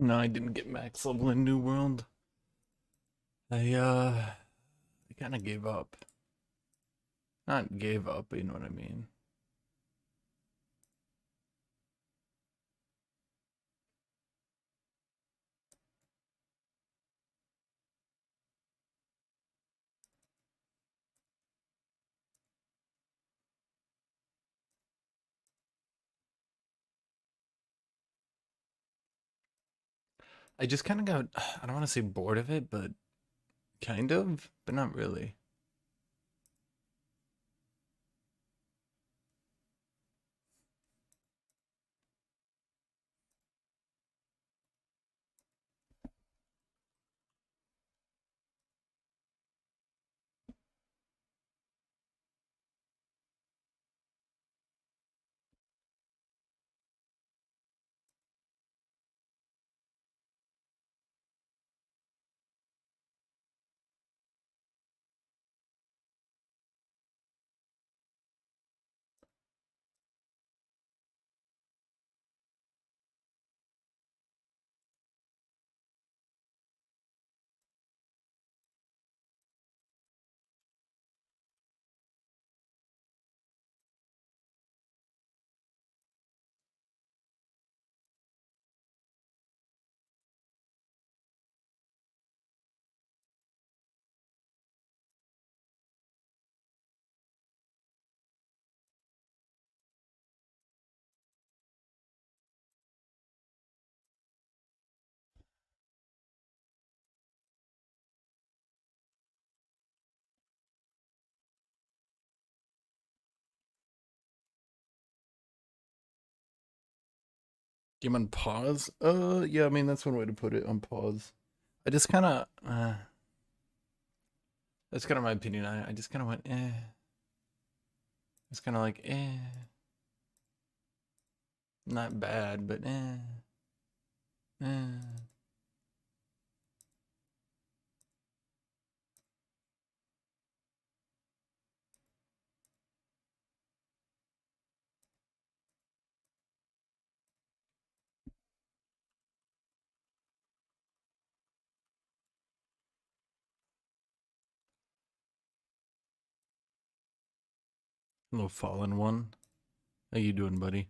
No, I didn't get max level in New World. I kind of gave up. Not gave up, but you know what I mean. I just kind of got, I don't want to say bored of it, but kind of, but not really. Game on pause? Yeah, I mean, that's one way to put it, on pause. I just kind of, that's kind of my opinion. I just kind of went, eh. It's kind of like, eh. Not bad, but eh. Eh. Little fallen one. How you doing, buddy?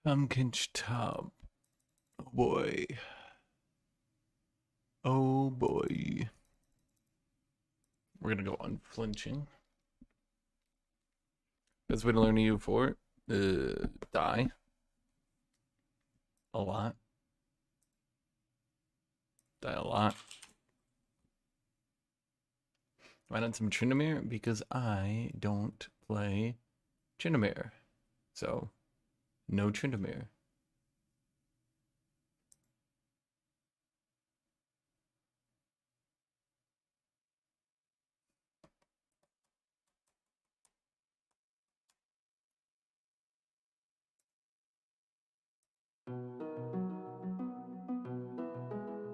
Pumpkin's top. Oh boy. Oh boy. We're gonna go unflinching. Best way to learn EU4. Die. A lot. Die a lot. Why not some Tryndamere? Because I don't play Tryndamere. So, no Tryndamere.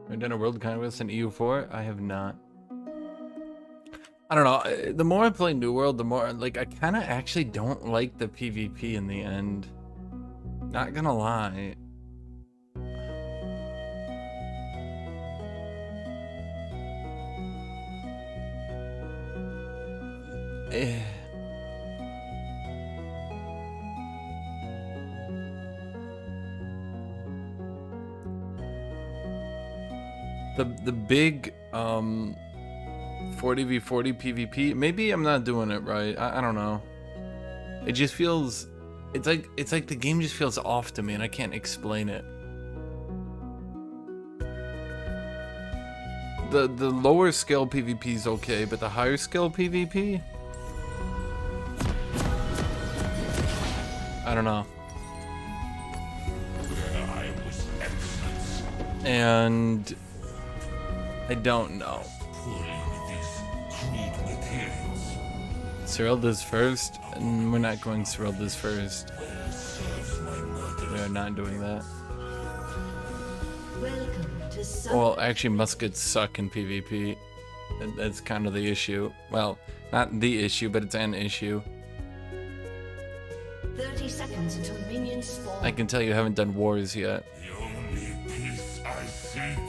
I've done a World Conquest in EU4. I have not. I don't know. The more I play New World, the more like I kind of actually don't like the PvP in the end. Not gonna lie. Eh. The big 40v40 PvP. Maybe I'm not doing it right. I don't know. It just feels, it's like the game just feels off to me, and I can't explain it. The lower scale PvP is okay, but the higher scale PvP. don't know. And I don't know. Serelda's first, and we're not going Serelda's first. We are not doing that. Well, actually, muskets suck in PvP. That's kind of the issue. Well, not the issue, but it's an issue. 30 seconds until minions spawn. I can tell you haven't done wars yet. The only peace I seek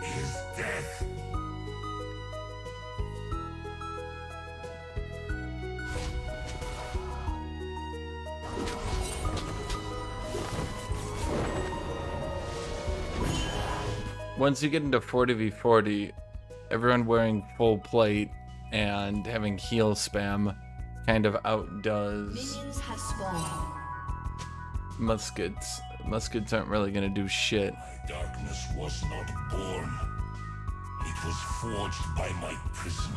is death. Once you get into 40v40, everyone wearing full plate and having heal spam kind of outdoes Minions have spawned. muskets. Muskets aren't really gonna do shit. My darkness was not born. It was forged by my prison.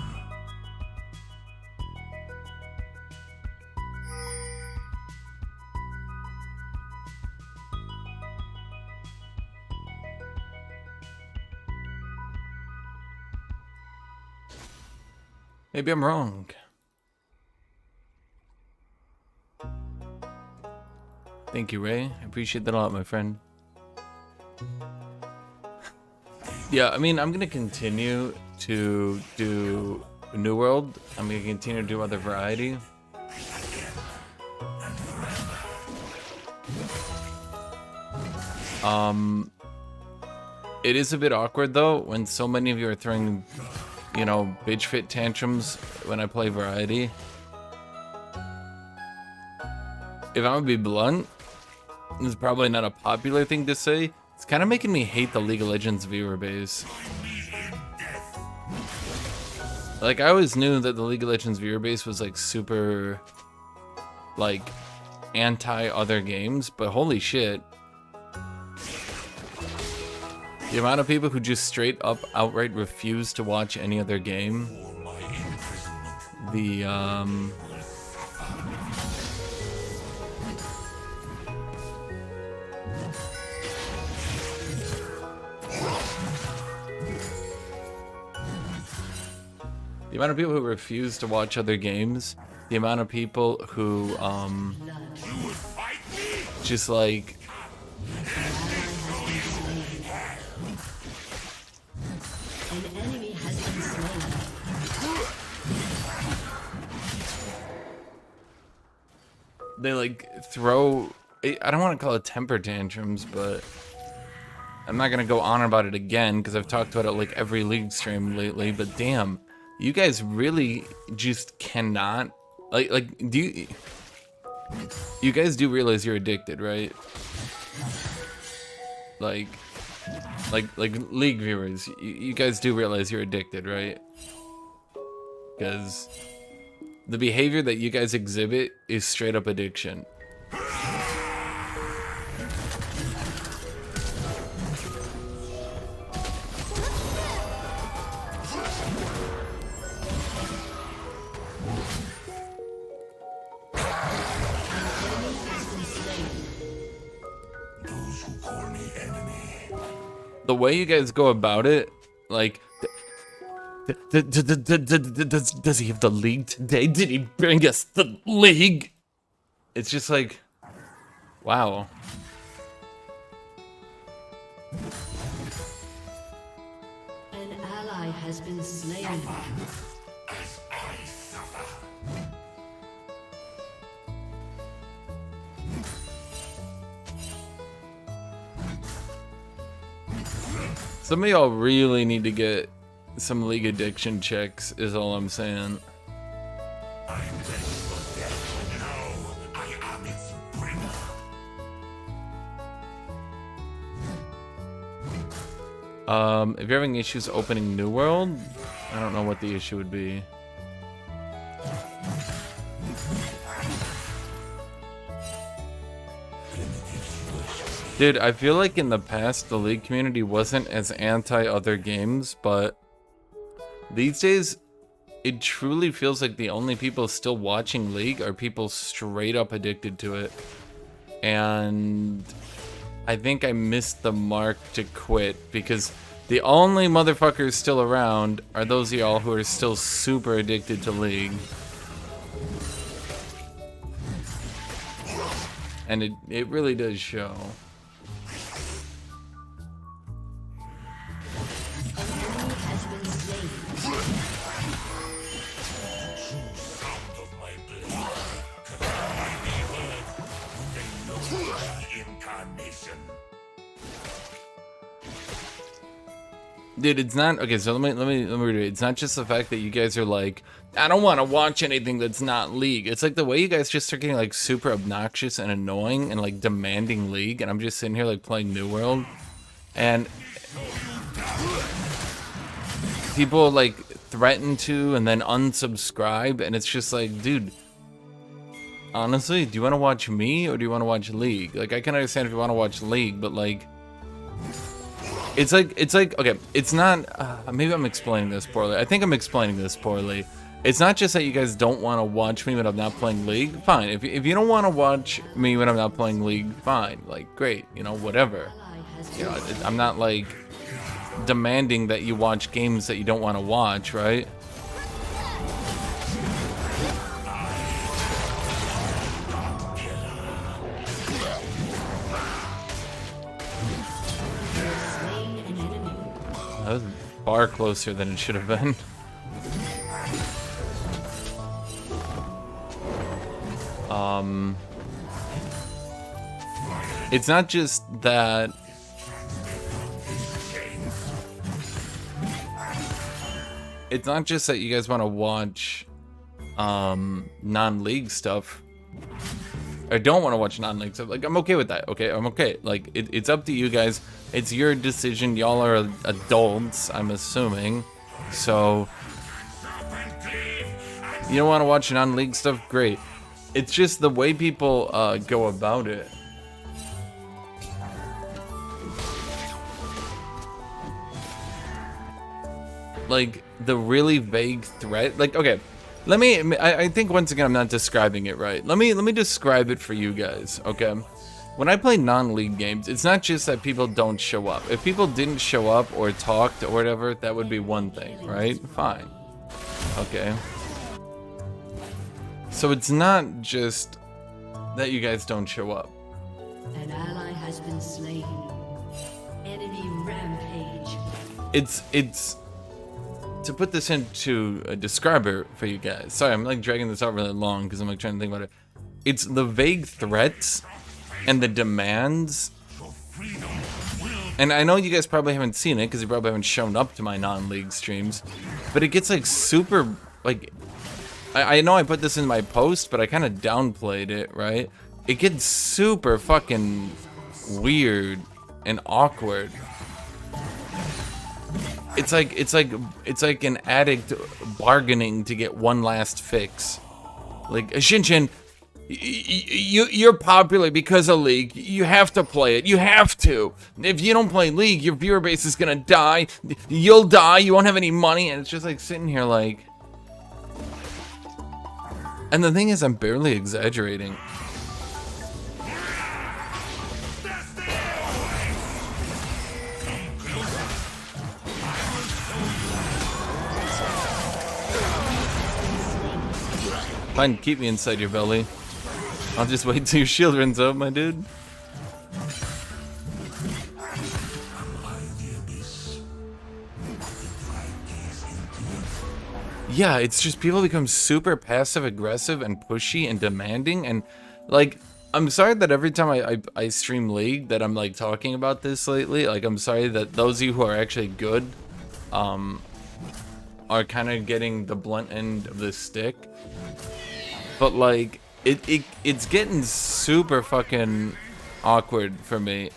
Maybe I'm wrong. Thank you, Ray. I appreciate that a lot, my friend. Yeah, I mean, I'm gonna continue to do New World. I'm gonna continue to do other variety. It is a bit awkward though when so many of you are throwing, you know, bitch fit tantrums when I play variety. If I'm gonna be blunt, this is probably not a popular thing to say. It's kind of making me hate the League of Legends viewer base. Like, I always knew that the League of Legends viewer base was like super, like, anti other games, but holy shit. The amount of people who just straight up outright refuse to watch any other game. The amount of people who refuse to watch other games, the amount of people who just like An enemy has been slain. they like throw, I don't want to call it temper tantrums, but I'm not gonna go on about it again because I've talked about it like every League stream lately, but damn, you guys really just cannot, like do you guys do realize you're addicted, right? Like League viewers, you guys do realize you're addicted, right? Because the behavior that you guys exhibit is straight up addiction. Those who call me enemy. The way you guys go about it, like, does he have the league today? Did he bring us the league? It's just like, wow. An ally has been slain. As I suffer. Some of y'all really need to get some league addiction checks, is all I'm saying. I'm ready for death. Now I am its bringer. If you're having issues opening New World, I don't know what the issue would be. Dude, I feel like in the past the League community wasn't as anti other games, but these days it truly feels like the only people still watching League are people straight up addicted to it. And I think I missed the mark to quit, because the only motherfuckers still around are those of y'all who are still super addicted to League. And it really does show. Dude, it's not okay. So let me read it. It's not just the fact that you guys are like, I don't want to watch anything that's not League. It's like the way you guys just start getting like super obnoxious and annoying and like demanding League, and I'm just sitting here like playing New World, and people like threaten to and then unsubscribe, and it's just like, dude, honestly, do you want to watch me or do you want to watch League? Like, I can understand if you want to watch League, but like, it's like, okay, it's not, maybe I'm explaining this poorly. I think I'm explaining this poorly. It's not just that you guys don't want to watch me when I'm not playing League. Fine. If you don't want to watch me when I'm not playing League, fine. Like, great. You know, whatever. You know, I'm not like demanding that you watch games that you don't want to watch, right? That was far closer than it should have been. It's not just that you guys want to watch non-league stuff, or don't want to watch non-league stuff. Like, I'm okay with that. Okay, I'm okay. Like, it's up to you guys. It's your decision. Y'all are adults, I'm assuming. So, you don't want to watch non-league stuff? Great. It's just the way people go about it. Like, the really vague threat. Like, okay, I think once again I'm not describing it right. Let me describe it for you guys, okay? When I play non-league games, it's not just that people don't show up. If people didn't show up or talked or whatever, that would be one thing, right? Fine. Okay. So it's not just that you guys don't show up. An ally has been slain. Enemy rampage. It's to put this into a describer for you guys. Sorry, I'm like dragging this out really long because I'm like trying to think about it. It's the vague threats and the demands. And I know you guys probably haven't seen it because you probably haven't shown up to my non-league streams, but it gets like super, like, I know I put this in my post, but I kind of downplayed it, right? It gets super fucking weird and awkward. It's like an addict bargaining to get one last fix. Like, Hashinshin, you're popular because of League. You have to play it. You have to. If you don't play League, your viewer base is gonna die. You'll die. You won't have any money. And it's just like sitting here like... And the thing is, I'm barely exaggerating. Fine, keep me inside your belly. I'll just wait till your shield runs out, my dude. Yeah, it's just people become super passive aggressive and pushy and demanding, and like, I'm sorry that every time I stream League that I'm like talking about this lately. Like, I'm sorry that those of you who are actually good are kind of getting the blunt end of the stick. But like, it's getting super fucking awkward for me.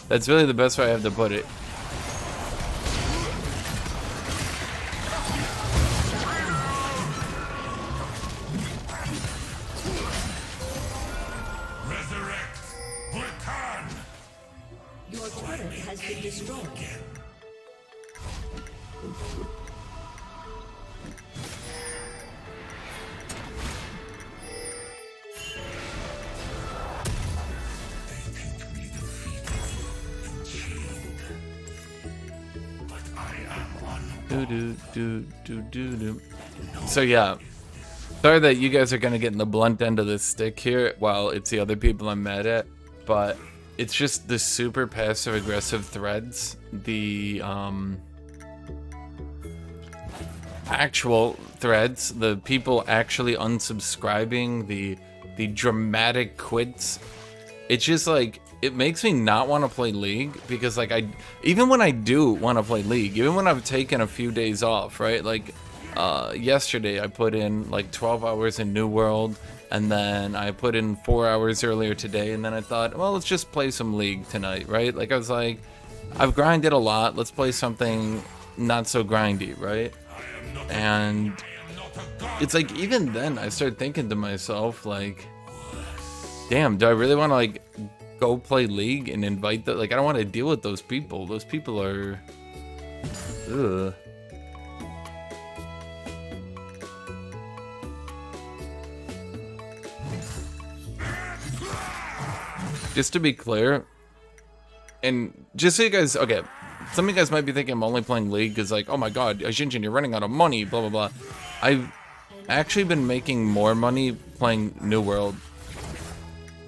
That's really the best way I have to put it. turret has been destroyed. So yeah, sorry that you guys are gonna get in the blunt end of the stick here while it's the other people I'm mad at, but it's just the super passive aggressive threads, the actual threads, the people actually unsubscribing, the dramatic quits. It's just like, it makes me not want to play League, because like even when I do want to play League, even when I've taken a few days off, right? Like yesterday I put in like 12 hours in New World, and then I put in 4 hours earlier today, and then I thought, well, let's just play some League tonight, right? Like I was like, I've grinded a lot, let's play something not so grindy, right? And it's like, even then I started thinking to myself, like, damn, do I really want to like go play League and invite the, like, I don't want to deal with those people. Those people are, ugh. Just to be clear, and just so you guys, okay, some of you guys might be thinking I'm only playing League because, like, oh my god, Hashinshin, you're running out of money, blah blah blah. I've actually been making more money playing New World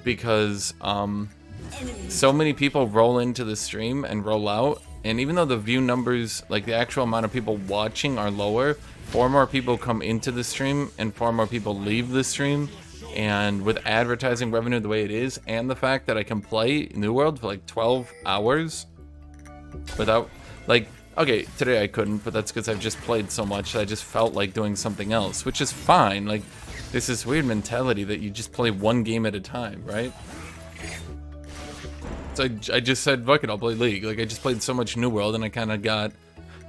because so many people roll into the stream and roll out, and even though the view numbers, like the actual amount of people watching, are lower, 4 more people come into the stream and 4 more people leave the stream. And with advertising revenue the way it is, and the fact that I can play New World for like 12 hours without, like, okay, today I couldn't, but that's because I've just played so much that I just felt like doing something else, which is fine. Like, there's this weird mentality that you just play one game at a time, right? So I just said, fuck it, I'll play League. Like, I just played so much New World, and I kind of got,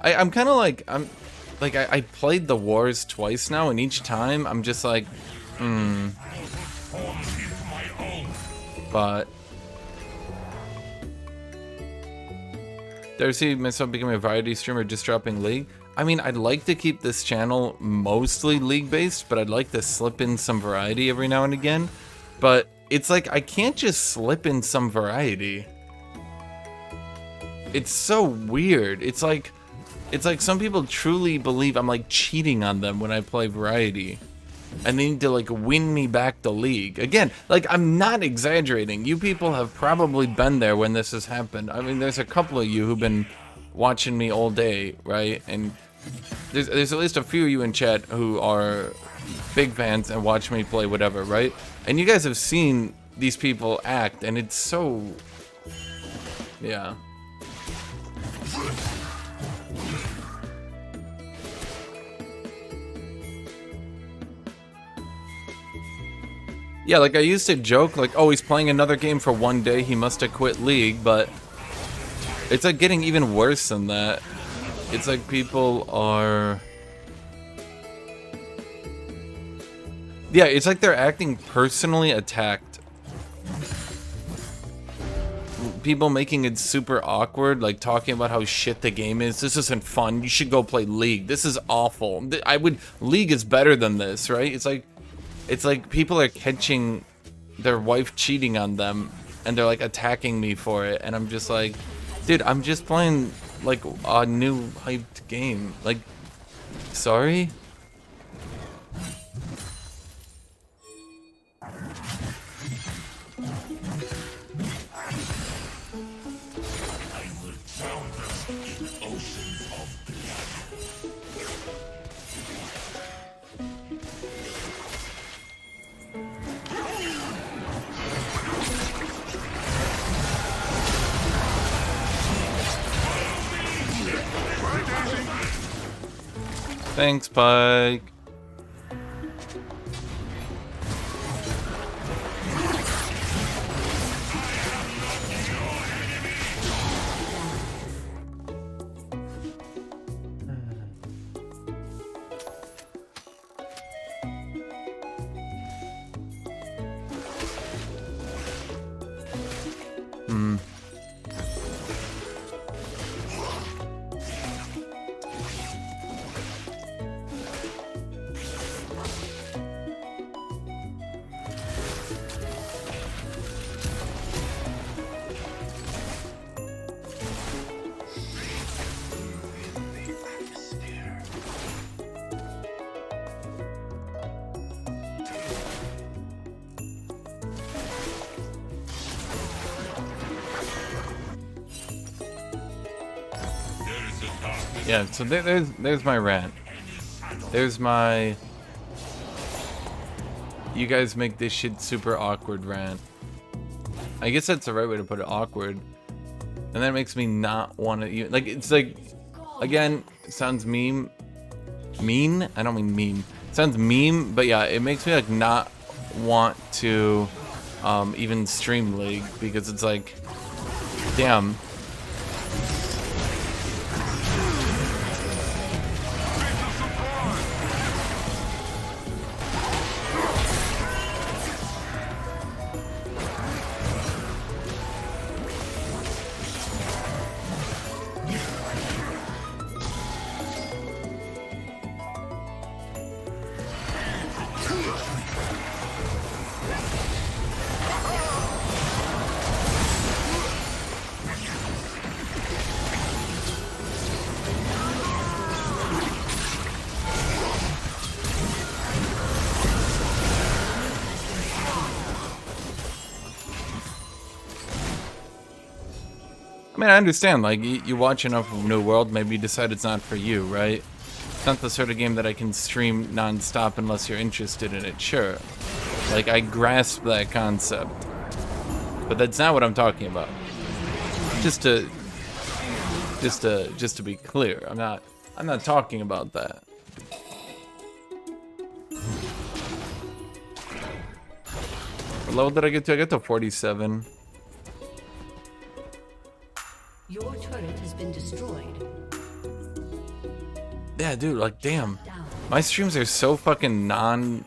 I'm kind of like, I played the Wars twice now, and each time I'm just like, but did I see myself becoming a variety streamer, just dropping League? I mean, I'd like to keep this channel mostly League based, but I'd like to slip in some variety every now and again. But it's like, I can't just slip in some variety. It's so weird. It's like some people truly believe I'm like cheating on them when I play variety, and they need to like win me back to League. Again, like, I'm not exaggerating. You people have probably been there when this has happened. I mean, there's a couple of you who've been watching me all day, right? And there's at least a few of you in chat who are big fans and watch me play whatever, right? And you guys have seen these people act, and it's so, yeah. Yeah, like, I used to joke, like, oh, he's playing another game for one day, he must have quit League, but it's like getting even worse than that. It's like people are, yeah, it's like they're acting personally attacked. People making it super awkward, like talking about how shit the game is. This isn't fun, you should go play League. This is awful. League is better than this, right? It's like people are catching their wife cheating on them, and they're like attacking me for it, and I'm just like, dude, I'm just playing like a new hyped game. Like, sorry? Thanks, Pike. Yeah, so there's my rant. There's my you guys make this shit super awkward rant. I guess that's the right way to put it, awkward. And that makes me not want to even, like, it's like, again, it sounds mean. I don't mean meme. It sounds meme, but yeah, it makes me like not want to even stream League, because it's like, damn. I mean, I understand, like, you watch enough of New World, maybe you decide it's not for you, right? It's not the sort of game that I can stream non-stop unless you're interested in it, sure. Like, I grasp that concept. But that's not what I'm talking about. Just to be clear, I'm not talking about that. What level did I get to? I got to 47. Your turret has been destroyed. Yeah, dude, like, damn. My streams are so fucking non-negative.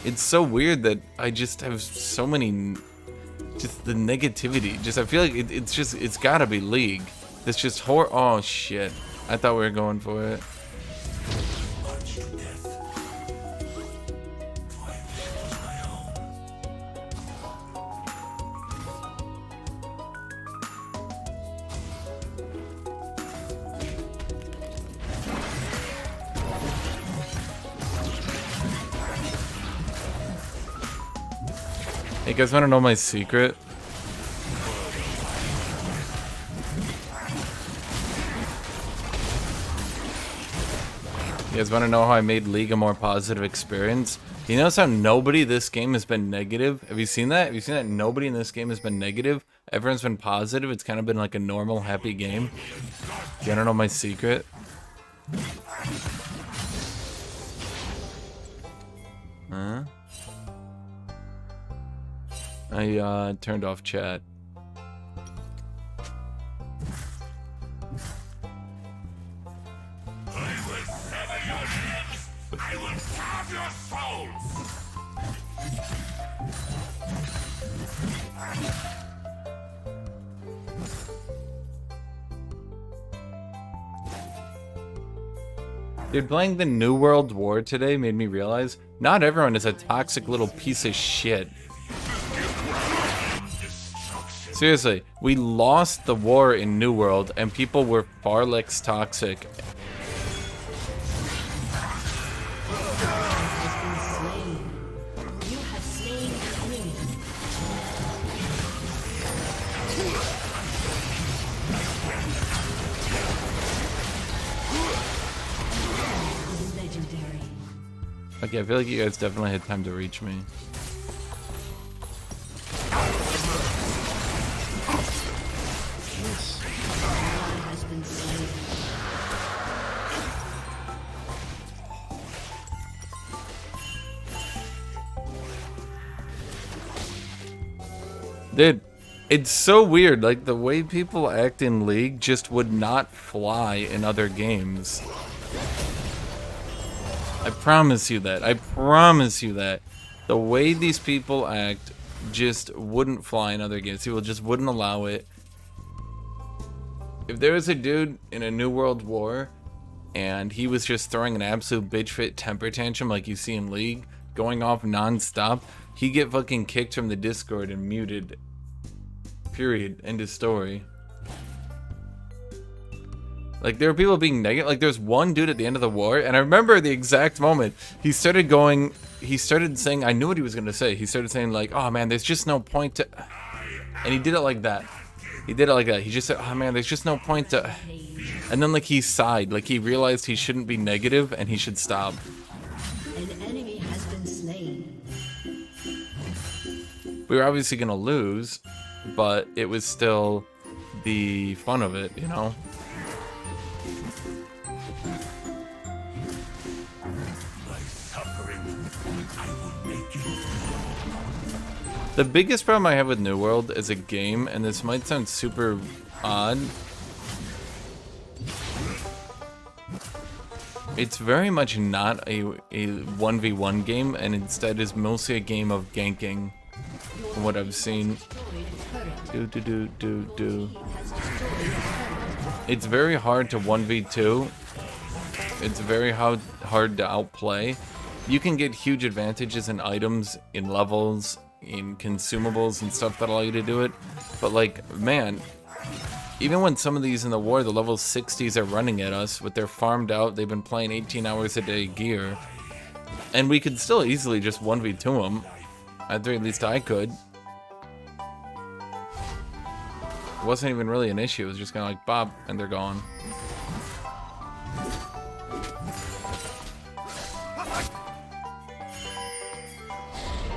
It's so weird that I just have so many, just the negativity. Just, I feel like it's gotta be League. It's just oh shit. I thought we were going for it. Hey, guys, want to know my secret? You guys want to know how I made League a more positive experience? You notice how nobody this game has been negative? Have you seen that? Have you seen that nobody in this game has been negative? Everyone's been positive. It's kind of been like a normal, happy game. You want to know my secret? Huh? I turned off chat. I will carve your souls! Dude, playing the New World War today made me realize not everyone is a toxic little piece of shit. Seriously, we lost the war in New World and people were far less toxic. Okay, I feel like you guys definitely had time to reach me. Dude, it's so weird. Like, the way people act in League just would not fly in other games. I promise you that. I promise you that. The way these people act just wouldn't fly in other games. People just wouldn't allow it. If there was a dude in a New World War and he was just throwing an absolute bitch fit temper tantrum like you see in League, going off non-stop, he'd get fucking kicked from the Discord and muted. Period. End of story. Like, there were people being negative. Like, there's one dude at the end of the war, and I remember the exact moment. He started saying, I knew what he was going to say. He started saying, like, oh man, there's just no point to... And he did it like that. He did it like that. He just said, oh man, there's just no point to... And then like he sighed, like he realized he shouldn't be negative and he should stop. An enemy has been slain. We were obviously gonna lose, but it was still the fun of it, you know? My suffering, I will make you. The biggest problem I have with New World as a game, and this might sound super odd, it's very much not a 1v1 game, and instead is mostly a game of ganking, from what I've seen. It's very hard to 1v2. It's very hard to outplay. You can get huge advantages in items, in levels, in consumables and stuff that allow you to do it, but like, man, even when some of these in the war, the level 60s are running at us with their farmed out, they've been playing 18 hours a day gear, and we could still easily just 1v2 them. At least I could. It wasn't even really an issue. It was just kind of like bop, and they're gone.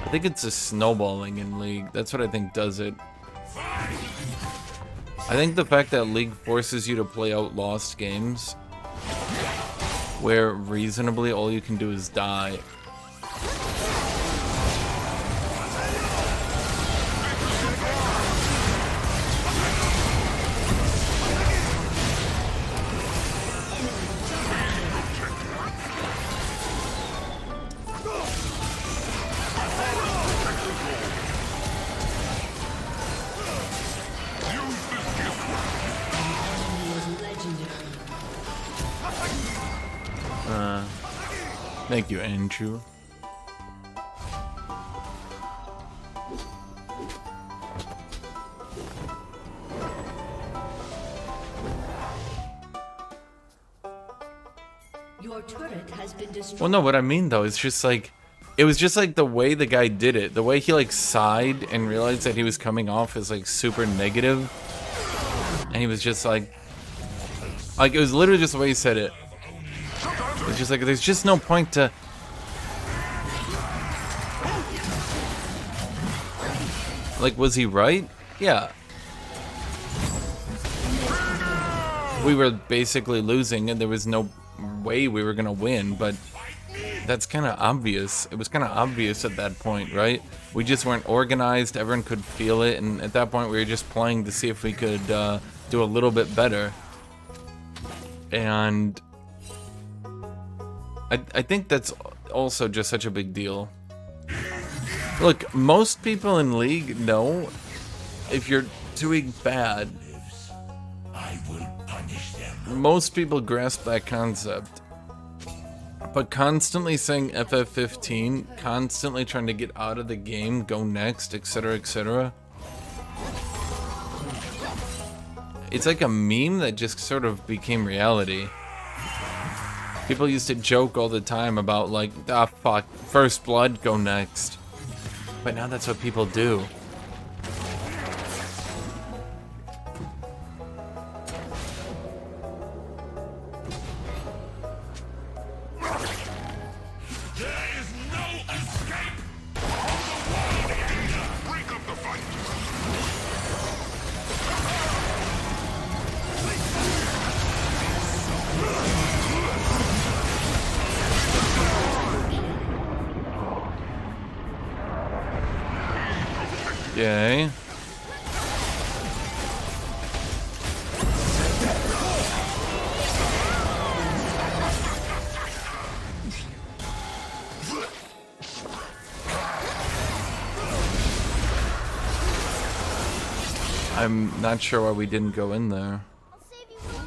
I think it's a snowballing in League. That's what I think does it. I think the fact that League forces you to play out lost games, where reasonably all you can do is die. Thank you, Andrew. Your turret has been destroyed. Well, no, what I mean though is just like, it was just like the way the guy did it, the way he like sighed and realized that he was coming off as like super negative, and he was just like it was literally just the way he said it. It's just like, there's just no point to... Like, was he right? Yeah. We were basically losing and there was no way we were gonna win, but that's kind of obvious. It was kind of obvious at that point, right? We just weren't organized, everyone could feel it, and at that point we were just playing to see if we could do a little bit better. And... I think that's also just such a big deal. Look, most people in League know if you're doing bad. I will punish them. Most people grasp that concept. But constantly saying FF15, constantly trying to get out of the game, go next, etc., etc. It's like a meme that just sort of became reality. People used to joke all the time about like, ah fuck, first blood, go next. But now that's what people do. There is no escape. Break up the fight. Yay. I'm not sure why we didn't go in there. I'll save you, Will.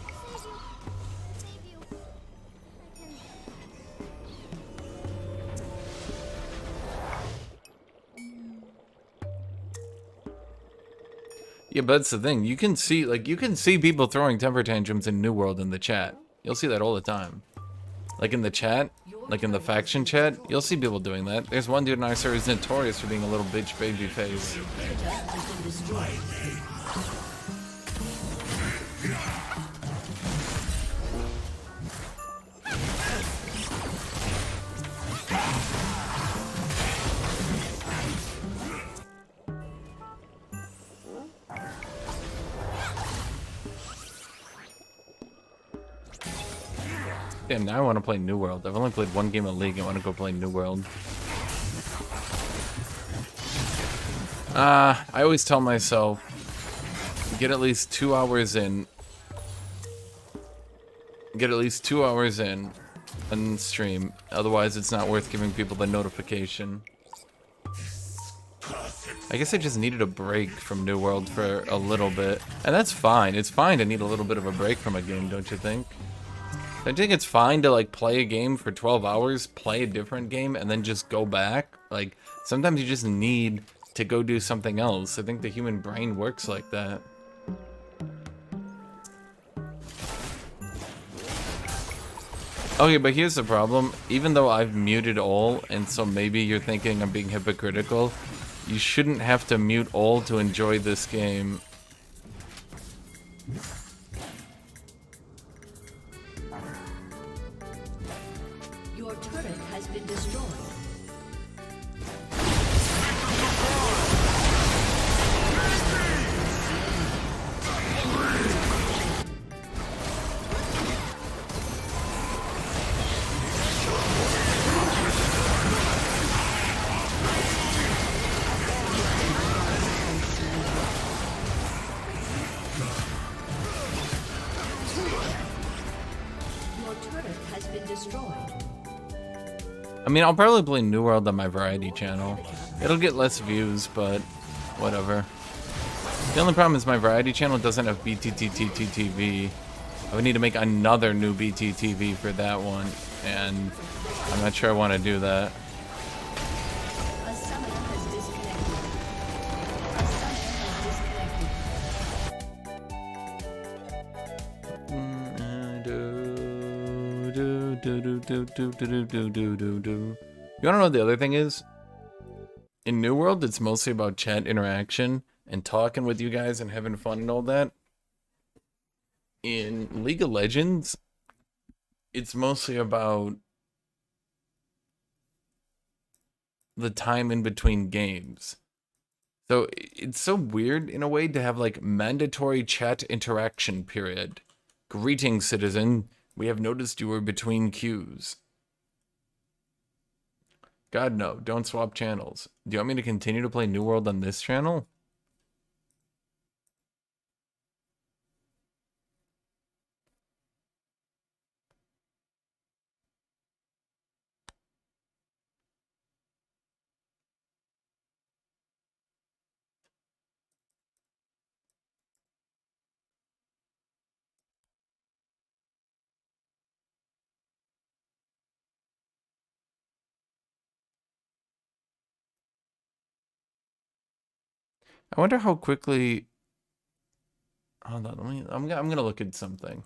I'll save you. Save you. I can... Yeah, but that's the thing. You can see, like, you can see people throwing temper tantrums in New World in the chat. You'll see that all the time. Like in the chat, like in the faction chat, you'll see people doing that. There's one dude in our server who's notorious for being a little bitch baby face. Damn, now I want to play New World. I've only played one game of League. I want to go play New World. I always tell myself, get at least 2 hours in. Get at least 2 hours in and stream. Otherwise, it's not worth giving people the notification. I guess I just needed a break from New World for a little bit. And that's fine. It's fine to need a little bit of a break from a game, don't you think? Don't you think it's fine to, like, play a game for 12 hours, play a different game, and then just go back? Like, sometimes you just need to go do something else. I think the human brain works like that. Okay, but here's the problem. Even though I've muted all, and so maybe you're thinking I'm being hypocritical, you shouldn't have to mute all to enjoy this game. Your turret has been destroyed. Your turret has been destroyed. I mean, I'll probably play New World on my variety channel. It'll get less views, but whatever. The only problem is my variety channel doesn't have BTTTTV. I would need to make another new BTTV for that one, and I'm not sure I want to do that. A summoner has disconnected. A summoner has disconnected. You wanna know what the other thing is? In New World, it's mostly about chat interaction and talking with you guys and having fun and all that. In League of Legends, it's mostly about the time in between games. So it's so weird in a way to have like mandatory chat interaction period. Greetings, citizen. We have noticed you were between queues. God, no. Don't swap channels. Do you want me to continue to play New World on this channel? I wonder how quickly. Hold on, I'm gonna look at something.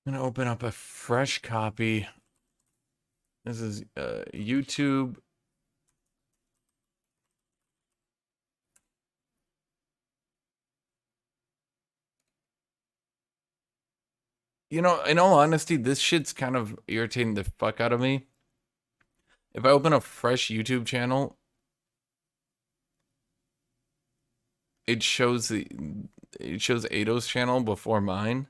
I'm gonna open up a fresh copy. This is YouTube. You know, in all honesty, this shit's kind of irritating the fuck out of me. If I open a fresh YouTube channel, it shows Ado's channel before mine.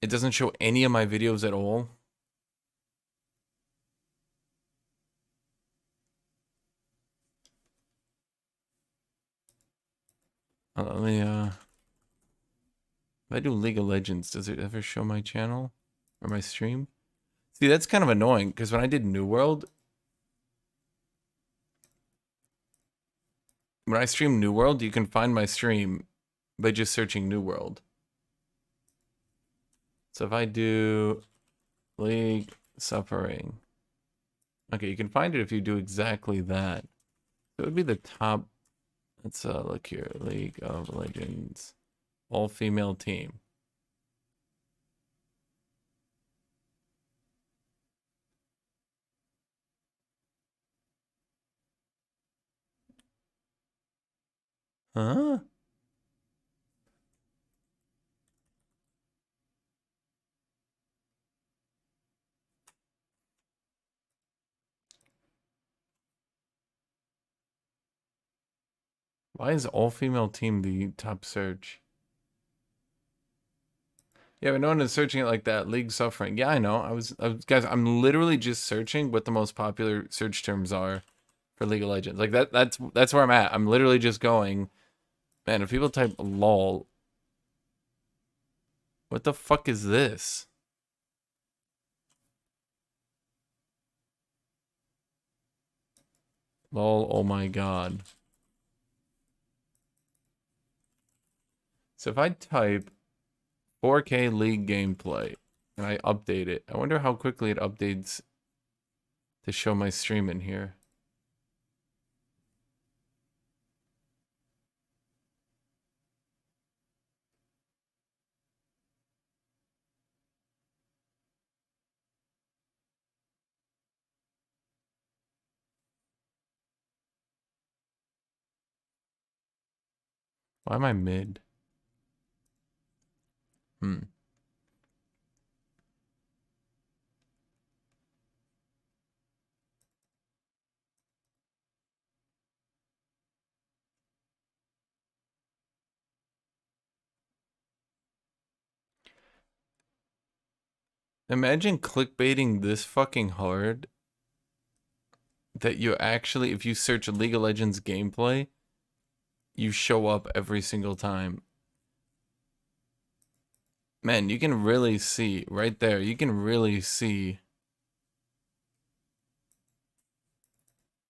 It doesn't show any of my videos at all. Let me if I do League of Legends, does it ever show my channel or my stream? See, that's kind of annoying because when I did New World, when I stream New World, you can find my stream by just searching New World. So if I do League Suffering, okay, you can find it if you do exactly that. It would be the top. Let's look here. League of Legends, all female team. Huh? Why is all female team the top search? Yeah, but no one is searching it like that. League suffering. Yeah, I know. Guys, I'm literally just searching what the most popular search terms are for League of Legends. Like that's where I'm at. I'm literally just going, man, if people type lol, what the fuck is this? Lol, oh my god. So if I type 4K League gameplay and I update it, I wonder how quickly it updates to show my stream in here. Why am I mid? Imagine clickbaiting this fucking hard that you actually, if you search League of Legends gameplay, you show up every single time. Man, you can really see right there. You can really see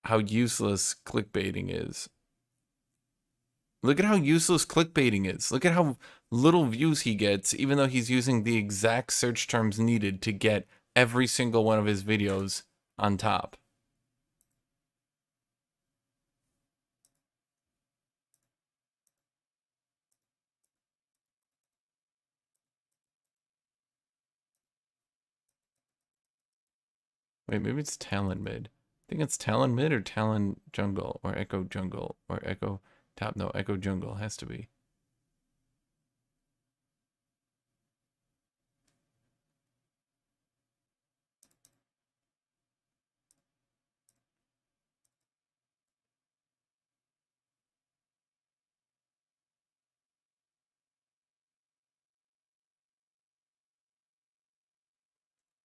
how useless clickbaiting is. Look at how useless clickbaiting is. Look at how little views he gets, even though he's using the exact search terms needed to get every single one of his videos on top. Wait, maybe it's Talon mid. I think it's Talon mid or Talon jungle or Echo jungle or Echo top. No, Echo jungle has to be.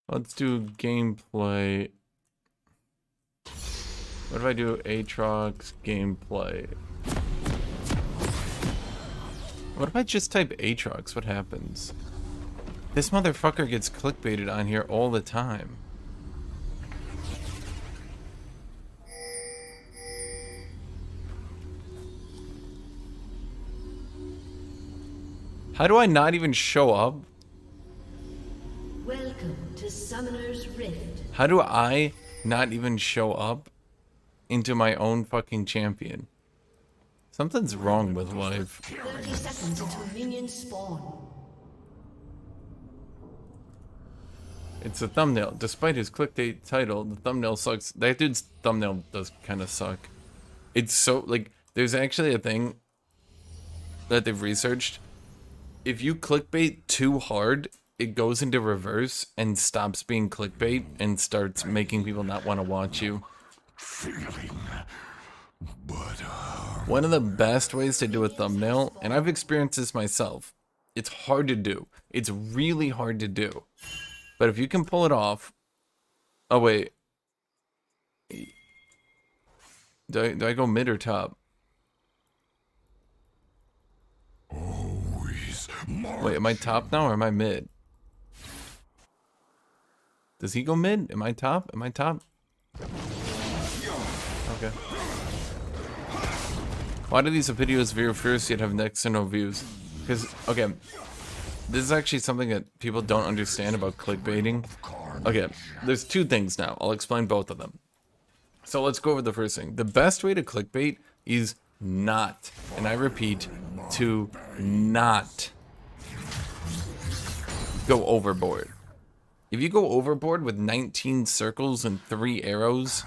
Let's do gameplay. What if I do Aatrox gameplay? What if I just type Aatrox? What happens? This motherfucker gets clickbaited on here all the time. How do I not even show up? Welcome to Summoner's Rift. How do I not even show up into my own fucking champion? Something's wrong with life. 30 seconds until minions spawn. It's a thumbnail. Despite his clickbait title, the thumbnail sucks. That dude's thumbnail does kind of suck. It's so, like, there's actually a thing that they've researched. If you clickbait too hard, it goes into reverse and stops being clickbait and starts making people not want to watch you. One of the best ways to do a thumbnail, and I've experienced this myself, it's hard to do. It's really hard to do. But if you can pull it off... Oh, wait. Do I go mid or top? Wait, am I top now or am I mid? Does he go mid? Am I top? Am I top? Okay. Why do these videos veer first yet have next to no views? Because, okay, this is actually something that people don't understand about clickbaiting. Okay, there's two things now. I'll explain both of them. So let's go over the first thing. The best way to clickbait is not, and I repeat, to not go overboard. If you go overboard with 19 circles and 3 arrows,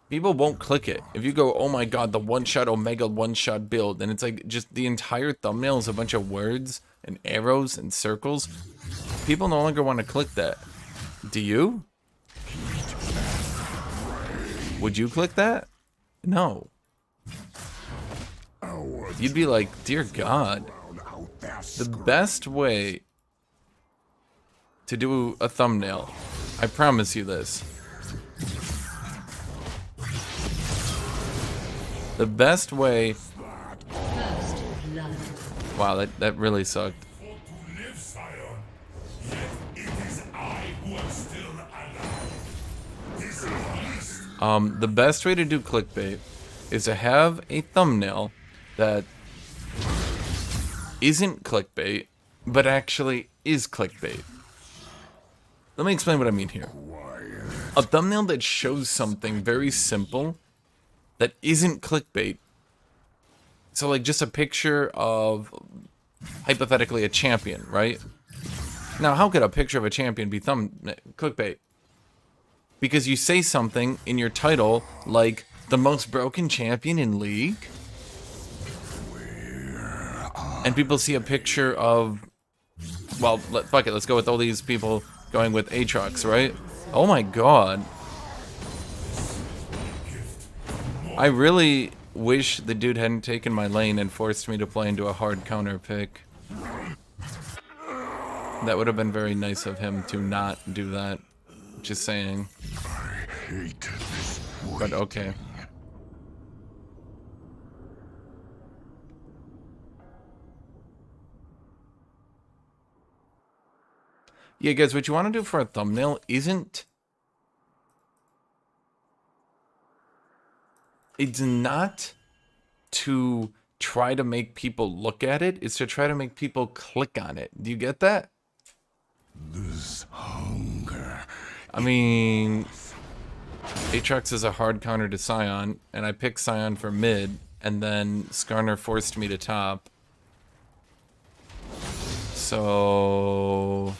people won't click it. If you go, oh my god, the one-shot Omega one-shot build, and it's like just the entire thumbnail is a bunch of words and arrows and circles, people no longer want to click that. Do you? Would you click that? No. you'd be like, dear God. The best way to do a thumbnail, I promise you this. The best way. Wow, that really sucked. Live, sire. Yet it is I who am still alive. This is The best way to do clickbait is to have a thumbnail that isn't clickbait, but actually is clickbait. Let me explain what I mean here. A thumbnail that shows something very simple that isn't clickbait. So like just a picture of, hypothetically, a champion, right? Now, how could a picture of a champion be clickbait? Because you say something in your title like, the most broken champion in League? And people see a picture of, well, fuck it, let's go with all these people going with Aatrox, right? Oh my god. I really wish the dude hadn't taken my lane and forced me to play into a hard counter pick. That would have been very nice of him to not do that. Just saying. I hate this. But okay. Yeah, guys, what you want to do for a thumbnail isn't... It's not to try to make people look at it. It's to try to make people click on it. Do you get that? This hunger. I mean... Aatrox is a hard counter to Scion, and I picked Scion for mid, and then Skarner forced me to top. So...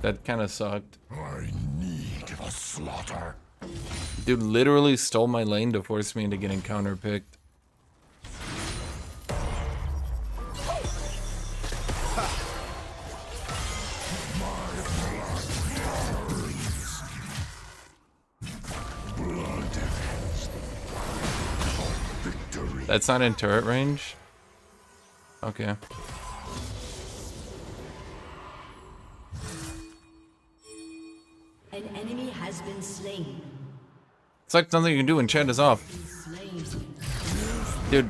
That kind of sucked. I need the slaughter. Dude literally stole my lane to force me into getting counter picked. That's not in turret range? Okay. An enemy has been slain. It's like something you can do when chat is off. Slain. Dude,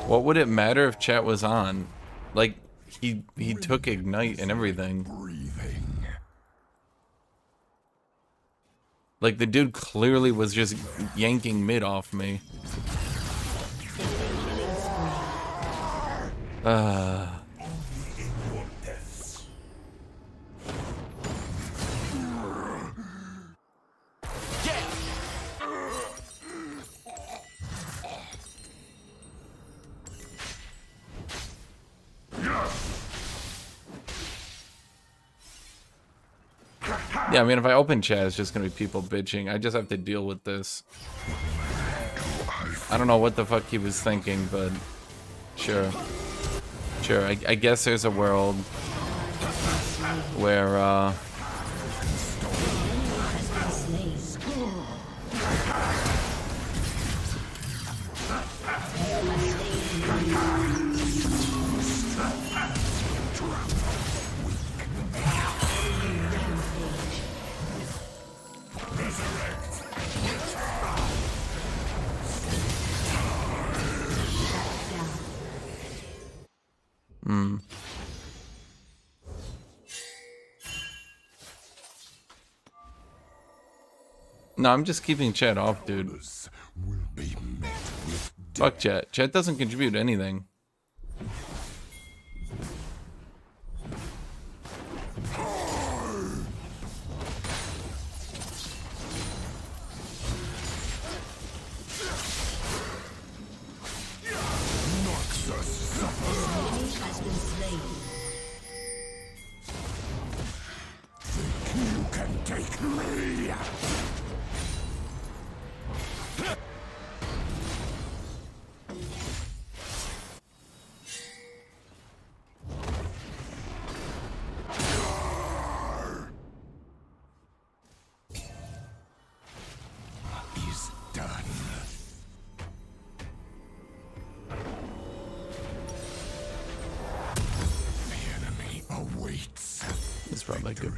what would it matter if chat was on? Like, he took Ignite and everything. Breathing. Like, the dude clearly was just yanking mid off me. Yeah, I mean, if I open chat, it's just gonna be people bitching. I just have to deal with this. I don't know what the fuck he was thinking, but sure. Sure, I guess there's a world where, No, I'm just keeping chat off, dude. Will be met with Fuck chat. Chat doesn't contribute anything. Enemy has been slain. You can take me.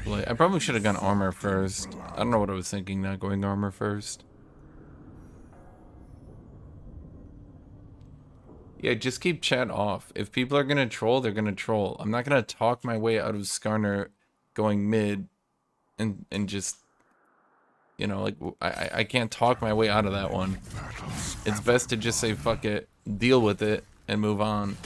I probably should have gone armor first. I don't know what I was thinking, not going armor first. Yeah, just keep chat off. If people are gonna troll, they're gonna troll. I'm not gonna talk my way out of Skarner going mid and just, you know, like, I can't talk my way out of that one. It's best to just say fuck it, deal with it, and move on.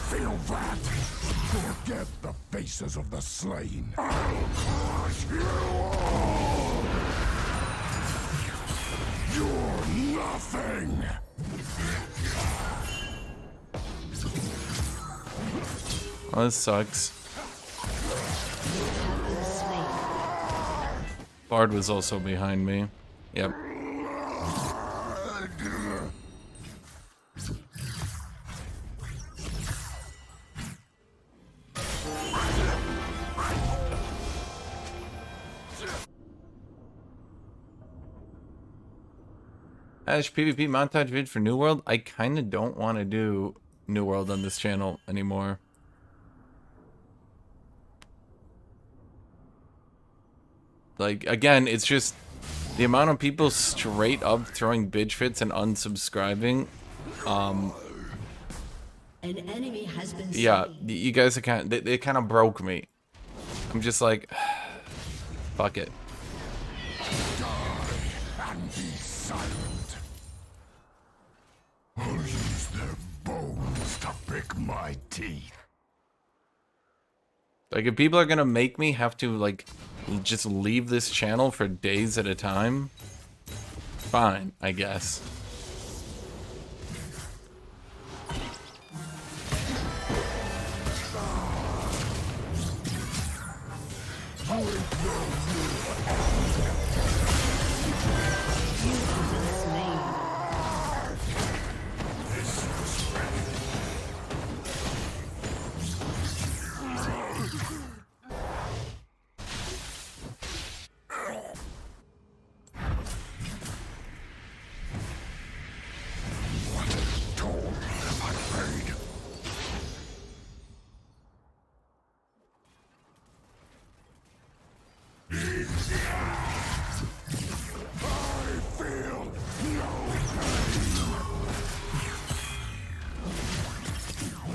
Feel that? Forget the faces of the slain. I'll crush you all! You're nothing! Oh, this sucks. Bard was also behind me. Yep. Ash PvP montage vid for New World. I kind of don't want to do New World on this channel anymore. Like, again, it's just the amount of people straight up throwing bitch fits and unsubscribing. An enemy has been Yeah, slain. you guys are they kind of broke me. I'm just like, fuck it. Die and be silent. I'll use their bones to pick my teeth. Like, if people are gonna make me have to, like, just leave this channel for days at a time, fine, I guess.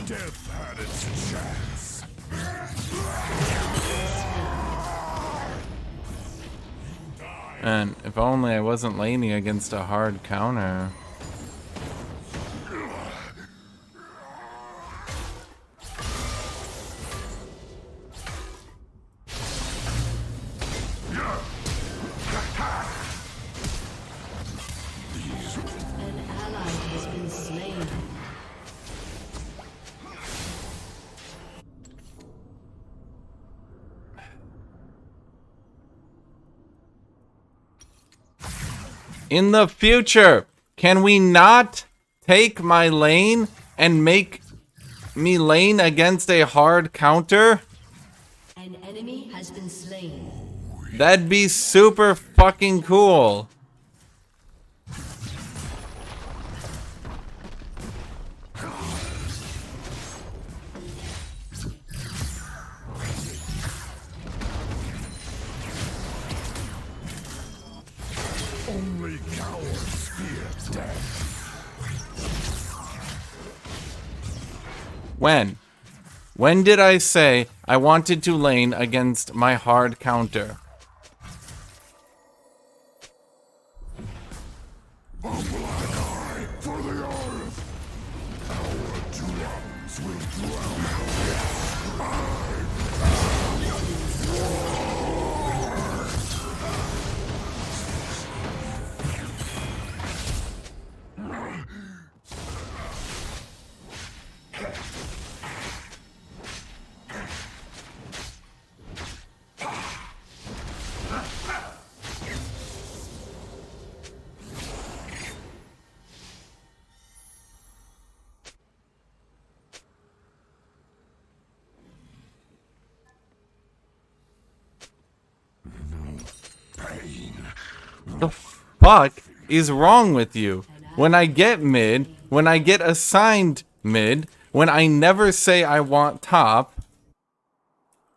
Death had its chance. And if only I wasn't laning against a hard counter. An ally has been slain. In the future, can we not take my lane and make me lane against a hard counter? An enemy has been slain. That'd be super fucking cool. Only cowards fear death. When? When did I say I wanted to lane against my hard counter? A black eye for the earth. Our drums will drown out. the fuck is wrong with you? When I get mid, when I get assigned mid, when I never say I want top,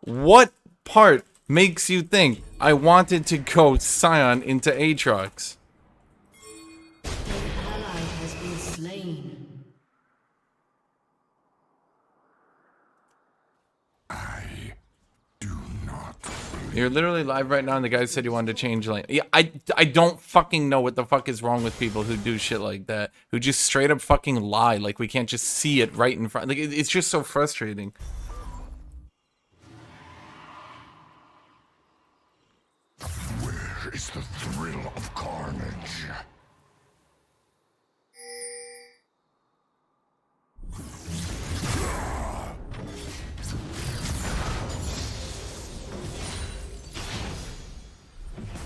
what part makes you think I wanted to go Scion into Aatrox? An ally has been slain. I do not. You're literally live right now, and the guy said he wanted to change lane. Yeah, I don't fucking know what the fuck is wrong with people who do shit like that, who just straight up fucking lie, like we can't just see it right in front. Like, it's just so frustrating. Where is the thrill of carnage?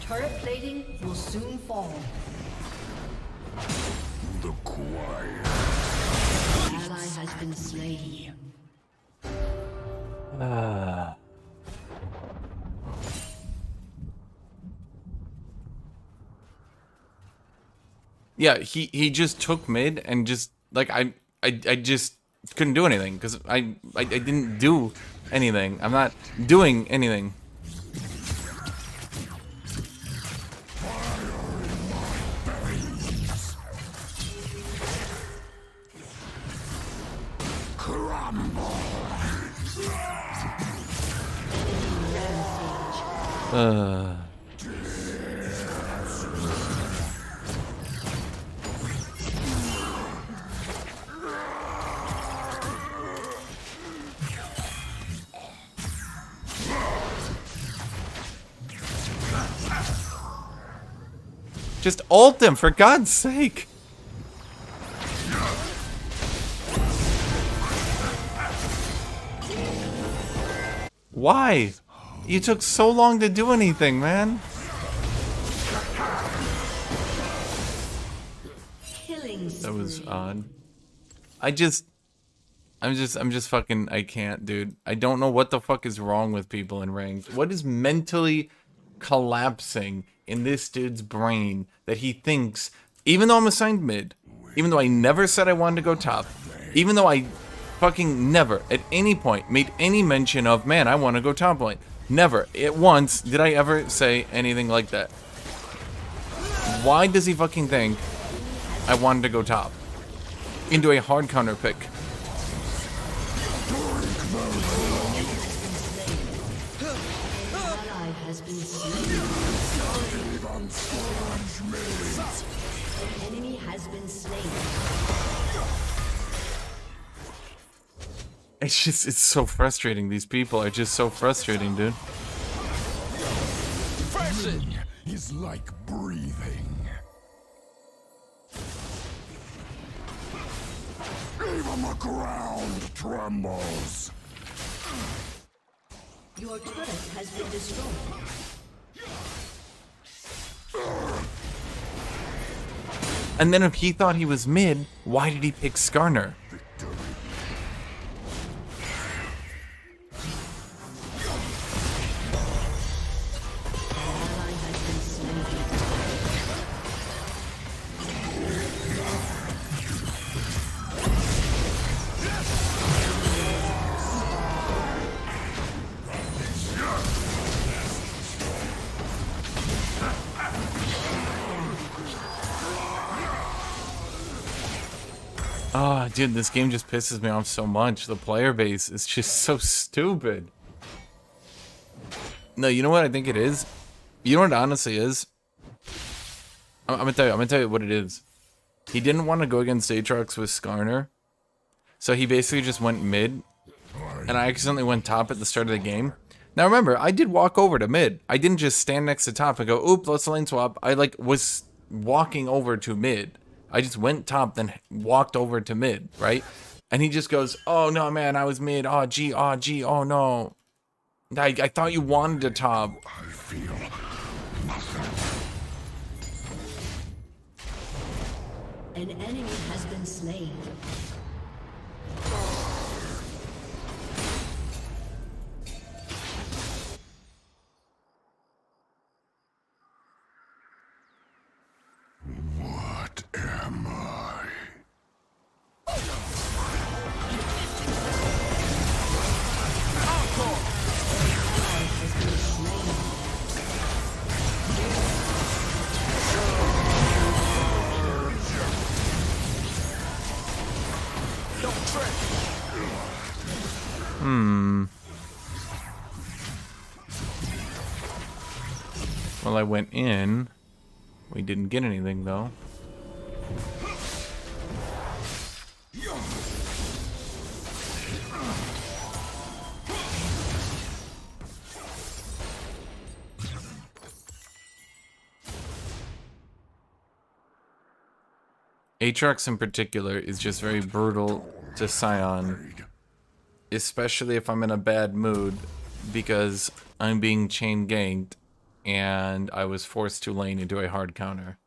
Turret plating will soon fall. The quiet. An ally has been slain. Yeah, he just took mid and just like I just couldn't do anything because I didn't do anything. I'm not doing anything. Just ult him, for God's sake. Why? You took so long to do anything, man. Killing spree. That was odd. I'm just fucking, I can't, dude. I don't know what the fuck is wrong with people in ranked. What is mentally collapsing in this dude's brain that he thinks, even though I'm assigned mid, even though I never said I wanted to go top, even though I fucking never at any point made any mention of, man, I want to go top lane. Never at once did I ever say anything like that. Why does he fucking think I wanted to go top into a hard counter pick? Ally has been slain. An enemy has been slain. It's just, it's so frustrating. These people are just so frustrating, dude. Breathing is like breathing. Even the ground trembles. Your turret has been destroyed. And then if he thought he was mid, why did he pick Skarner? Ally has been slain. Oh, dude, this game just pisses me off so much. The player base is just so stupid. No, you know what I think it is? You know what it honestly is? I'm gonna tell you what it is. He didn't want to go against Aatrox with Skarner, so he basically just went mid, and I accidentally went top at the start of the game. Now remember, I did walk over to mid. I didn't just stand next to top and go, oop, let's lane swap. I like was walking over to mid. I just went top, then walked over to mid, right? And he just goes, oh no, man, I was mid. Oh gee, oh no. I thought you wanted to top. I feel nothing. An enemy has been slain. Well, I went in. We didn't get anything, though. Aatrox in particular is just very brutal to Scion, especially if I'm in a bad mood because I'm being chain ganked and I was forced to lane into a hard counter.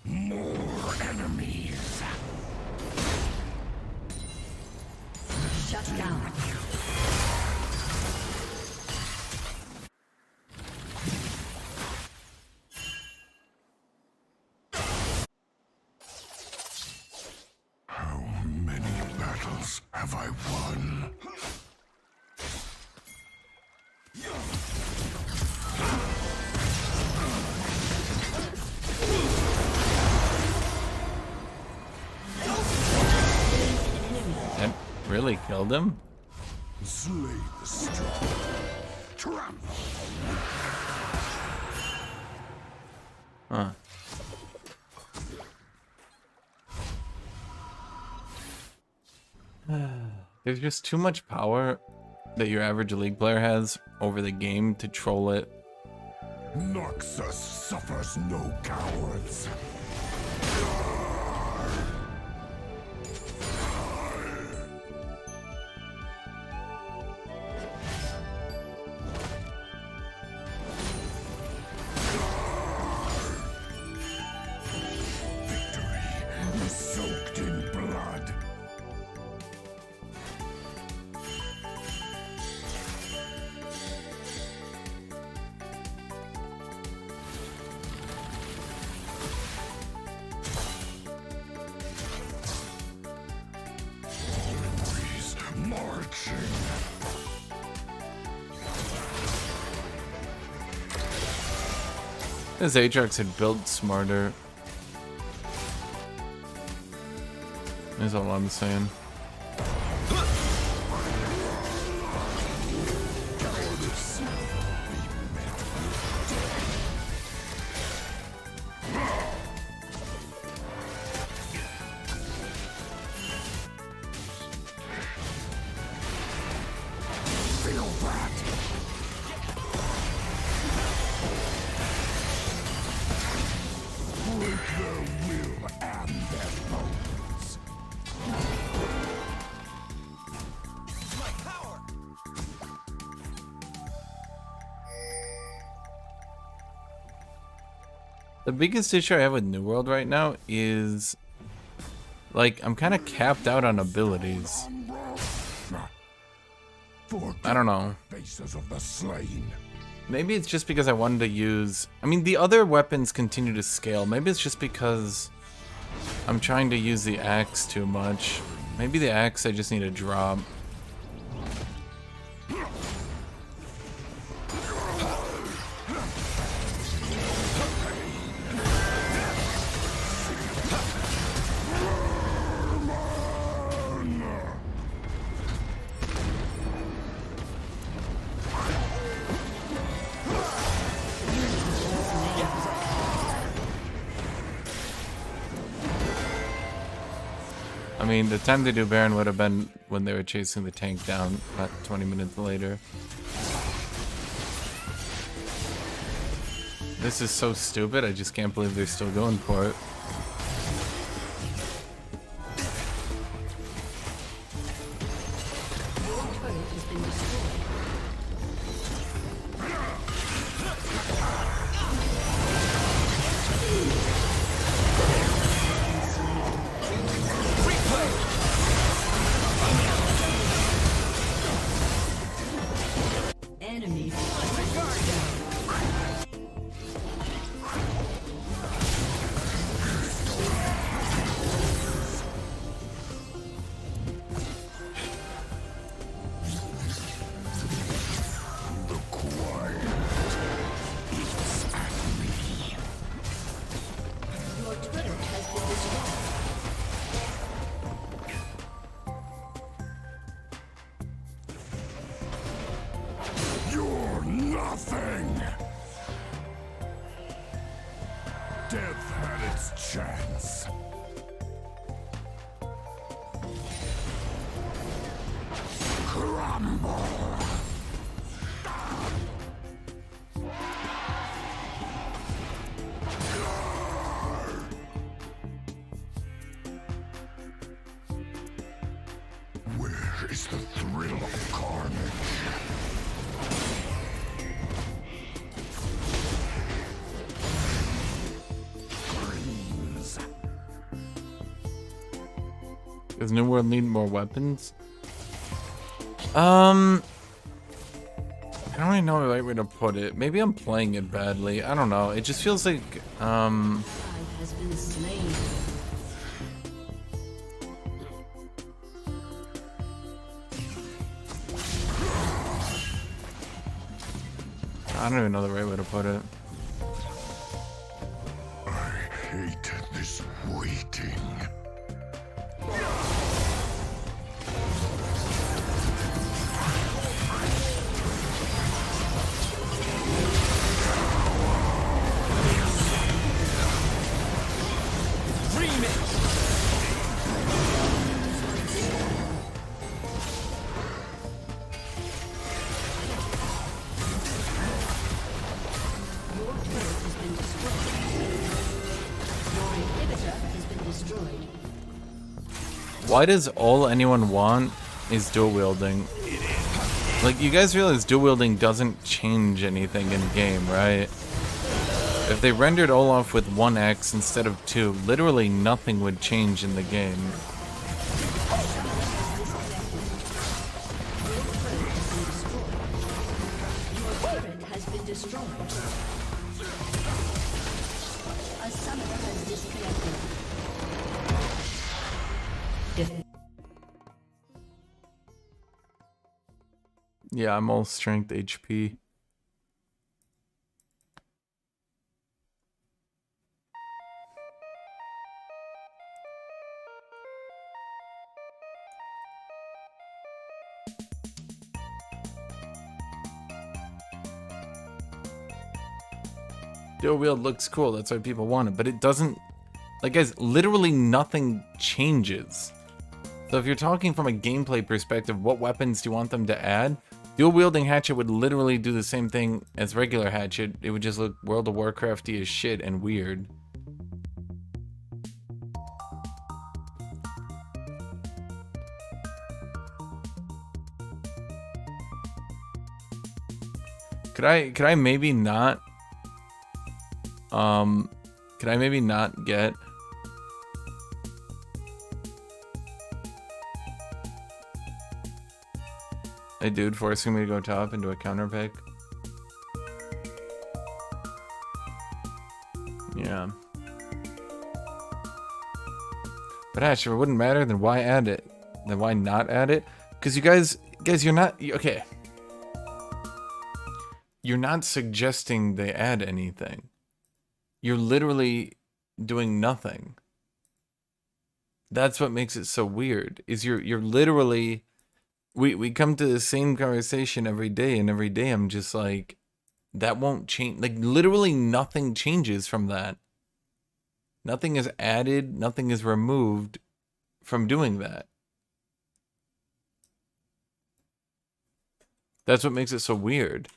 More enemies. Shut down. How many battles have I won? That really killed him? Slay the strong. Trample. Huh. There's just too much power that your average League player has over the game to troll it. Noxus suffers no cowards. Victory is soaked in blood. Memories marching. This Aatrox had built smarter. Is all I'm saying. Cowardice be met with death. Feel that. Break their will and their bones. The biggest issue I have with New World right now is, like, I'm kind of capped out on abilities. I don't know. Faces of the slain. Maybe it's just because I wanted to use... I mean, the other weapons continue to scale. Maybe it's just because I'm trying to use the axe too much. Maybe the axe I just need to drop. I mean, the time to do Baron would have been when they were chasing the tank down, not 20 minutes later. This is so stupid, I just can't believe they're still going for it. Your turret has been destroyed. Enemy nothing. Death had its chance. Crumble. Where is the thrill of carnage? Screams. Does New World need more weapons? I don't really know the right way to put it. Maybe I'm playing it badly. I don't know. It just feels like, Ally has been slain. I don't even know the right way to put it. I hate this waiting. Your turret has been destroyed. Your inhibitor has been destroyed. Why does all anyone want is dual wielding? Like, you guys realize dual wielding doesn't change anything in game, right? If they rendered Olaf with 1x instead of 2, literally nothing would change in the game. Your turret has been destroyed. A summoner has disconnected. Yeah, I'm all strength HP. Dual wield looks cool, that's why people want it, but it doesn't, like, guys, literally nothing changes. So if you're talking from a gameplay perspective, what weapons do you want them to add? Dual wielding hatchet would literally do the same thing as regular hatchet. It would just look World of Warcrafty as shit and weird. Could I maybe not could I maybe not get a dude forcing me to go top into a counter pick? Yeah. But actually, it wouldn't matter, then why add it? Then why not add it? Because you guys, you're not, okay. You're not suggesting they add anything. You're literally doing nothing. That's what makes it so weird, is you're literally, we come to the same conversation every day, and every day I'm just like, that won't change. Like, literally nothing changes from that. Nothing is added, nothing is removed from doing that. That's what makes it so weird.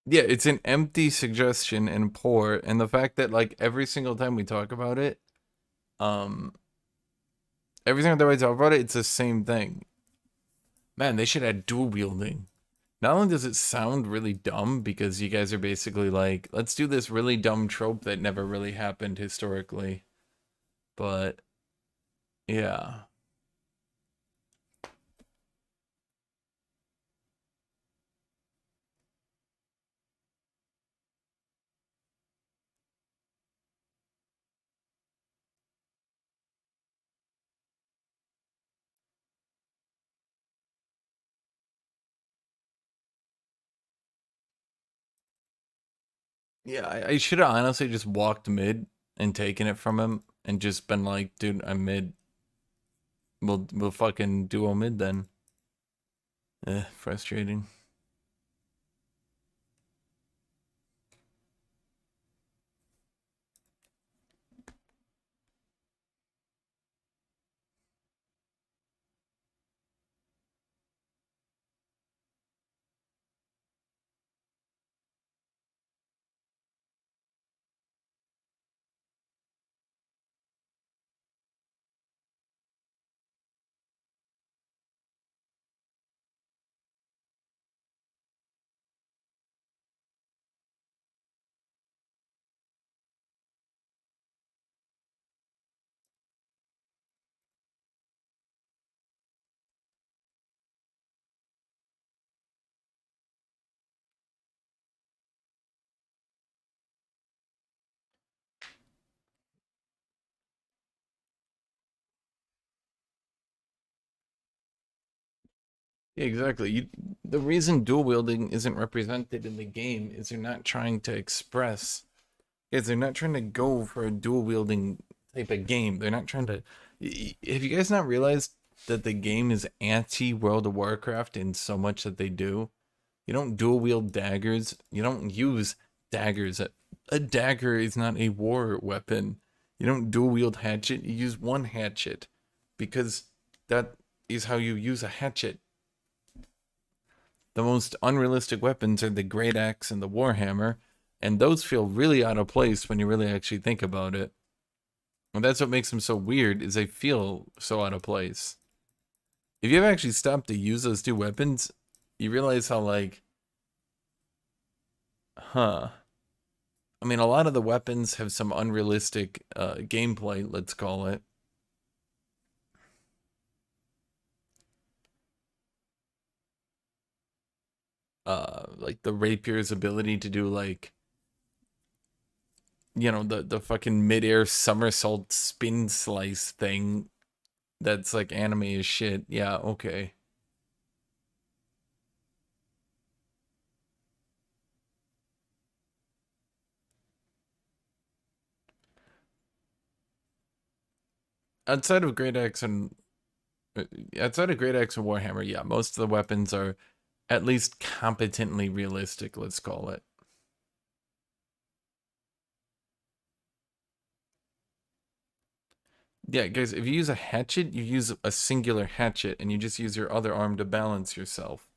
Yeah, it's an empty suggestion and poor, and the fact that, like, every single time we talk about it, every single time we talk about it, it's the same thing. Man, they should add dual wielding. Not only does it sound really dumb, because you guys are basically like, let's do this really dumb trope that never really happened historically, but yeah. Yeah, I should have honestly just walked mid and taken it from him and just been like, dude, I'm mid. We'll fucking duo mid then. Frustrating. Yeah, exactly. The reason dual wielding isn't represented in the game is they're not trying to express, is they're not trying to go for a dual wielding type of game. They're not trying to. Have you guys not realized that the game is anti World of Warcraft in so much that they do? You don't dual wield daggers. You don't use daggers. A dagger is not a war weapon. You don't dual wield hatchet. You use one hatchet because that is how you use a hatchet. The most unrealistic weapons are the Great Axe and the Warhammer, and those feel really out of place when you really actually think about it. And that's what makes them so weird, is they feel so out of place. If you ever actually stop to use those two weapons, you realize how, like, I mean, a lot of the weapons have some unrealistic gameplay, let's call it. Like the rapier's ability to do, like, you know, the fucking midair somersault spin slice thing that's like anime as shit. Yeah, okay. Outside of Great Axe and outside of Great Axe and Warhammer, yeah, most of the weapons are at least competently realistic, let's call it. Yeah, guys, if you use a hatchet, you use a singular hatchet and you just use your other arm to balance yourself.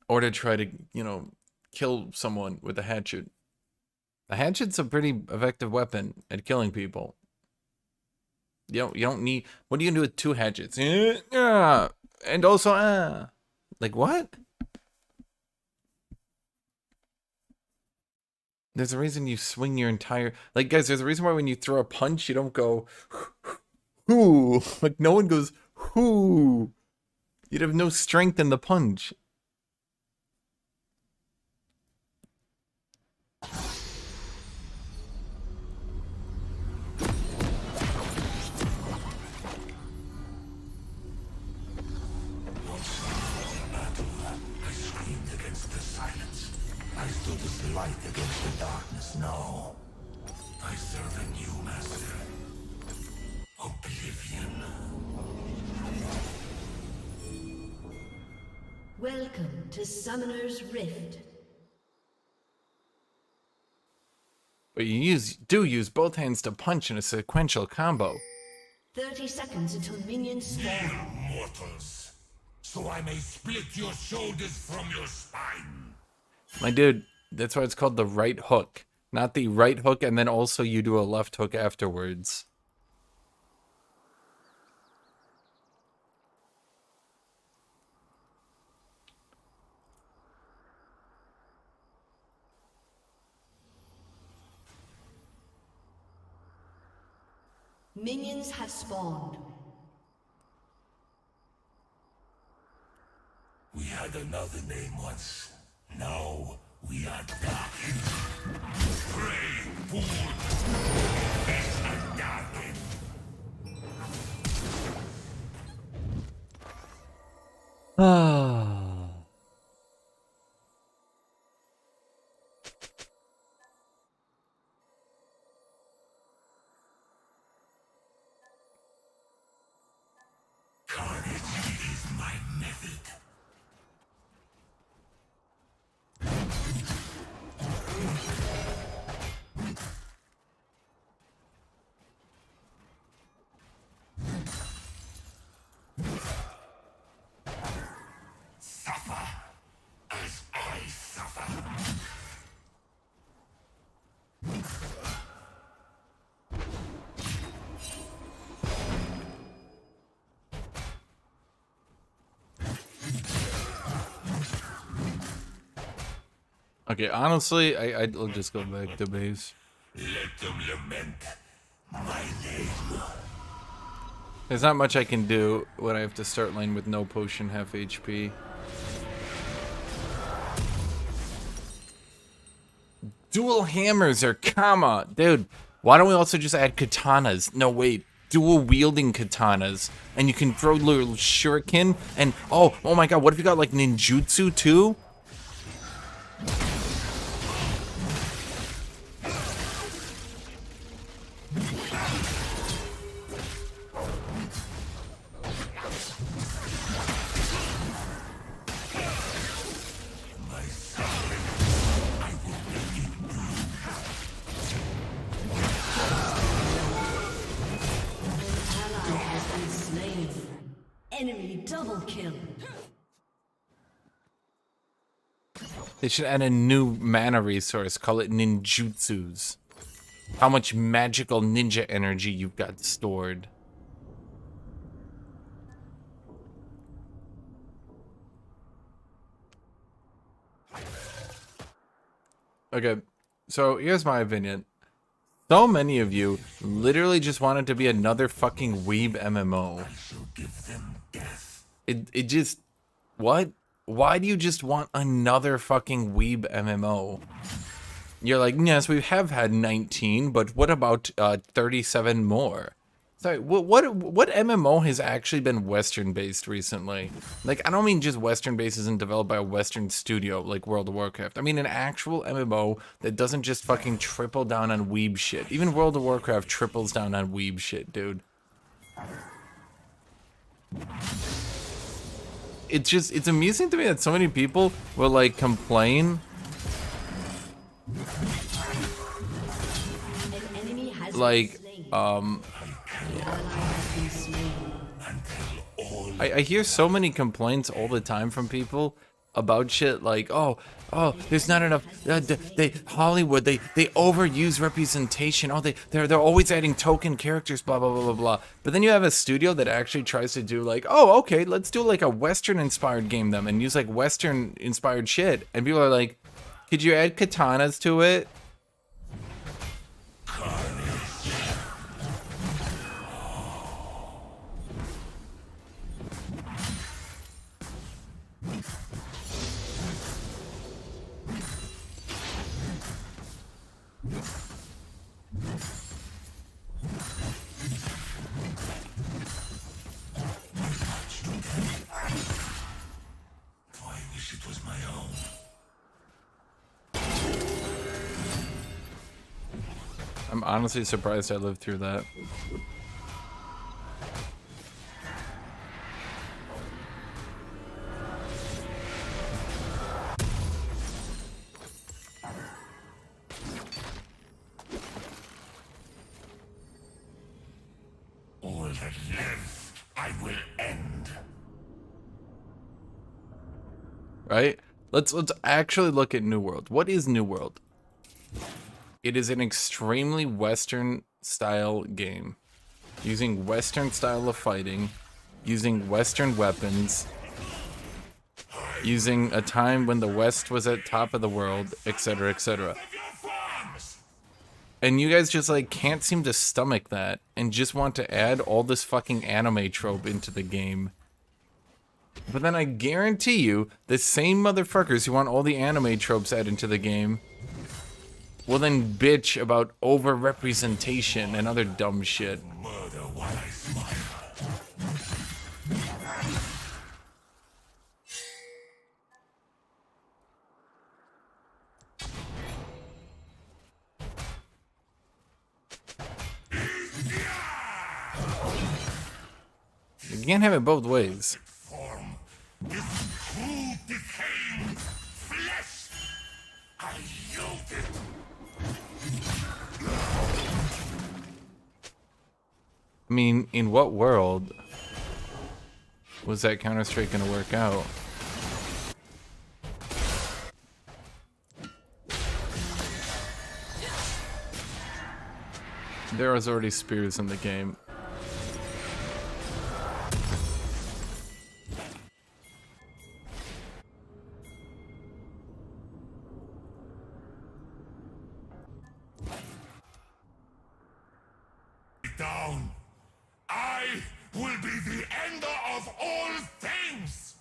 Or to try to, you know, kill someone with a hatchet. A hatchet's a pretty effective weapon at killing people. You don't need, what are you gonna do with two hatchets? And also, like what? There's a reason you swing your entire, like, guys, there's a reason why when you throw a punch, you don't go, whoo. Like, no one goes, whoo. You'd have no strength in the punch. I screamed against the silence. I stood as light against the darkness. No. I serve a new master. Oblivion. Welcome to Summoner's Rift. But you do use both hands to punch in a sequential combo. 30 seconds until minions spawn. Mere mortals. So I may split your shoulders from your spine. My dude, that's why it's called the right hook. Not the right hook and then also you do a left hook afterwards. Minions have spawned. We had another name once. Now we are dark. Prey, fool. As a darken. Ah. with it. Suffer as I suffer. Okay, honestly, I'll just go back to base. Let them lament my name. There's not much I can do when I have to start lane with no potion, half HP. Dual hammers are comma. Dude, why don't we also just add katanas? No, wait. Dual wielding katanas. And you can throw little shuriken. And, oh my god, what if you got like ninjutsu too? Ally has been slain. Enemy double kill. They should add a new mana resource. Call it ninjutsus. How much magical ninja energy you've got stored. Okay, so here's my opinion. So many of you literally just wanted to be another fucking weeb MMO. Shall give them death. It just... What? Why do you just want another fucking weeb MMO? You're like, yes, we have had 19, but what about 37 more? Sorry, what MMO has actually been Western-based recently? Like, I don't mean just Western-based isn't developed by a Western studio like World of Warcraft. I mean an actual MMO that doesn't just fucking triple down on weeb shit. Even World of Warcraft triples down on weeb shit, dude. It's amusing to me that so many people will, like, complain. An enemy has Like, been slain. An ally has been slain. I hear so many complaints all the time from people about shit like, oh, there's not enough. Hollywood, they overuse representation. Oh, they're always adding token characters, blah blah blah blah blah. But then you have a studio that actually tries to do like, oh, okay, let's do like a Western-inspired game them and use like Western-inspired shit. And people are like, could you add katanas to it? I wish it was my own. I'm honestly surprised I lived through that. All that lives, I will end. Right? Let's actually look at New World. What is New World? It is an extremely Western style game, using Western style of fighting, using Western weapons, using a time when the West was at top of the world, etc., etc. And you guys just like can't seem to stomach that and just want to add all this fucking anime trope into the game. But then I guarantee you, the same motherfuckers who want all the anime tropes added into the game will then bitch about over-representation and other dumb shit. Murder while I smile. You can't have it both ways. Form This crude, decaying flesh! I yield it! I mean, in what world was that Counter-Strike gonna work out? There was already spears in the game. Down! I will be the ender of all things!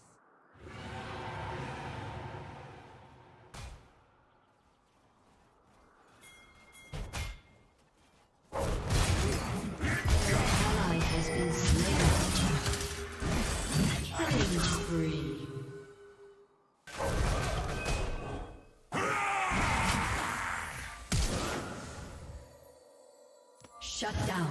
Ally has been slain. Killing spree. Shut down.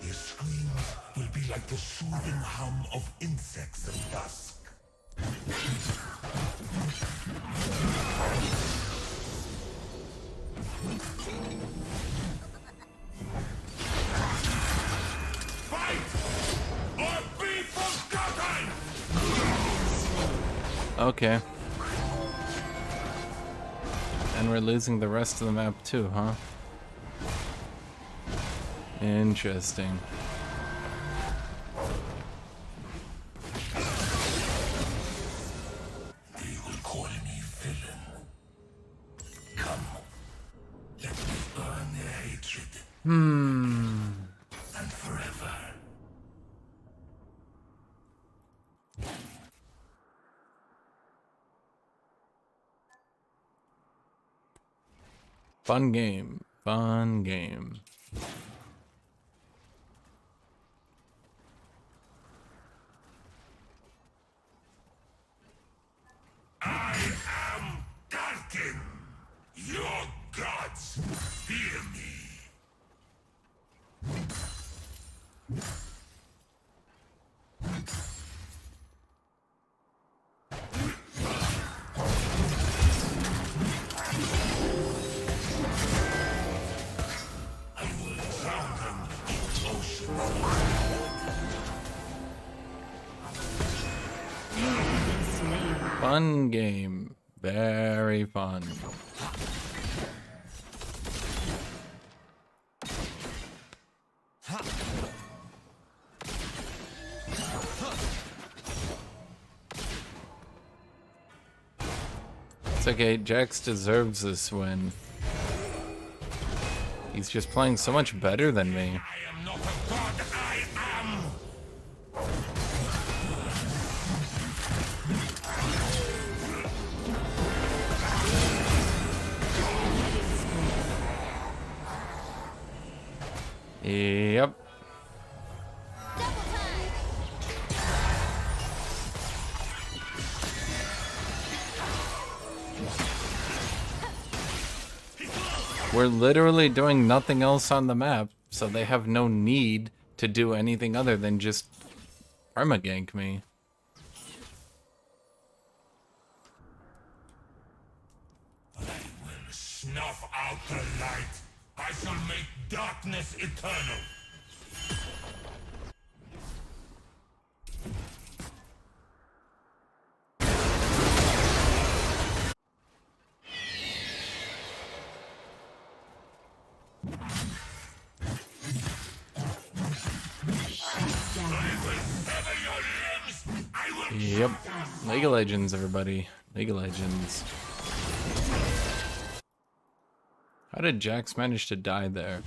Your screams will be like the soothing hum of insects at dusk. Fight! Or be forgotten! Okay. And we're losing the rest of the map too, huh? Interesting. They will call me villain. Come, let me earn their hatred. And forever. Fun game. Fun game. I am Darkin. Your gods fear me. I will drown them in oceans. Fun game. Very fun. It's okay, Jax deserves this win. He's just playing so much better than me. I am not a god, I am. Yep. Double time. We're literally doing nothing else on the map, so they have no need to do anything other than just permagank me. I will snuff out the light. I shall make darkness eternal. Yep. League of Legends, everybody. League of Legends. How did Jax manage to die there?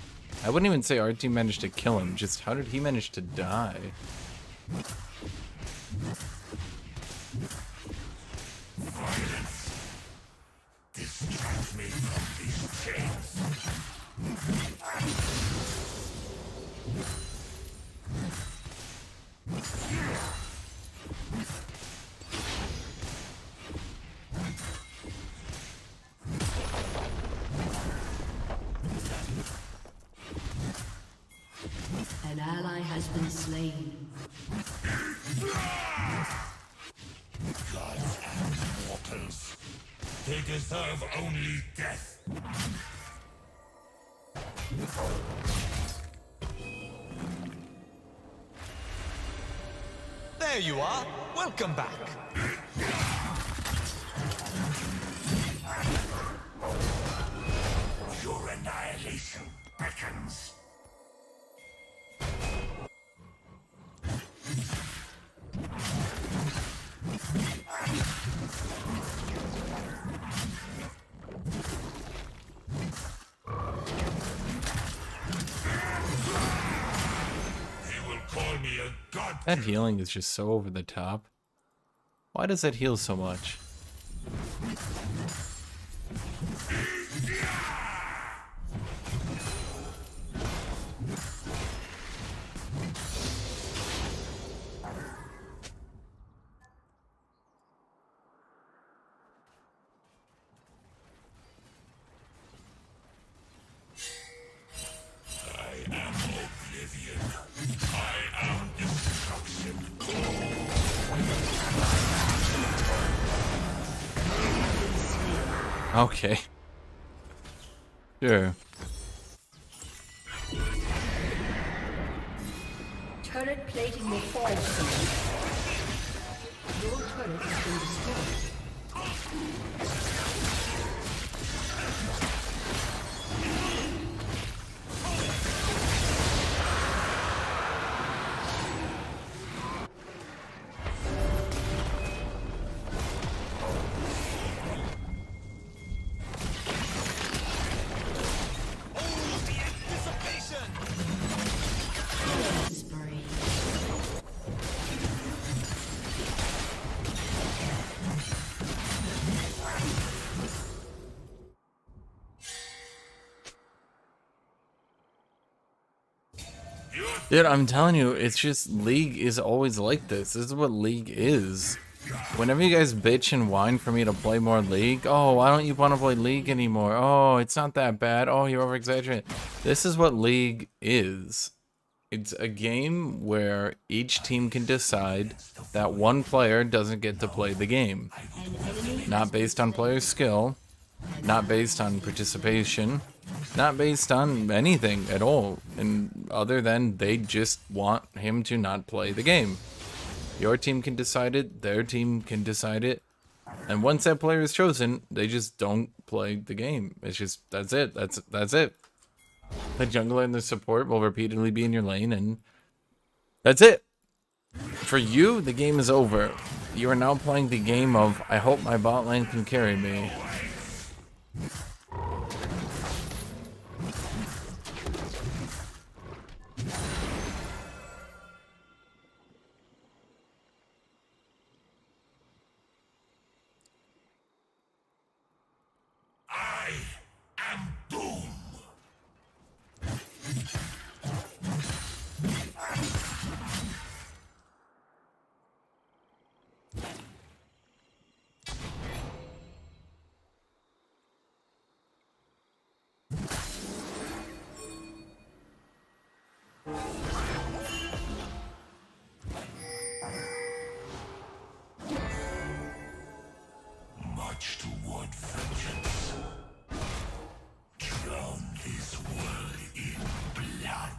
I wouldn't even say our team managed to kill him, just how did he manage to die? Violence. Distract me from these chains. slain. Gods and mortals. They deserve only death. There you are. Welcome back. Your annihilation beckons. They will call me a god. That healing is just so over the top. Why does that heal so much? I am oblivion. I am destruction. Okay. Sure. Turret plating will fall soon. Your turret has been destroyed. Spree. Dude, I'm telling you, it's just League is always like this. This is what League is. Whenever you guys bitch and whine for me to play more League, oh, why don't you want to play League anymore? Oh, it's not that bad. Oh, you're over exaggerating. This is what League is. It's a game where each team can decide that one player doesn't get to play the game. Not based on player skill, not based on participation, not based on anything at all, and other than they just want him to not play the game. Your team can decide it, their team can decide it, and once that player is chosen, they just don't play the game. It's just, that's it. That's it. The jungler and the support will repeatedly be in your lane, and that's it. For you, the game is over. You are now playing the game of, I hope my bot lane can carry me. I am doom. Much toward vengeance. Drown this world in blood.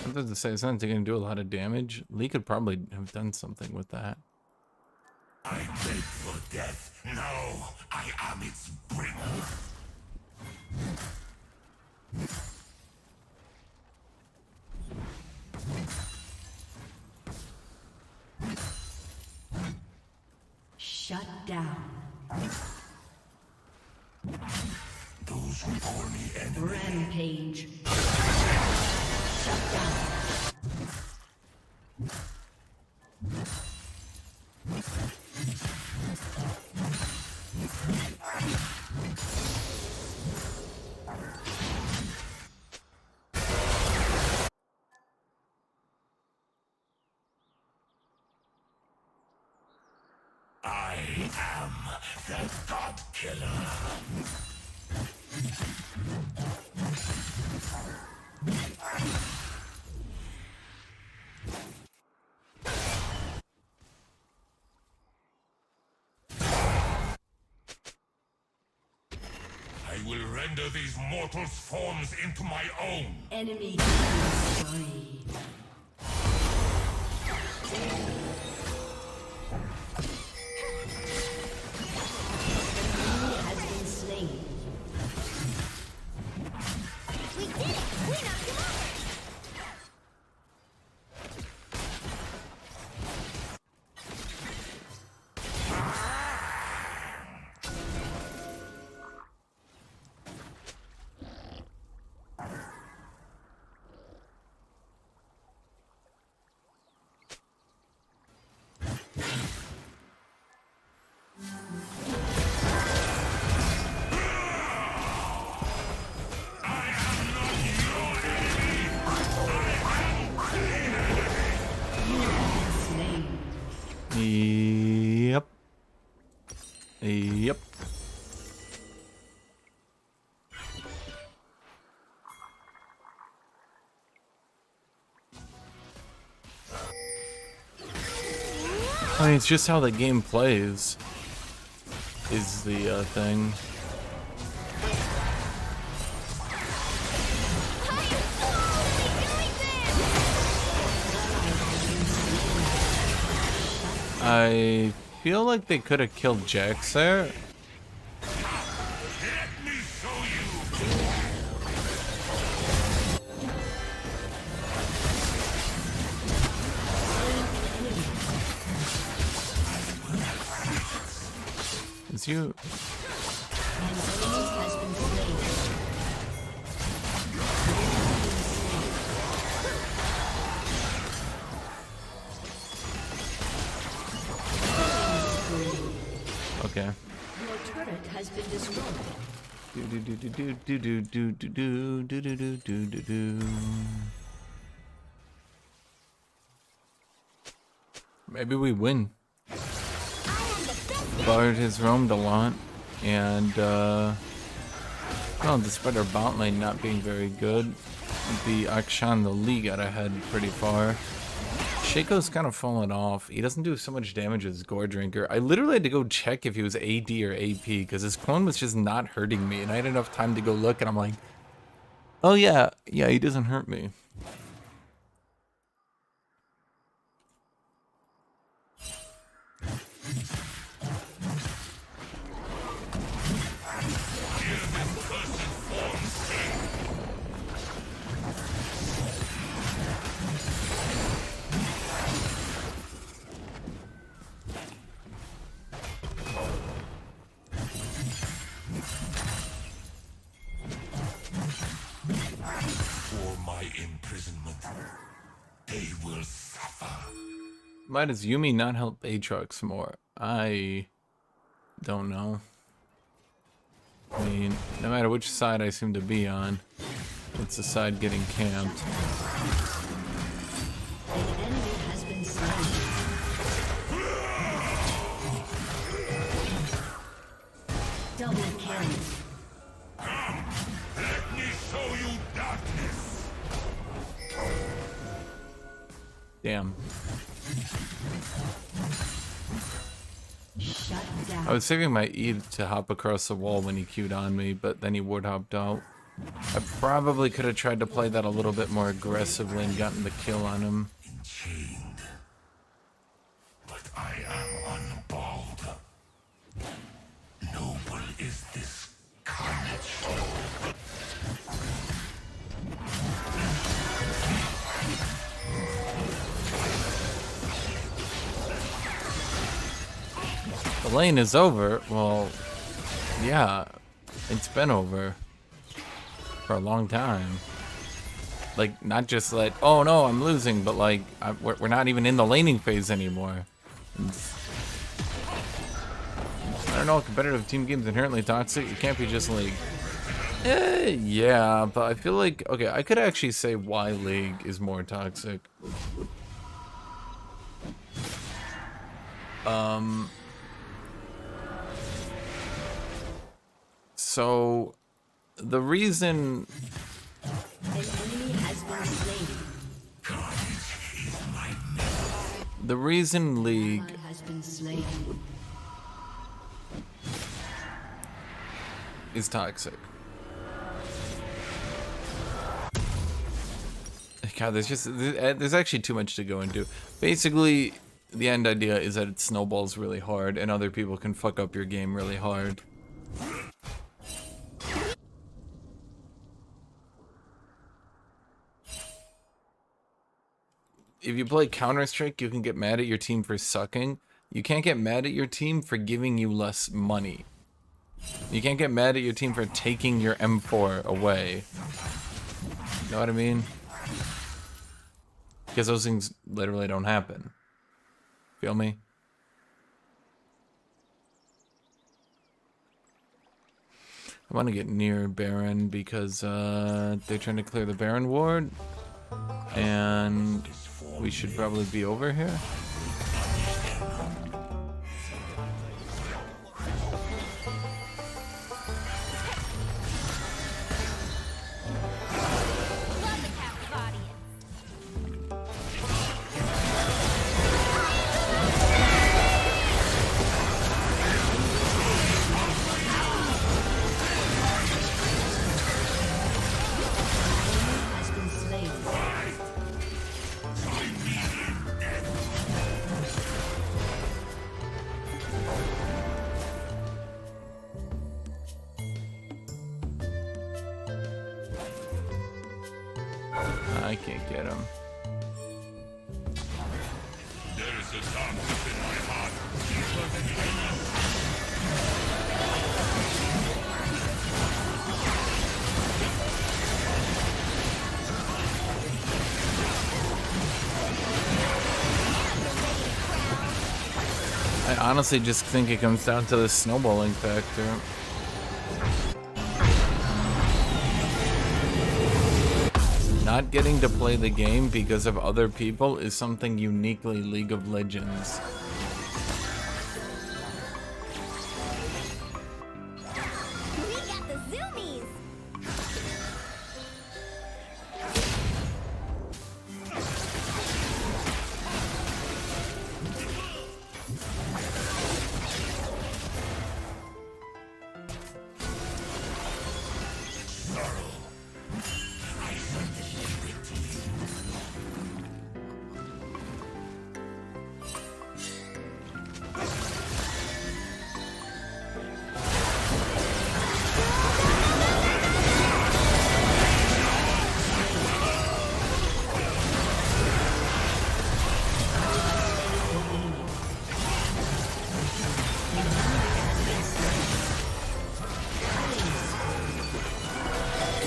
I was to say, it's not going to do a lot of damage. Lee could probably have done something with that. I begged for death. Now I am its bringer. Shut down. Those who call me enemy. Rampage. Shut down. the God Killer. I will render these mortals' forms into my own. Enemy spree. Enemy has been slain. We did it! We knocked him over! Yep. Yep. I mean, it's just how the game plays is the thing. I feel like they could have killed Jax there. Let me show you. Is you? An enemy has been slain. Okay. Your turret has been destroyed. Do do do do do do do do do do do do do do. Maybe we win. Bard has roamed a lot, and well, despite our bot lane not being very good, the Akshan, the Lee, got ahead pretty far. Shaco's kind of fallen off. He doesn't do so much damage as Gore Drinker. I literally had to go check if he was AD or AP because his clone was just not hurting me, and I had enough time to go look, and I'm like, oh yeah, he doesn't hurt me. For my imprisonment, they will suffer. Why does Yumi not help Aatrox more? I don't know. I mean, no matter which side I seem to be on, it's the side getting camped. An enemy has been slain. Double kill. Let me show you darkness. Damn. Shut down. I was saving my E to hop across the wall when he queued on me, but then he ward hopped out. I probably could have tried to play that a little bit more aggressively and gotten the kill on him. Enchained. But I am unballed. Noble is this carnage. The lane is over. Well, yeah, it's been over for a long time. Like, not just like, oh no, I'm losing, but like, we're not even in the laning phase anymore. I don't know, competitive team games inherently toxic. You can't be just like, yeah, but I feel like, okay, I could actually say why League is more toxic. So the reason An enemy has been slain. League Ally has been slain. is toxic. God, there's actually too much to go into. Basically, the end idea is that it snowballs really hard and other people can fuck up your game really hard. If you play Counter-Strike, you can get mad at your team for sucking. You can't get mad at your team for giving you less money. You can't get mad at your team for taking your M4 away. You know what I mean? Because those things literally don't happen. Feel me? I want to get near Baron because they're trying to clear the Baron ward. And we should probably be over here. Love the captive audience. Has been slain. I can't get him. There is a darkness in my heart. I honestly just think it comes down to the snowballing factor. Not getting to play the game because of other people is something uniquely League of Legends. We got the zoomies.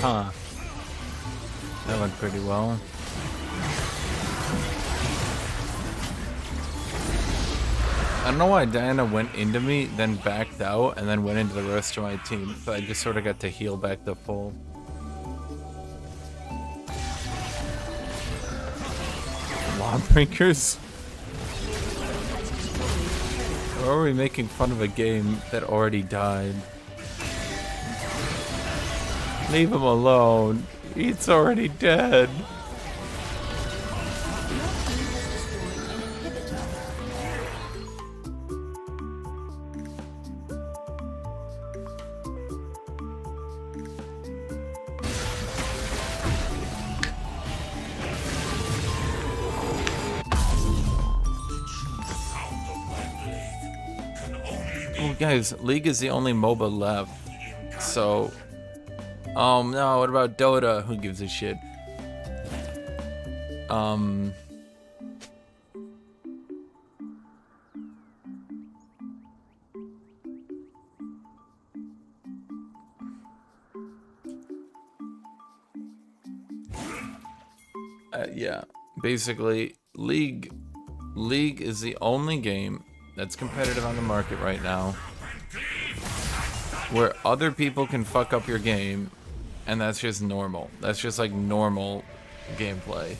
Huh. That went pretty well. I don't know why Diana went into me, then backed out, and then went into the rest of my team. So I just sort of got to heal back to full. Lawbreakers? Or are we making fun of a game that already died? Leave him alone. He's already dead. Oh, guys, League is the only MOBA left. So, no, what about Dota? Who gives a shit? Yeah, basically, League is the only game that's competitive on the market right now where other people can fuck up your game, and that's just normal. That's just like normal gameplay.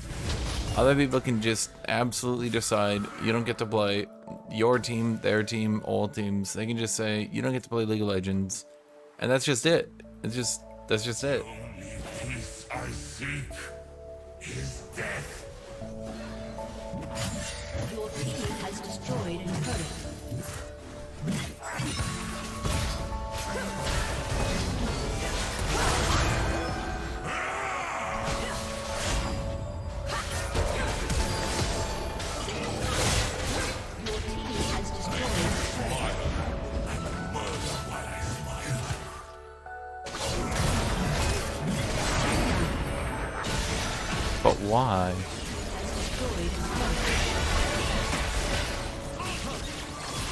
Other people can just absolutely decide you don't get to play your team, their team, all teams. They can just say you don't get to play League of Legends, And that's just it. That's just it. Only peace I seek is death. Your team has destroyed a turret. Your team has destroyed a turret. But why? Destroyed a turret.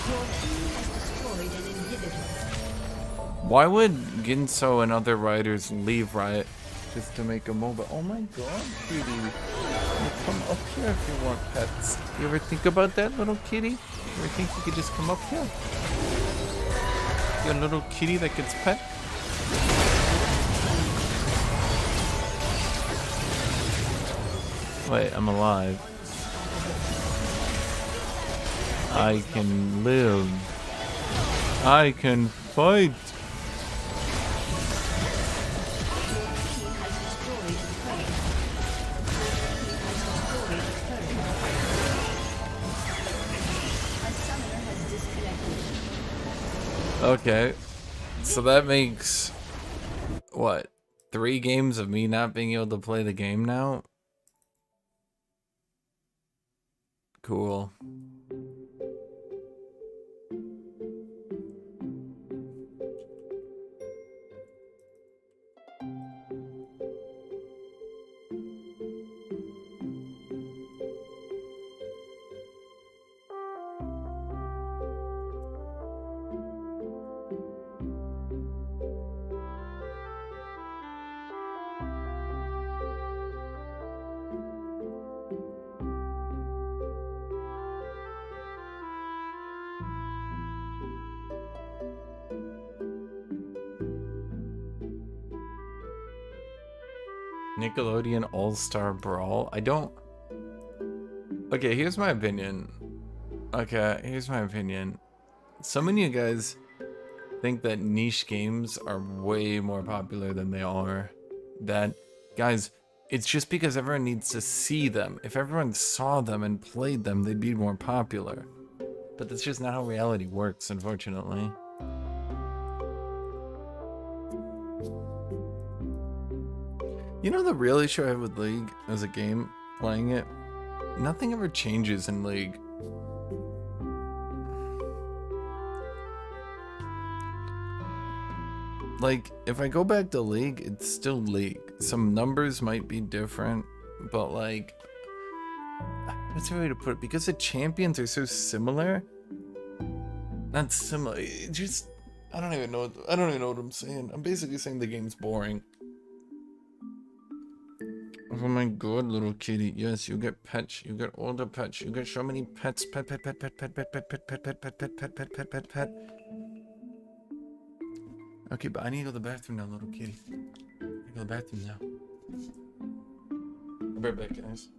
Your team has destroyed an inhibitor. Why would Ginso and other writers leave Riot just to make a MOBA? Oh my god, kitty. You come up here if you want pets. You ever think about that, little kitty? You ever think you could just come up here? You're a little kitty that gets pet? Wait, I'm alive. I can live. I can fight. Okay, so that makes what? 3 games of me not being able to play the game now? Cool. Nickelodeon All-Star Brawl. I don't... Okay, here's my opinion. Okay, here's my opinion. Some of you guys think that niche games are way more popular than they are. That, guys, it's just because everyone needs to see them. If everyone saw them and played them, they'd be more popular. But that's just not how reality works, unfortunately. You know the real issue I have with League as a game, playing it? Nothing ever changes in League. Like, if I go back to League, it's still League. Some numbers might be different, but like... What's the way to put it? Because the champions are so similar... Not similar, it just... I don't even know what I'm saying. I'm basically saying the game's boring. Oh my god, little kitty. Yes, you get pets. You get all the pets. You get so many pets. Pet, pet, pet, pet, pet, pet, pet, pet, pet, pet, pet, pet, pet, pet, pet, pet, pet. Okay, but I need to go to the bathroom now, little kitty. I go to the bathroom now. I'll be right back, guys.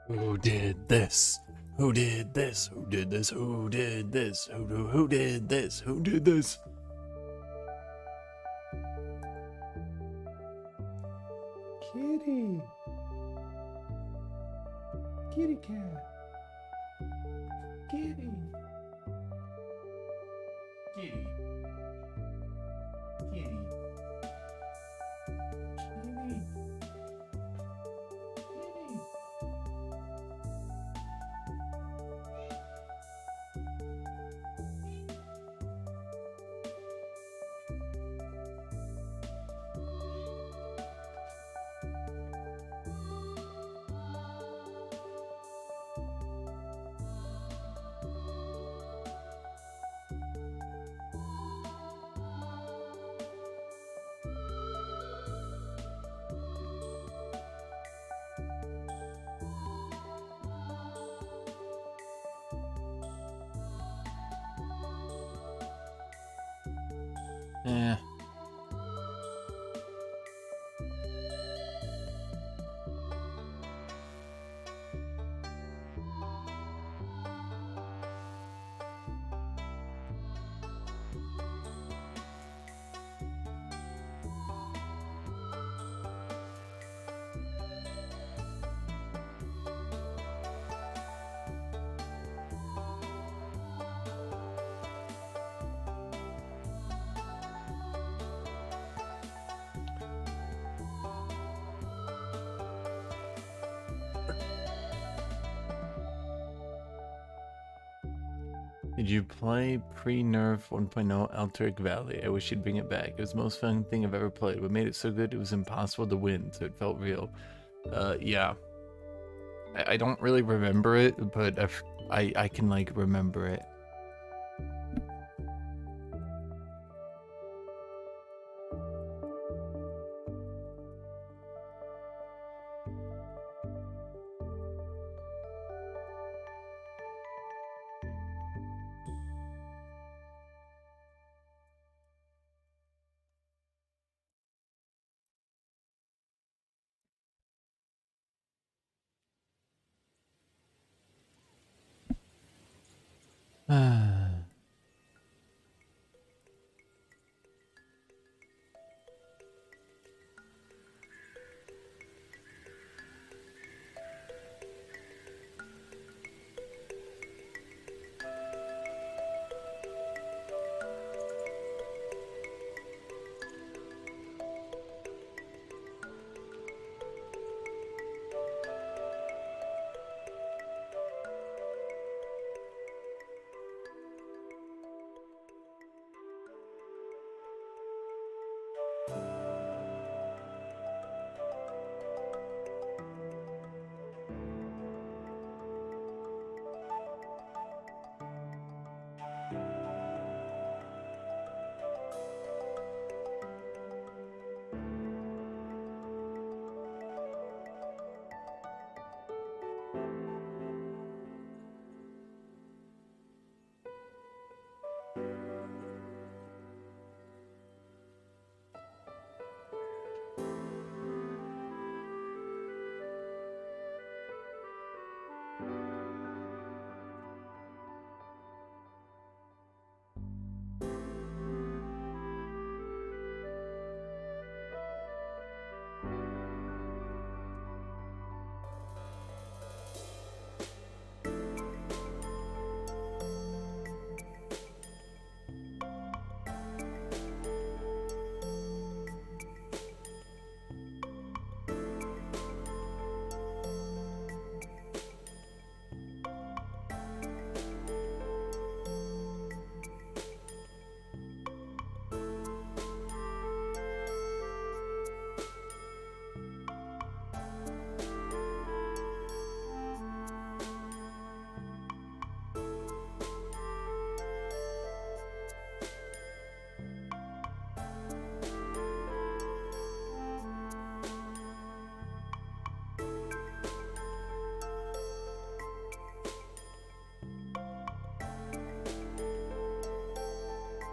Who did this? Who did this? Who did this? Who did this? Who did this? Who did this? Kitty. Kitty cat. Kitty. Kitty. Kitty. Kitty. Kitty. Yeah. Did you play pre-nerf 1.0 Aatrox Valley? I wish you'd bring it back. It was the most fun thing I've ever played. What made it so good, it was impossible to win, so it felt real. Yeah. I don't really remember it, but I can, like, remember it.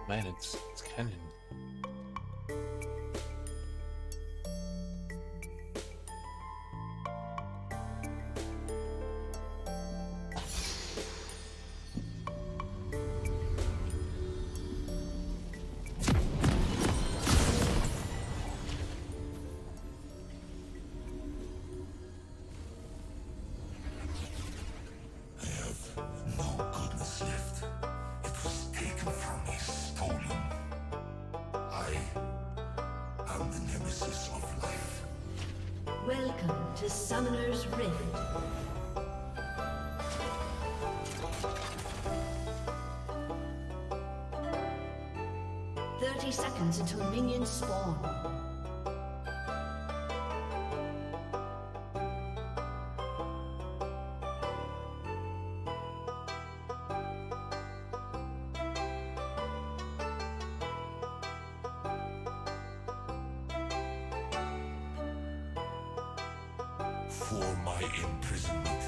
Man, it's kind of... Welcome to Summoner's Rift. Seconds until minions spawn. For my imprisonment,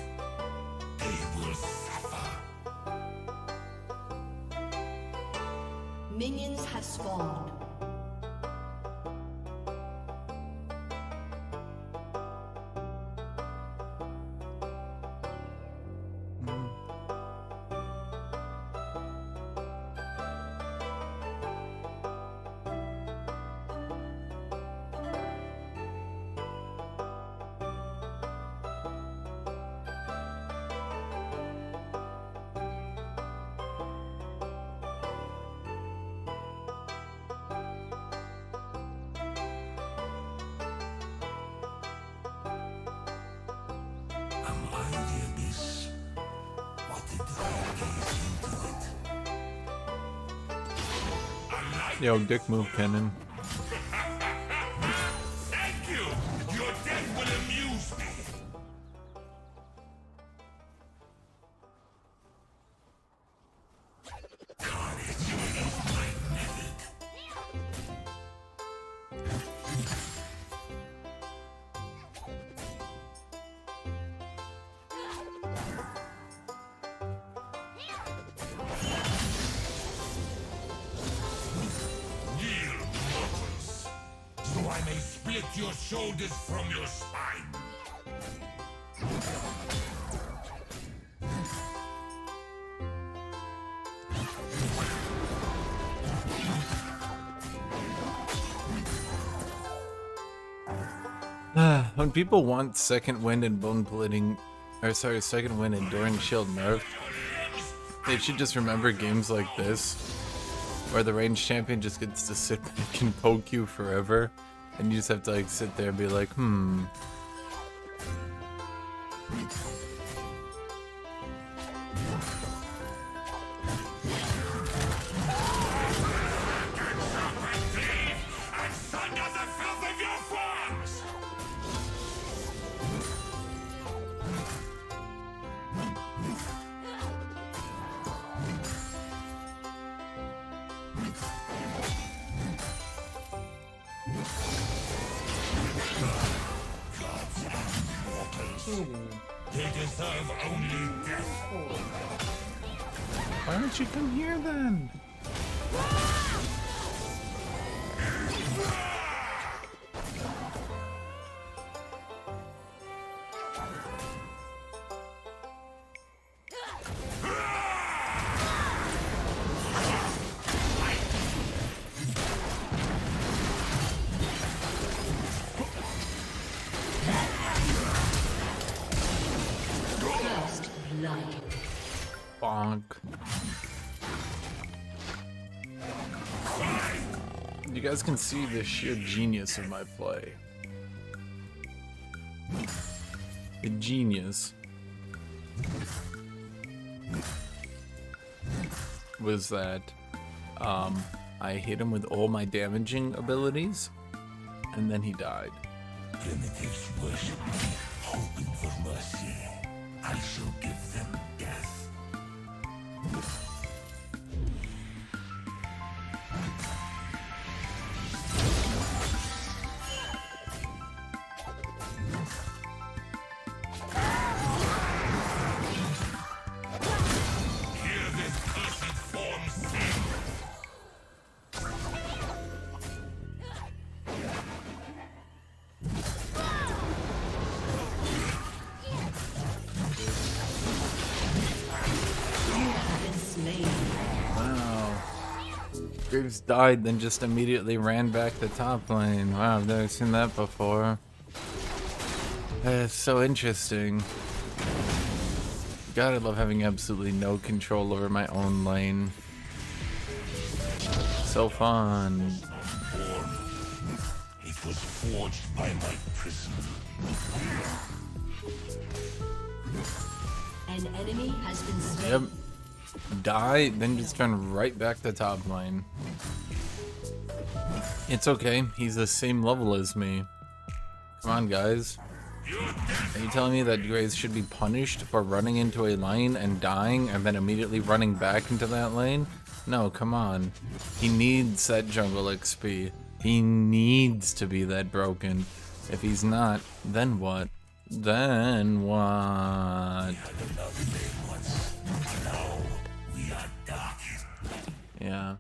they will suffer. Minions have spawned. Yo, dick move, Kennen. Thank you! Your death will amuse me! Carnage is my method. Yield, mortals, so I may split your shoulders from your spine. When people want second wind and bone plating, or sorry, second wind and Enduring Shield nerf, they should just remember games like this, where the ranged champion just gets to sit back and poke you forever, and you just have to like sit there and be like, And sunder the filth of your forms! Gods and mortals, they deserve only death. why don't you come here then? First blood. Bonk. You guys can see the sheer genius of my play. The genius was that I hit him with all my damaging abilities, and then he died. Primitives worship me, hoping for mercy. I shall give them death. Hear this cursed form sing. Wow. Graves died, then just immediately ran back to top lane. Wow, I've never seen that before. It's so interesting. God, I love having absolutely no control over my own lane. So fun. It was forged by my prison. An enemy has been slain. Yep. Die, then just turn right back to top lane. It's okay. He's the same level as me. Come on, guys. Are you telling me that Graves should be punished for running into a lane and dying and then immediately running back into that lane? No, come on. He needs that jungle XP. He needs to be that broken. If he's not, then what? Then what? Yeah.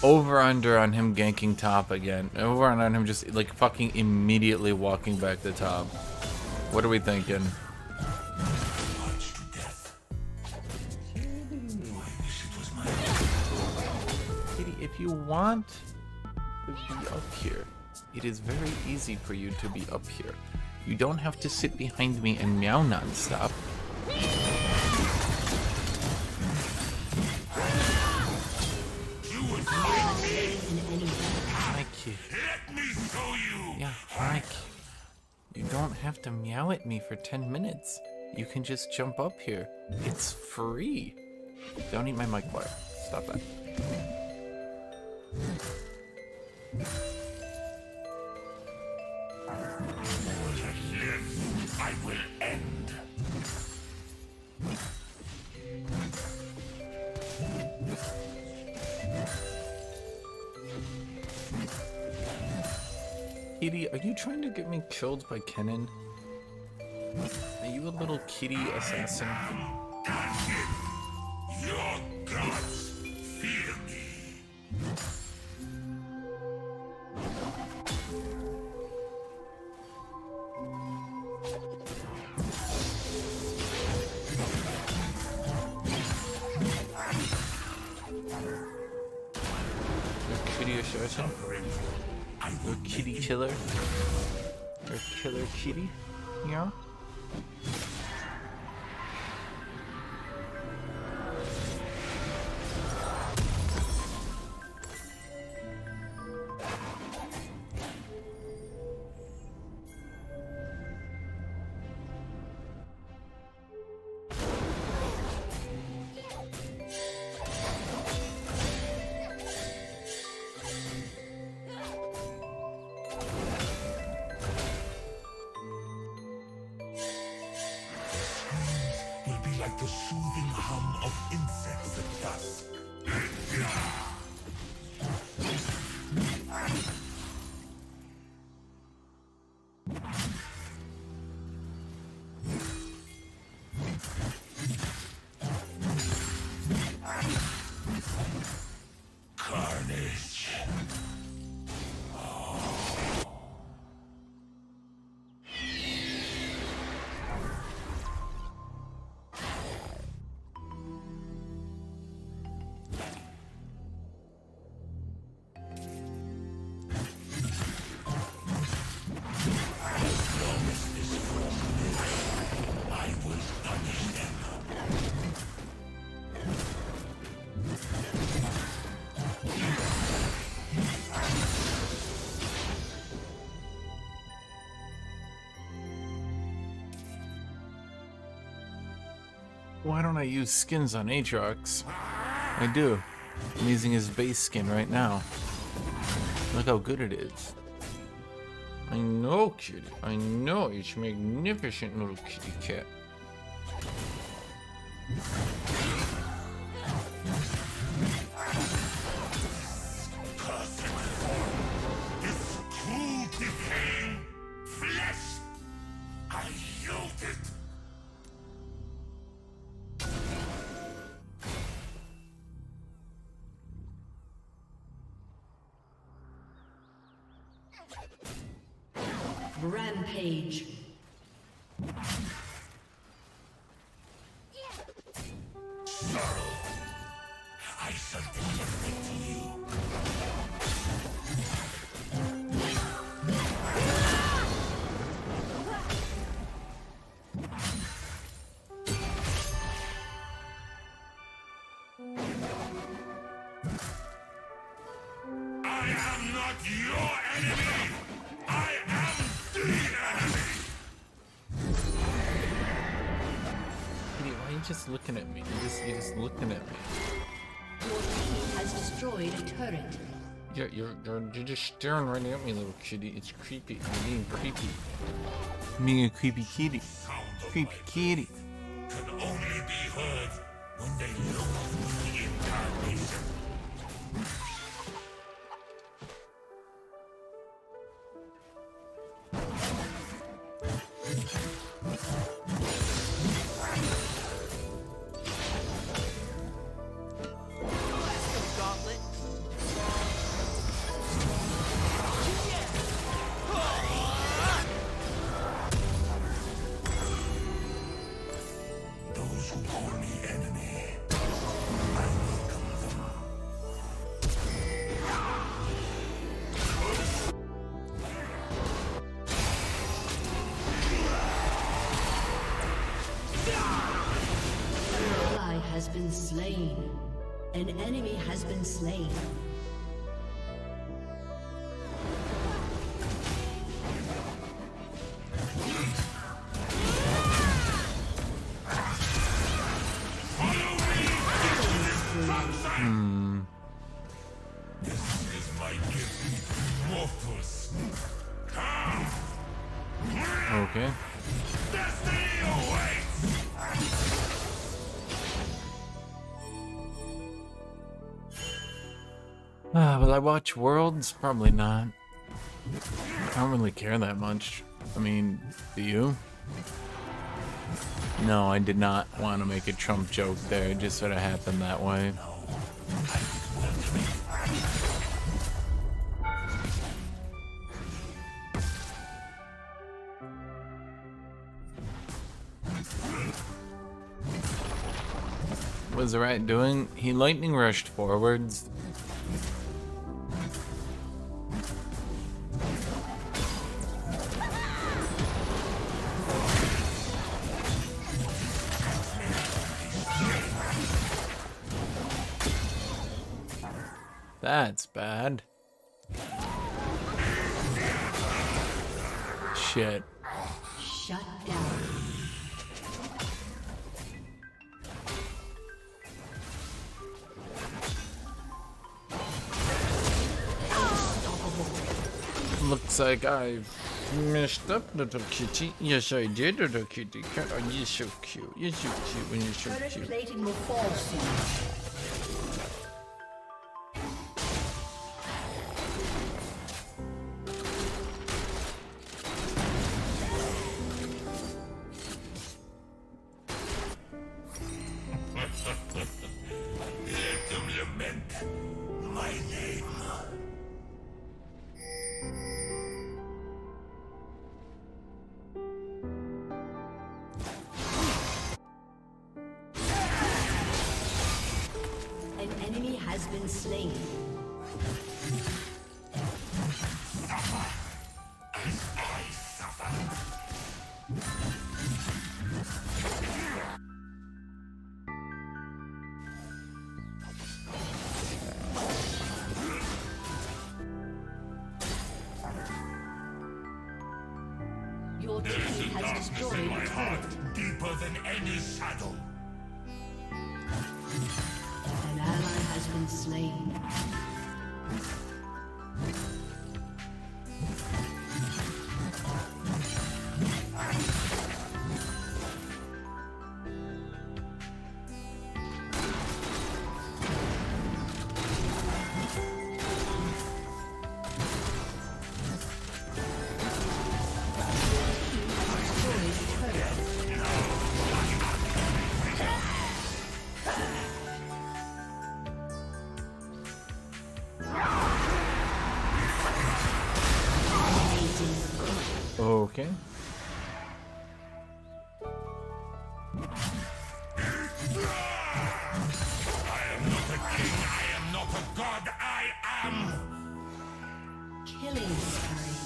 Over under on him ganking top again. Over under on him just like fucking immediately walking back to top. What are we thinking? Kitty, if you want to be up here, it is very easy for you to be up here. You don't have to sit behind me and meow nonstop. Let me show you! Yeah, Mike. You don't have to meow at me for 10 minutes. You can just jump up here. It's free. Don't eat my mic wire. Stop that. I will end. Kitty, are you trying to get me killed by Kennen? Are you a little kitty assassin? Your gods fear me. Kitty assassin? You're a kitty killer? You're a killer kitty? Yeah? Will be like the soothing hum of insects at dusk. Carnage. I will punish them. Why don't I use skins on Aatrox? I do. I'm using his base skin right now. Look how good it is. I know, kitty. I know. It's magnificent little kitty cat. This cruel decaying flesh. I yield it. Rampage. I shall deliver it to you. not your enemy! I am the enemy! Kitty, why are you just looking at me? You're just looking at me. Your team has destroyed a turret. You're just staring right at me, little kitty. It's creepy. I'm being creepy. I'm being a creepy kitty. Sound of Creepy my kitty. can only be heard when they lose the incarnation. Gauntlet. Those who call me enemy, I welcome them. An ally has been slain. An enemy has been slain. This is my gift, mortals. Come! Okay. Destiny awaits! Will I watch Worlds? Probably not. I don't really care that much. I mean, do you? No, I did not want to make a Trump joke there. It just sort of happened that way. What was the rat doing? He lightning rushed forwards. That's bad. Shit. Shut down. Looks like I messed up, little kitty. Yes, I did, little kitty. Oh, you're so cute. You're so cute when you're so Turret cute. plating will fall soon. Let them lament my name. An enemy has been slain. I suffer. Your team There's a has darkness in destroyed my a heart, turret. deeper than any shadow. An ally has been slain. Okay. I am not a king, I am not a god, I am... Killing spree.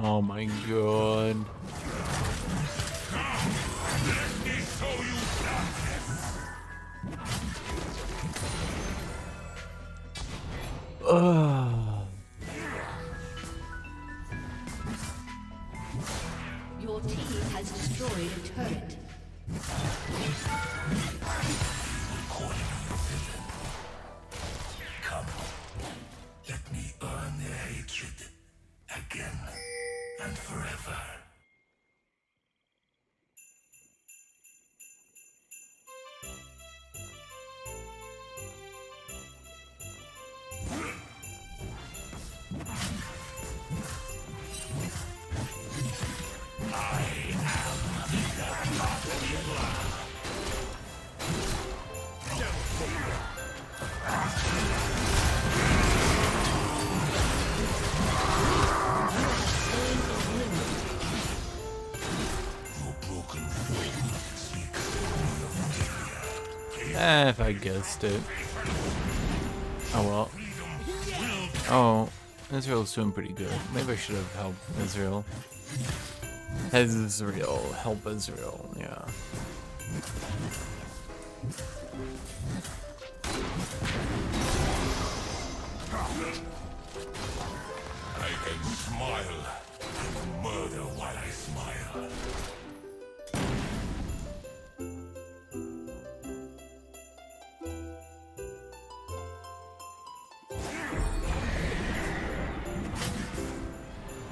Oh my god. Ugh. Your team has destroyed a turret. Come, let me earn their hatred again and forever. If I guessed it. Oh well. Oh, Israel's doing pretty good. Maybe I should have helped Israel. Israel, help Israel, yeah. I can smile and murder while I smile.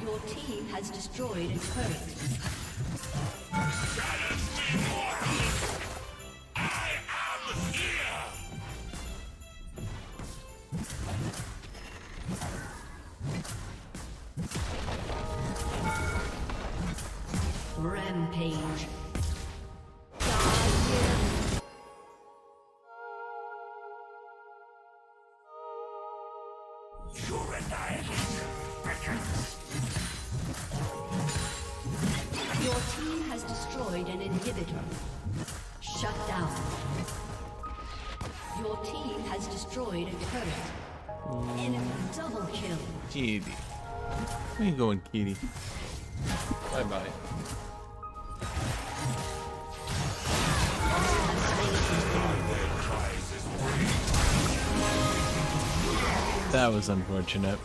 Your team has destroyed a turret. I am here! Rampage. Your annihilation begins. Your team has destroyed an inhibitor. Shut down. Your team has destroyed a turret. Enemy double kill. Kitty. Where you going, Kitty? Bye bye. That was unfortunate.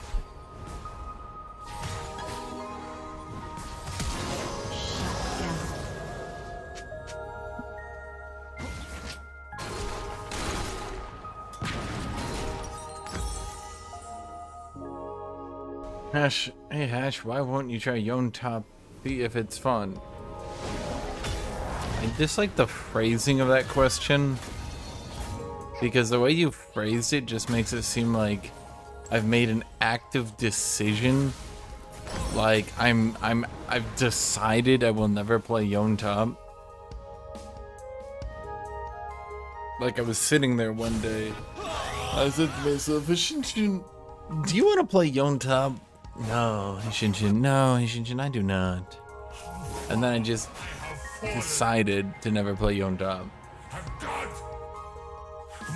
Hash, hey Hash, why won't you try Yon Top B if it's fun? I dislike the phrasing of that question, because the way you phrased it just makes it seem like I've made an active decision. Like I've decided I will never play Yon Top. Like I was sitting there one day, I said to myself, Hashinshin, do you want to play Yon Top? No, Hashinshin, no, Hashinshin, I do not. And then I just decided to never play Yon Top. I'm God!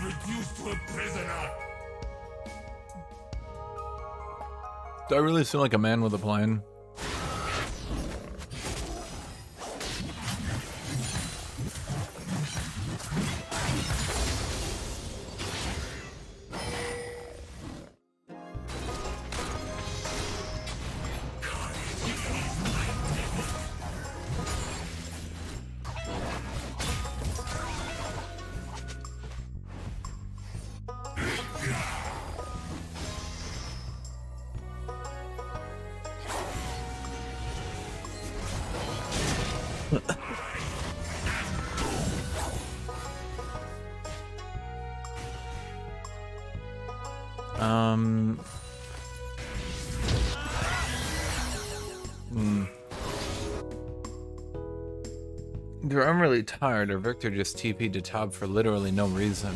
Reduced to a prisoner! Do I really seem like a man with a plan? Either I'm really tired or Victor just TP'd to top for literally no reason.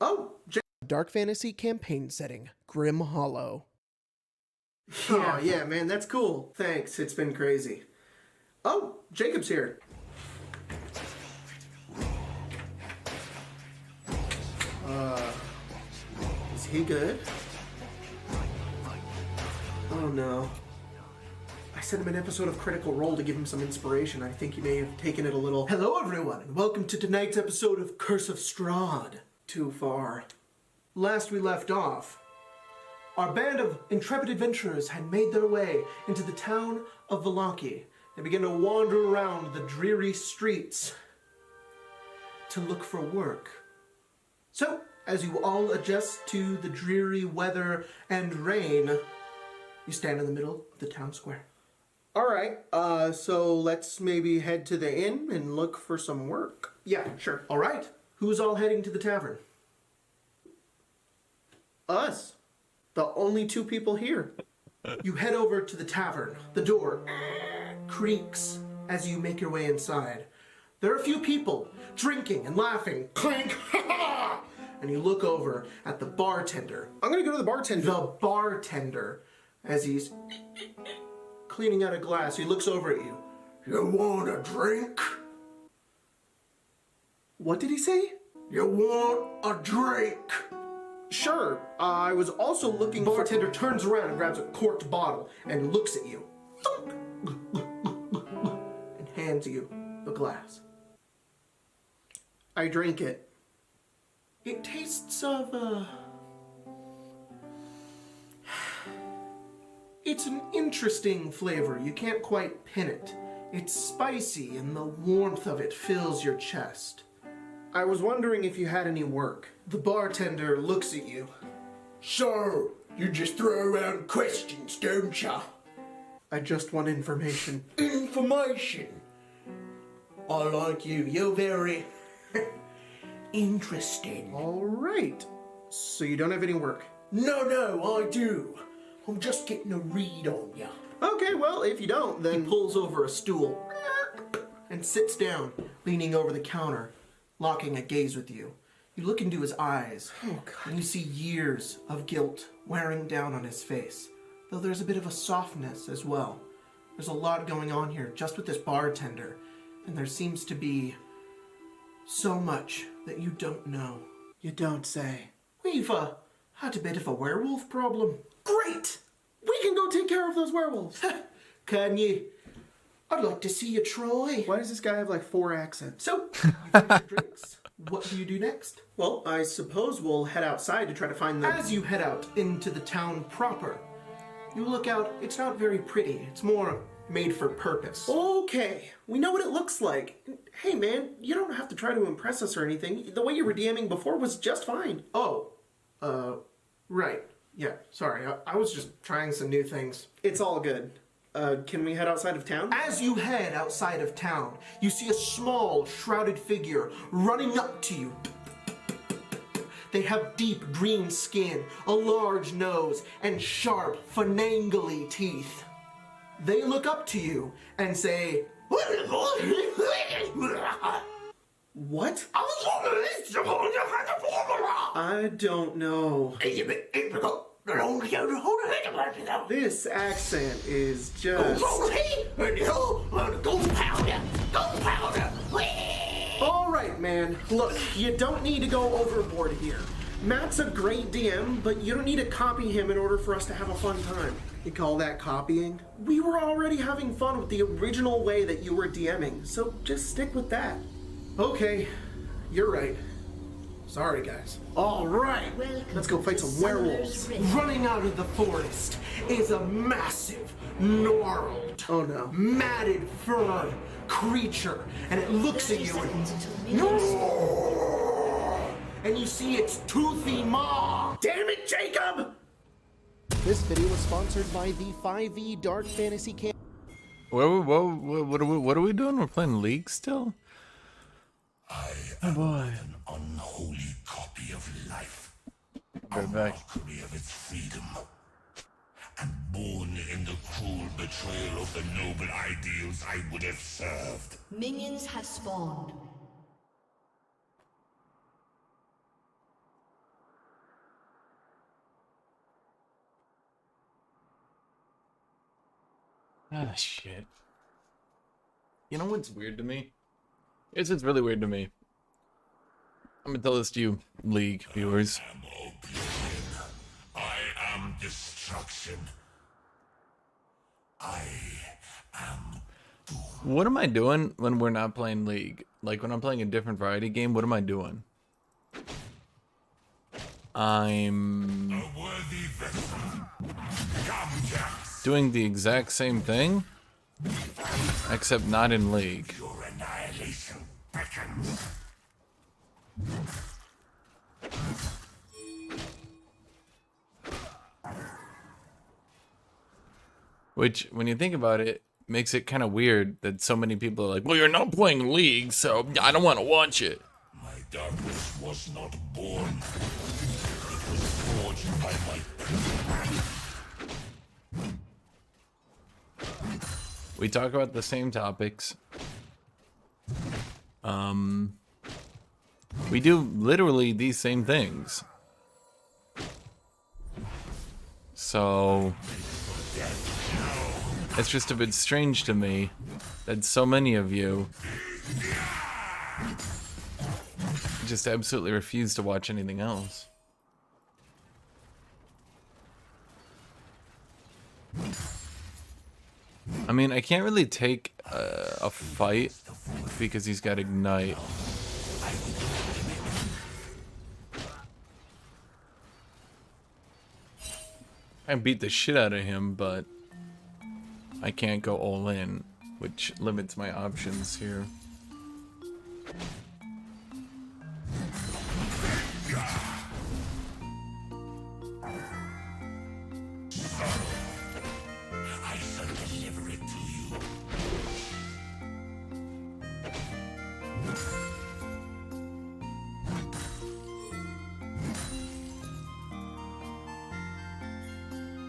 Oh, Dark fantasy campaign setting, Grim Hollow. yeah, man, that's cool. Thanks, it's been crazy. Oh, Jacob's here. Is he good? Oh no. I sent him an episode of Critical Role to give him some inspiration. I think he may have taken it a little. Hello everyone, and welcome to tonight's episode of Curse of Strahd. Too far. Last we left off, our band of intrepid adventurers had made their way into the town of Vallaki. They began to wander around the dreary streets to look for work. So, as you all adjust to the dreary weather and rain, you stand in the middle of the town square. Alright, so let's maybe head to the inn and look for some work. Yeah, sure. Alright, who's all heading to the tavern? Us. The only two people here. You head over to the tavern. The door creaks as you make your way inside. There are a few people drinking and laughing. Clink! And you look over at the bartender. I'm gonna go to the bartender. The bartender, as he's cleaning out a glass, he looks over at you. You want a drink? What did he say? You want a drink? Sure. I was also looking for... Bartender turns around and grabs a corked bottle and looks at you. And hands you the glass. I drink it. It tastes of, It's an interesting flavor. You can't quite pin it. It's spicy and the warmth of it fills your chest. I was wondering if you had any work. The bartender looks at you. So, you just throw around questions, don't ya? I just want information. Information? I like you. You're very interesting. Alright. So you don't have any work? No, I do. I'm just getting a read on ya. Okay, well, if you don't, then... He pulls over a stool and sits down, leaning over the counter, locking a gaze with you. You look into his eyes, and you see years of guilt wearing down on his face, though there's a bit of a softness as well. There's a lot going on here just with this bartender, and there seems to be so much that you don't know. You don't say. We've had a bit of a werewolf problem. Great! We can go take care of those werewolves. Can you? I'd like to see you try. Why does this guy have like 4 accents? So, you've had your drinks. What do you do next? Well, I suppose we'll head outside to try to find them. As you head out into the town proper, you look out. It's not very pretty. It's more made for purpose. Okay, we know what it looks like. Hey man, you don't have to try to impress us or anything. The way you were DMing before was just fine. Oh, right. Yeah, sorry. I was just trying some new things. It's all good. Can we head outside of town? As you head outside of town, you see a small, shrouded figure running up to you. They have deep green skin, a large nose, and sharp, finangly teeth. They look up to you and say, What? I don't know. This accent is just... Alright, man. Look, you don't need to go overboard here. Matt's a great DM, but you don't need to copy him in order for us to have a fun time. You call that copying? We were already having fun with the original way that you were DMing, so just stick with that. Okay, you're right. Sorry, guys. All right, let's go fight some werewolves. Running out of the forest is a massive, gnarled, matted fur creature, and it looks at you and you see its toothy maw. Damn it, Jacob! This video was sponsored by the 5e Dark Fantasy Camp. Whoa, what are we doing? We're playing League still? I Oh am boy. an unholy copy of life. Go A back. mockery of its freedom. And born in the cruel betrayal of the noble ideals I would have served. Minions have spawned. Ah, shit. You know what's weird to me? It's really weird to me. I'm gonna tell this to you, League viewers. I am oblivion. I am destruction. I am What am I doing when we're not playing League? Like when I'm playing a different variety game, what am I doing? I'm a worthy vessel. Come, Jax. doing the exact same thing, except not in League. Your annihilation beckons. Which, when you think about it, makes it kind of weird that so many people are like, well, you're not playing League, so I don't want to watch it. My darkness was not born. It was forged by my We talk about the same topics. We do literally these same things. So it's just a bit strange to me that so many of you just absolutely refuse to watch anything else. I mean, I can't really take a fight because he's got Ignite. I beat the shit out of him, but I can't go all in, which limits my options here. I shall deliver it to you.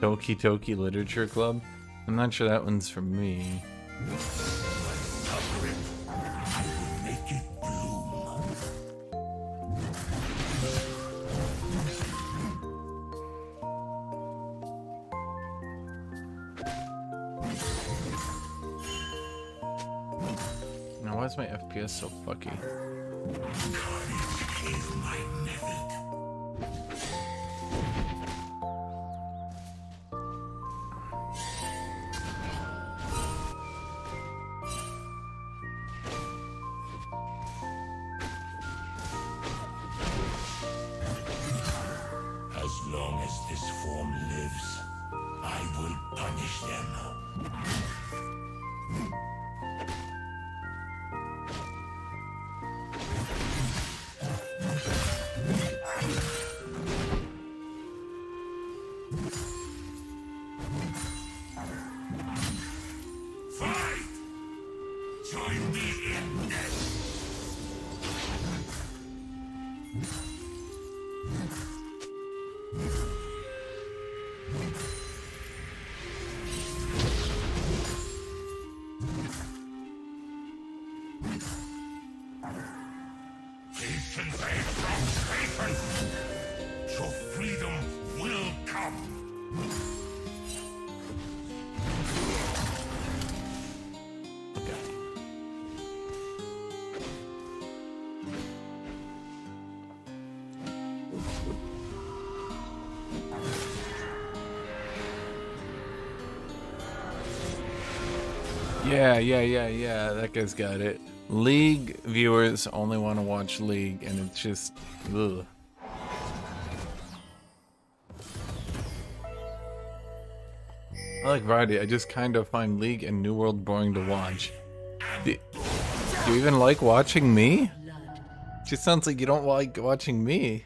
Toki Toki Literature Club? I'm not sure that one's for me. Cover it. I will make it bloom. Now, why is my FPS so fucky? Carnage is my method. As long as this form lives, I will punish them. Fight! Join me in death! Patience, Aatrox, patience! Your freedom will come! Yeah, that guy's got it. League viewers only want to watch League, and it's just, ugh. I like variety, I just kind of find League and New World boring to watch. Do you even like watching me? Just sounds like you don't like watching me.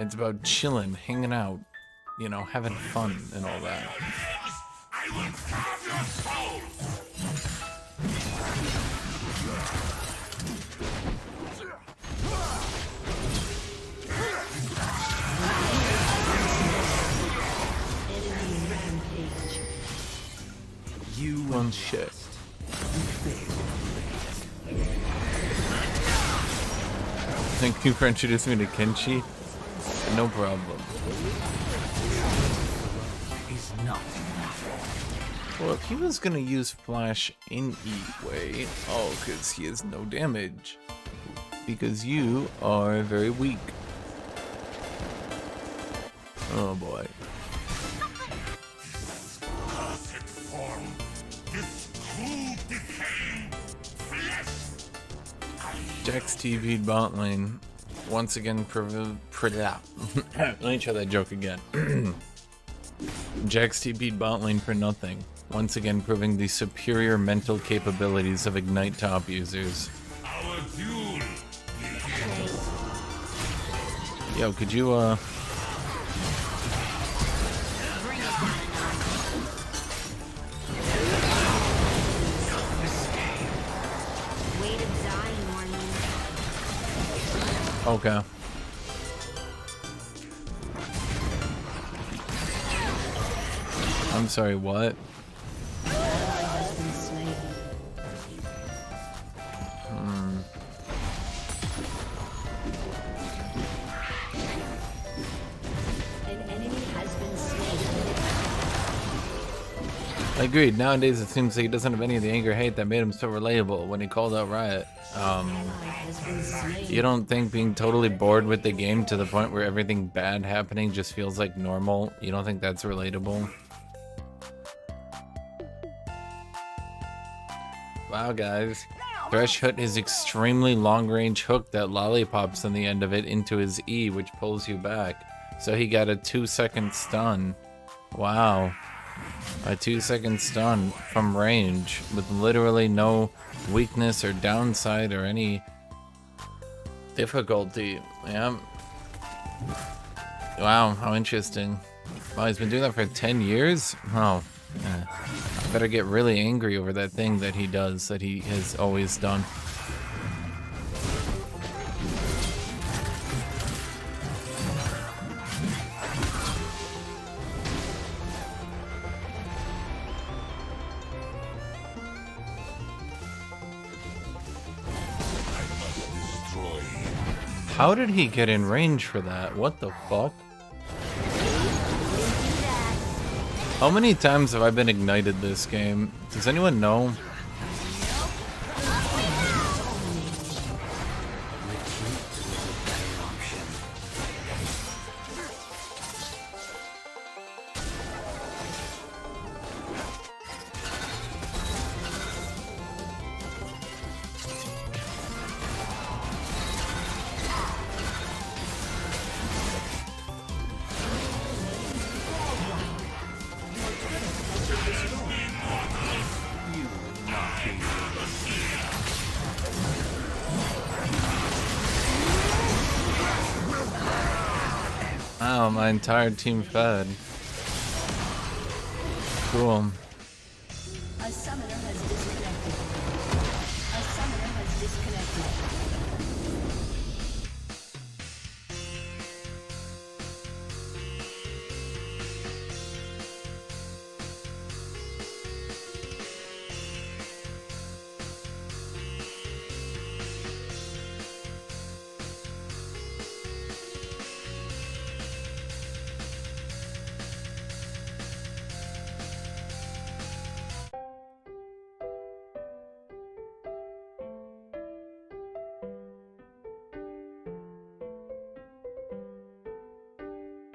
It's about chilling, hanging out, you know, having fun and all that. I will carve your souls! Enemy rampage. You One shit. Thank you for introducing me to Kenshi. No problem. is not. Well, if he was gonna use Flash in E-Way, oh, because he has no damage. Because you are very weak. Oh boy. Perfect form. This crude decaying flesh. Jax TV'd bot lane. Once again, let me try that joke again. Jax TV'd bot lane for nothing. Once again, proving the superior mental capabilities of Ignite top users. Our duel begins. Yo, could you, Way to die, Norman. Okay. I'm sorry, what? Ally has been slain. An enemy has been slain. Agreed. Nowadays, it seems like he doesn't have any of the anger hate that made him so relatable when he called out Riot. Ally has been slain. You don't think being totally bored with the game to the point where everything bad happening just feels like normal? You don't think that's relatable? Wow, guys. Thresh hit his extremely long-range hook that lollipops on the end of it into his E, which pulls you back. So he got a 2-second stun. Wow. A 2-second stun from range with literally no weakness or downside or any difficulty. Yeah. Wow, how interesting. Wow, he's been doing that for 10 years? Oh. Yeah. I better get really angry over that thing that he does, that he has always done. Destroy. How did he get in range for that? What the fuck? How many times have I been ignited this game? Does anyone know? Wow, my entire team fed. Cool. A summoner has disconnected. A summoner has disconnected.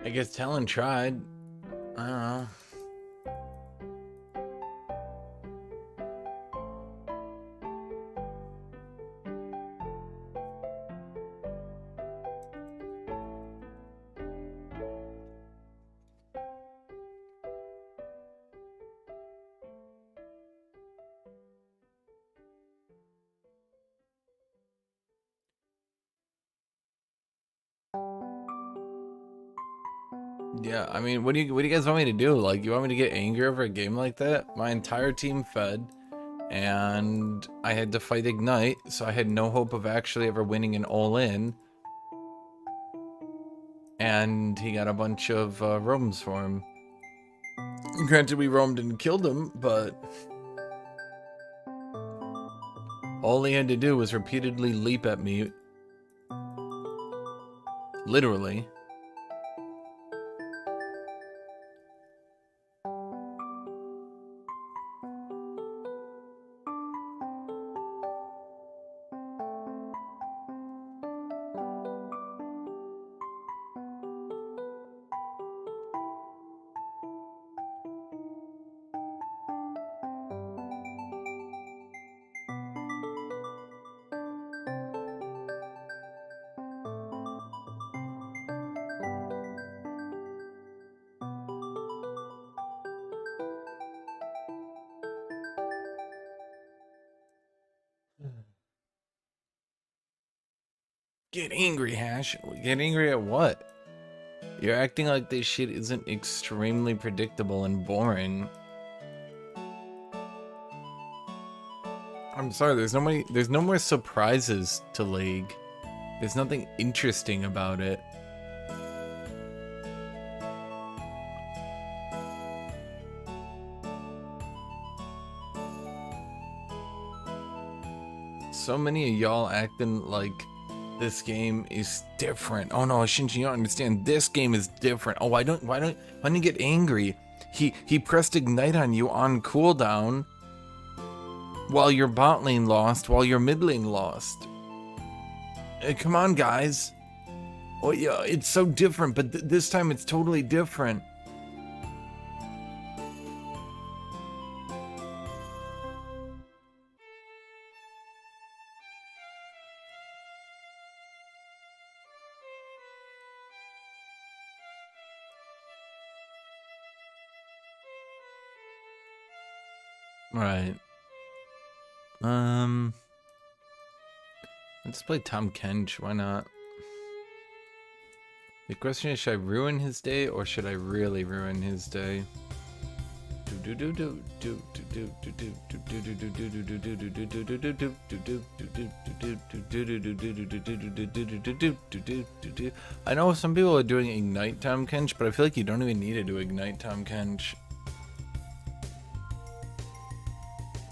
I guess Talon tried. I don't know. Yeah, I mean, what do you guys want me to do? Like, you want me to get angry over a game like that? My entire team fed, and I had to fight Ignite, so I had no hope of actually ever winning an all-in. And he got a bunch of roams for him. Granted, we roamed and killed him, but all he had to do was repeatedly leap at me. Literally. Get angry, Hash. Get angry at what? You're acting like this shit isn't extremely predictable and boring. I'm sorry, there's no more surprises to League. There's nothing interesting about it. So many of y'all acting like this game is different. Oh no, Hashinshin, you don't understand. This game is different. Oh, why don't you get angry? He pressed Ignite on you on cooldown while your bot lane lost, while your mid lane lost. Come on, guys. Oh yeah, it's so different, but this time it's totally different. Right. Let's play Tom Kench, why not? The question is, should I ruin his day or should I really ruin his day? I know some people are doing Ignite Tom Kench, but I feel like you don't even need to do Ignite Tom Kench.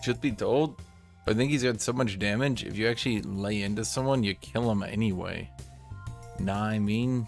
Truth be told, I think he's got so much damage, if you actually lay into someone, you kill him anyway. Nah, I mean...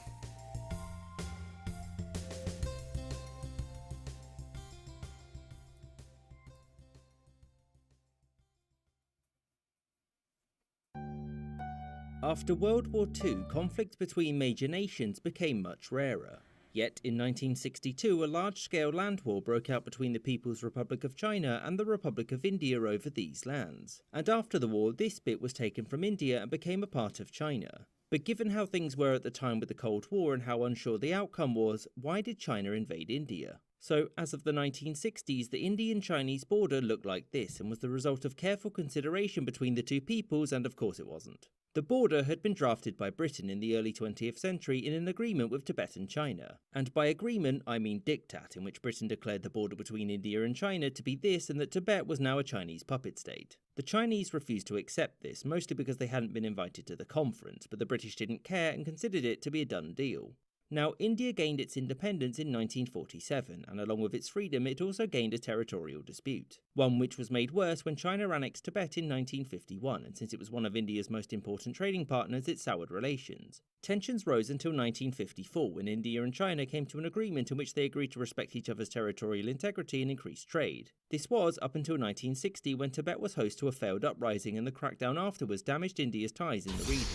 After World War II, conflict between major nations became much rarer. Yet, in 1962, a large-scale land war broke out between the People's Republic of China and the Republic of India over these lands. And after the war, this bit was taken from India and became a part of China. But given how things were at the time with the Cold War and how unsure the outcome was, why did China invade India? So, as of the 1960s, the Indian-Chinese border looked like this and was the result of careful consideration between the two peoples, and of course it wasn't. The border had been drafted by Britain in the early 20th century in an agreement with Tibet and China. And by agreement, I mean diktat, in which Britain declared the border between India and China to be this and that Tibet was now a Chinese puppet state. The Chinese refused to accept this, mostly because they hadn't been invited to the conference, but the British didn't care and considered it to be a done deal. Now, India gained its independence in 1947, and along with its freedom, it also gained a territorial dispute. One which was made worse when China annexed Tibet in 1951, and since it was one of India's most important trading partners, it soured relations. Tensions rose until 1954, when India and China came to an agreement in which they agreed to respect each other's territorial integrity and increase trade. This was up until 1960, when Tibet was host to a failed uprising, and the crackdown afterwards damaged India's ties in the region.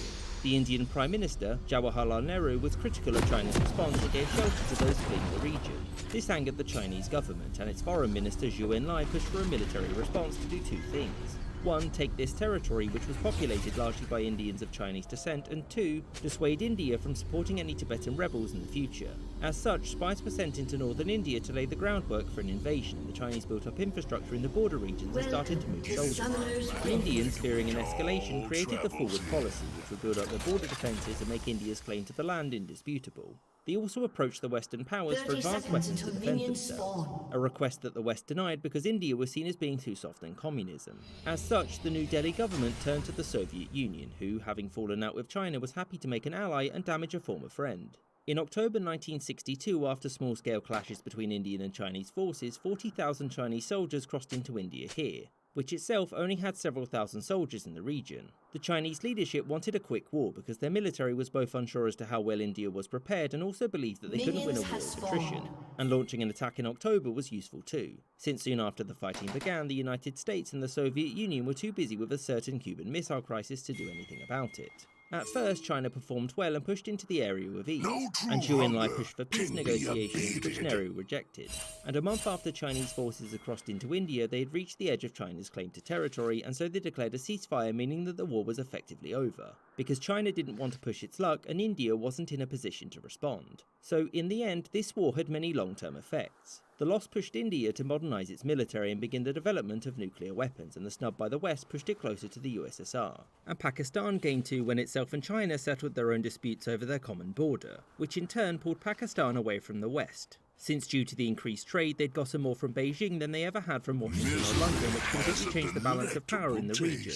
The Indian Prime Minister, Jawaharlal Nehru, was critical of China's response and gave shelter to those fleeing the region. This angered the Chinese government, and its foreign minister Zhou Enlai pushed for a military response to do two things. One, take this territory, which was populated largely by Indians of Chinese descent, and two, dissuade India from supporting any Tibetan rebels in the future. As such, spies were sent into northern India to lay the groundwork for an invasion, and the Chinese built up infrastructure in the border regions and started to move soldiers. The Indians, fearing an escalation, created the forward policy, which would build up their border defences and make India's claim to the land indisputable. They also approached the Western powers for 30 advanced seconds weapons to until defend minions themselves, spawn. a request that the West denied because India was seen as being too soft in communism. As such, the New Delhi government turned to the Soviet Union, who, having fallen out with China, was happy to make an ally and damage a former friend. In October 1962, after small-scale clashes between Indian and Chinese forces, 40,000 Chinese soldiers crossed into India here, which itself only had several thousand soldiers in the region. The Chinese leadership wanted a quick war because their military was both unsure as to how well India was prepared and also believed that they couldn't win a war Minions with have attrition, spawned. and launching an attack in October was useful too, since soon after the fighting began, the United States and the Soviet Union were too busy with a certain Cuban Missile Crisis to do anything about it. At first, China performed well and pushed into the area with ease, and Zhou Enlai pushed for peace negotiations, which Nehru rejected. And a month after Chinese forces had crossed into India, they had reached the edge of China's claim to territory, and so they declared a ceasefire, meaning that the war was effectively over, because China didn't want to push its luck and India wasn't in a position to respond. So in the end, this war had many long-term effects. The loss pushed India to modernise its military and begin the development of nuclear weapons, and the snub by the West pushed it closer to the USSR. And Pakistan gained too when itself and China settled their own disputes over their common border, which in turn pulled Pakistan away from the West, since due to the increased trade they'd gotten more from Beijing than they ever had from Washington or London, which completely changed the balance of power in the region.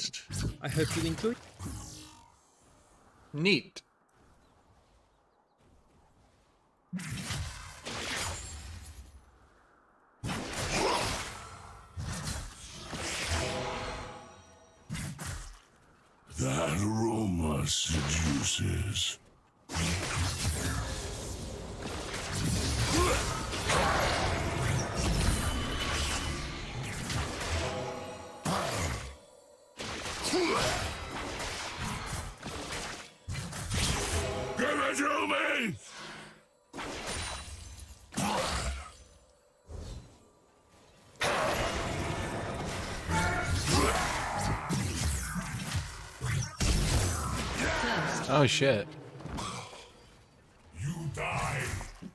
I hope you enjoyed. Neat. That aroma seduces. Give it to me! Oh shit. You die.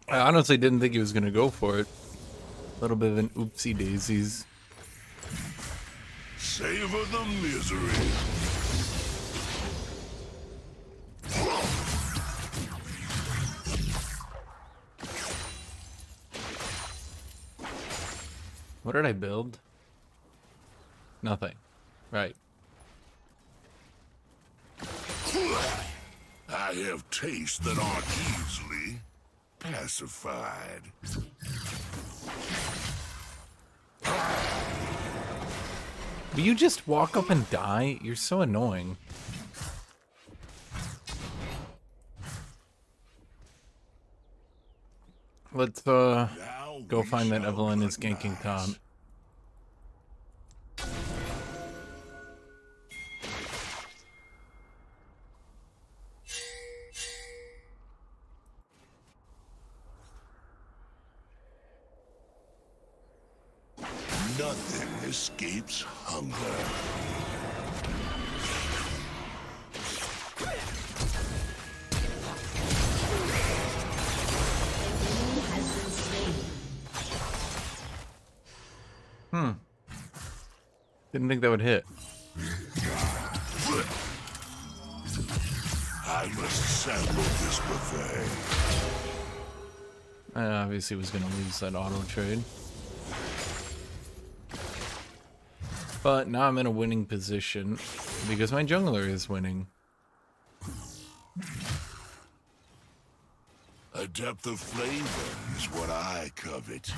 I honestly didn't think he was gonna go for it. A little bit of an oopsie daisies. Savor the misery. What did I build? Nothing. Right. I have tastes that aren't easily pacified. Will you just walk up and die? You're so annoying. Let's Now go we find that shall Evelyn is ganking recognize. Tom. Nothing escapes hunger. Didn't think that would hit. I must sample this buffet. I obviously was going to lose that auto trade. But now I'm in a winning position because my jungler is winning. A depth of flavor is what I covet.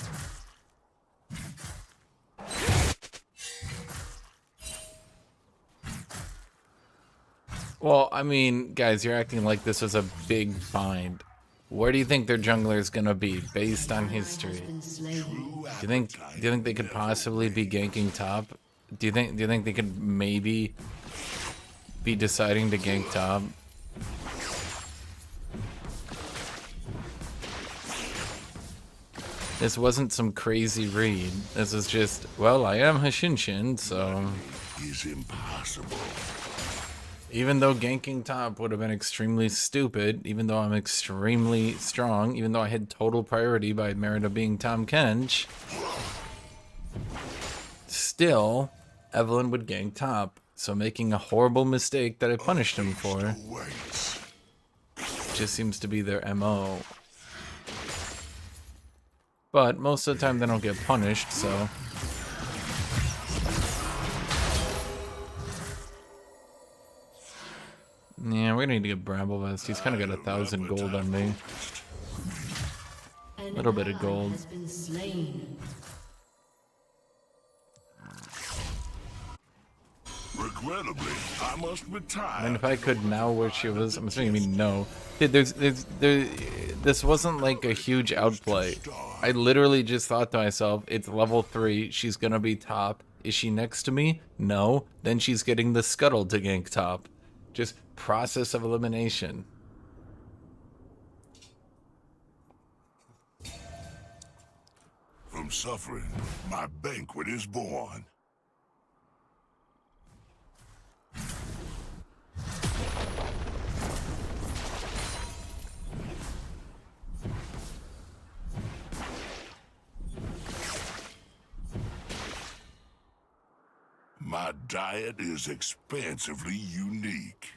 Well, I mean, guys, you're acting like this was a big find. Where do you think their jungler is gonna be based on history? Been slain. Do you think they could possibly be ganking top? Do you think they could maybe be deciding to gank top? This wasn't some crazy read. This is just, well, I am Hashinshin, so Is impossible. even though ganking top would have been extremely stupid, even though I'm extremely strong, even though I had total priority by merit of being Tom Kench, still, Evelyn would gank top. So making a horrible mistake that I punished him for Waits. just seems to be their MO. But most of the time they don't get punished, so. Yeah, we're gonna need to get Bramble Vest. He's kind of got 1,000 gold on me. An Little bit of ally gold. has been slain. Regrettably, I must retire. And if I could now where she was, I'm assuming you mean no. Dude, this wasn't like a huge outplay. I literally just thought to myself, it's level 3, she's gonna be top. Is she next to me? No. Then she's getting the Scuttle to gank top. Just process of elimination. From suffering, my banquet is born. My diet is expansively unique.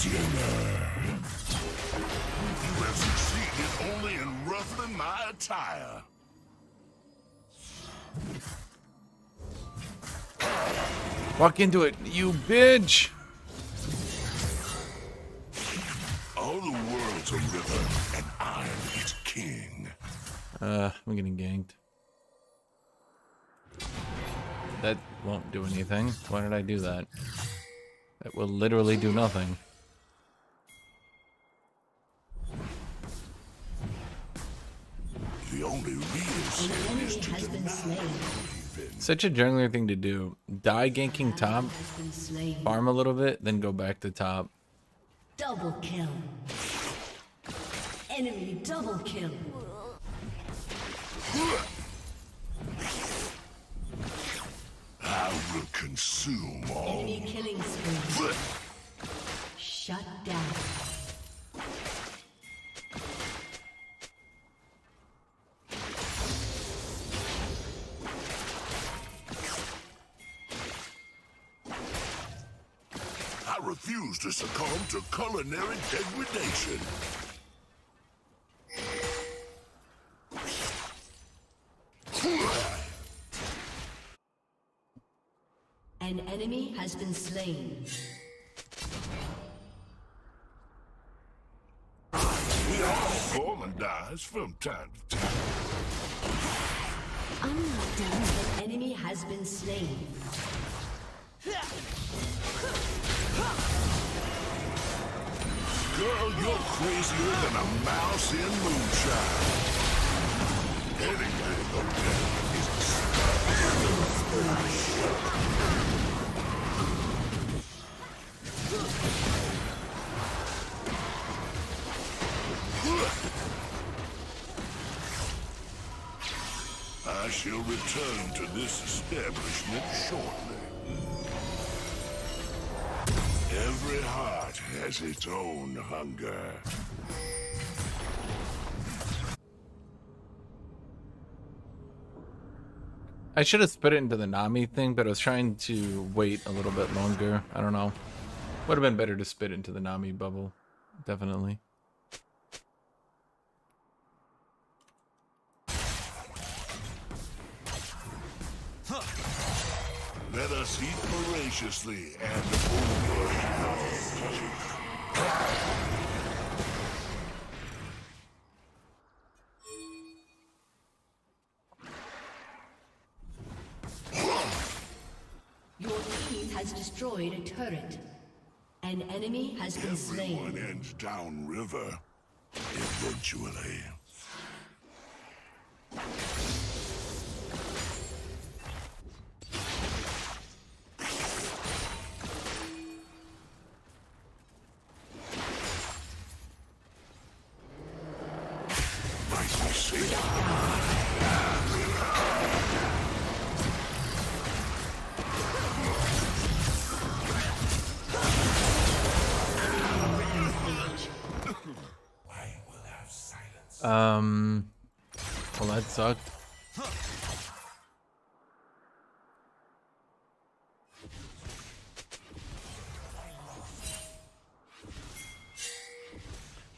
You have succeeded only in ruffling my attire. Walk into it, you bitch! All the world's a river, and I'm its king. I'm getting ganked. That won't do anything. Why did I do that? That will literally do nothing. The only real sin is to Has been deny slain. Such a jungler thing to do. Die ganking top, Has been slain. farm a little bit, then go back to top. Double kill. Enemy double kill. I will consume all. Enemy killing spree. Shut down. I refuse to succumb to culinary degradation. An enemy has been slain. We all fall and dies from time to time. I'm not done. An enemy has been slain. Girl, you're crazier than a mouse in moonshine. Anything but death is I shall return to this establishment shortly. Every heart has its own hunger. I should have spit it into the Nami thing, but I was trying to wait a little bit longer. I don't know. Would have been better to spit into the Nami bubble. Definitely. Let us eat voraciously and over. Your team has destroyed a turret. An enemy has been Everyone slain. ends downriver, eventually. Mighty Savior. Well, that sucked.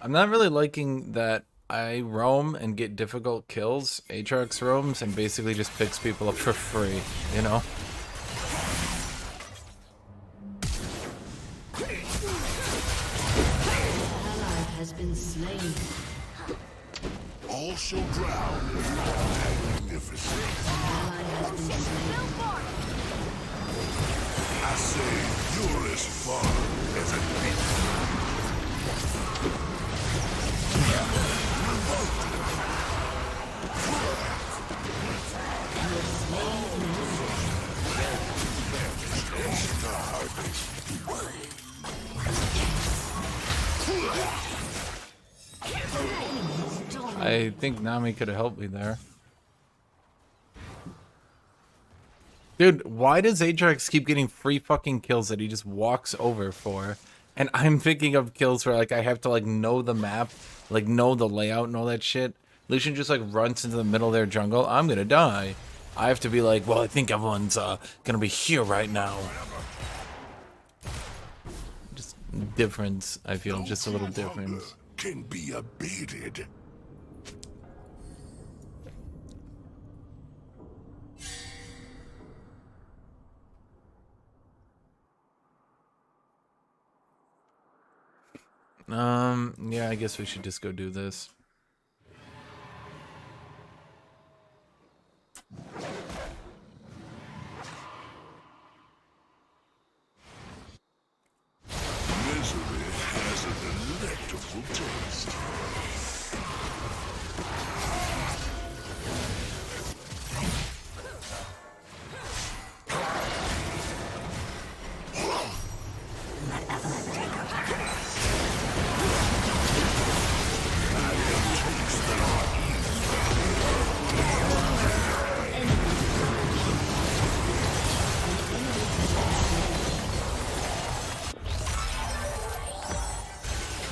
I'm not really liking that I roam and get difficult kills. Aatrox roams and basically just picks people up for free, you know? Ally has been slain. All shall drown in magnificence. Ally has been slain. I say, you're as far as a beat. I think Nami could have helped me there. Dude, why does Aatrox keep getting free fucking kills that he just walks over for? And I'm picking up kills where like I have to like know the map, like know the layout and all that shit. Lucian just like runs into the middle of their jungle. I'm gonna die. I have to be like, well, I think everyone's gonna be here right now. Just difference, I feel, just a little difference. Can be abated. Yeah, I guess we should just go do this. Misery has a delectable taste.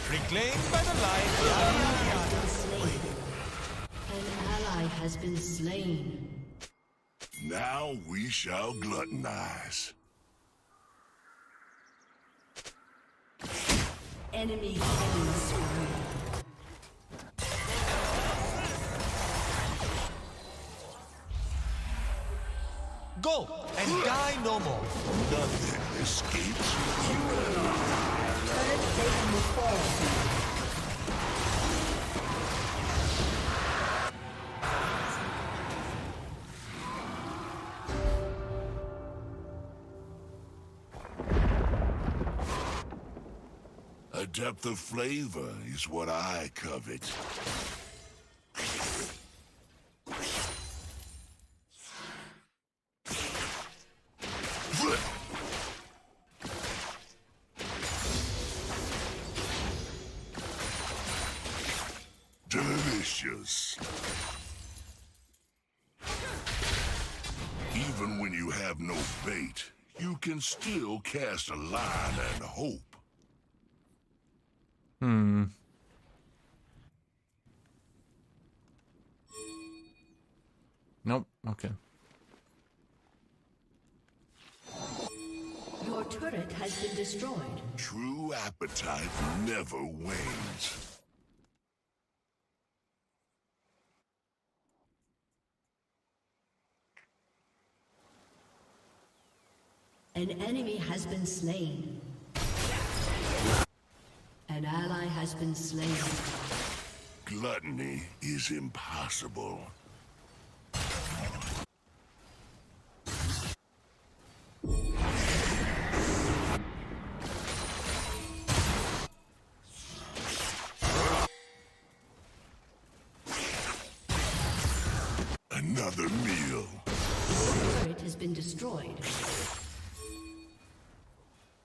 Reclaimed by the light. An ally has been slain. Now we shall gluttonize. Enemy killing spree. Go and die no more. Nothing escapes you. Turret taken will fall. A depth of flavor is what I covet. Delicious. Even when you have no bait, you can still cast a line and hope. Nope. Okay. Your turret has been destroyed. True appetite never wanes. An enemy has been slain. An ally has been slain. Gluttony is impossible. Another meal. Turret has been destroyed.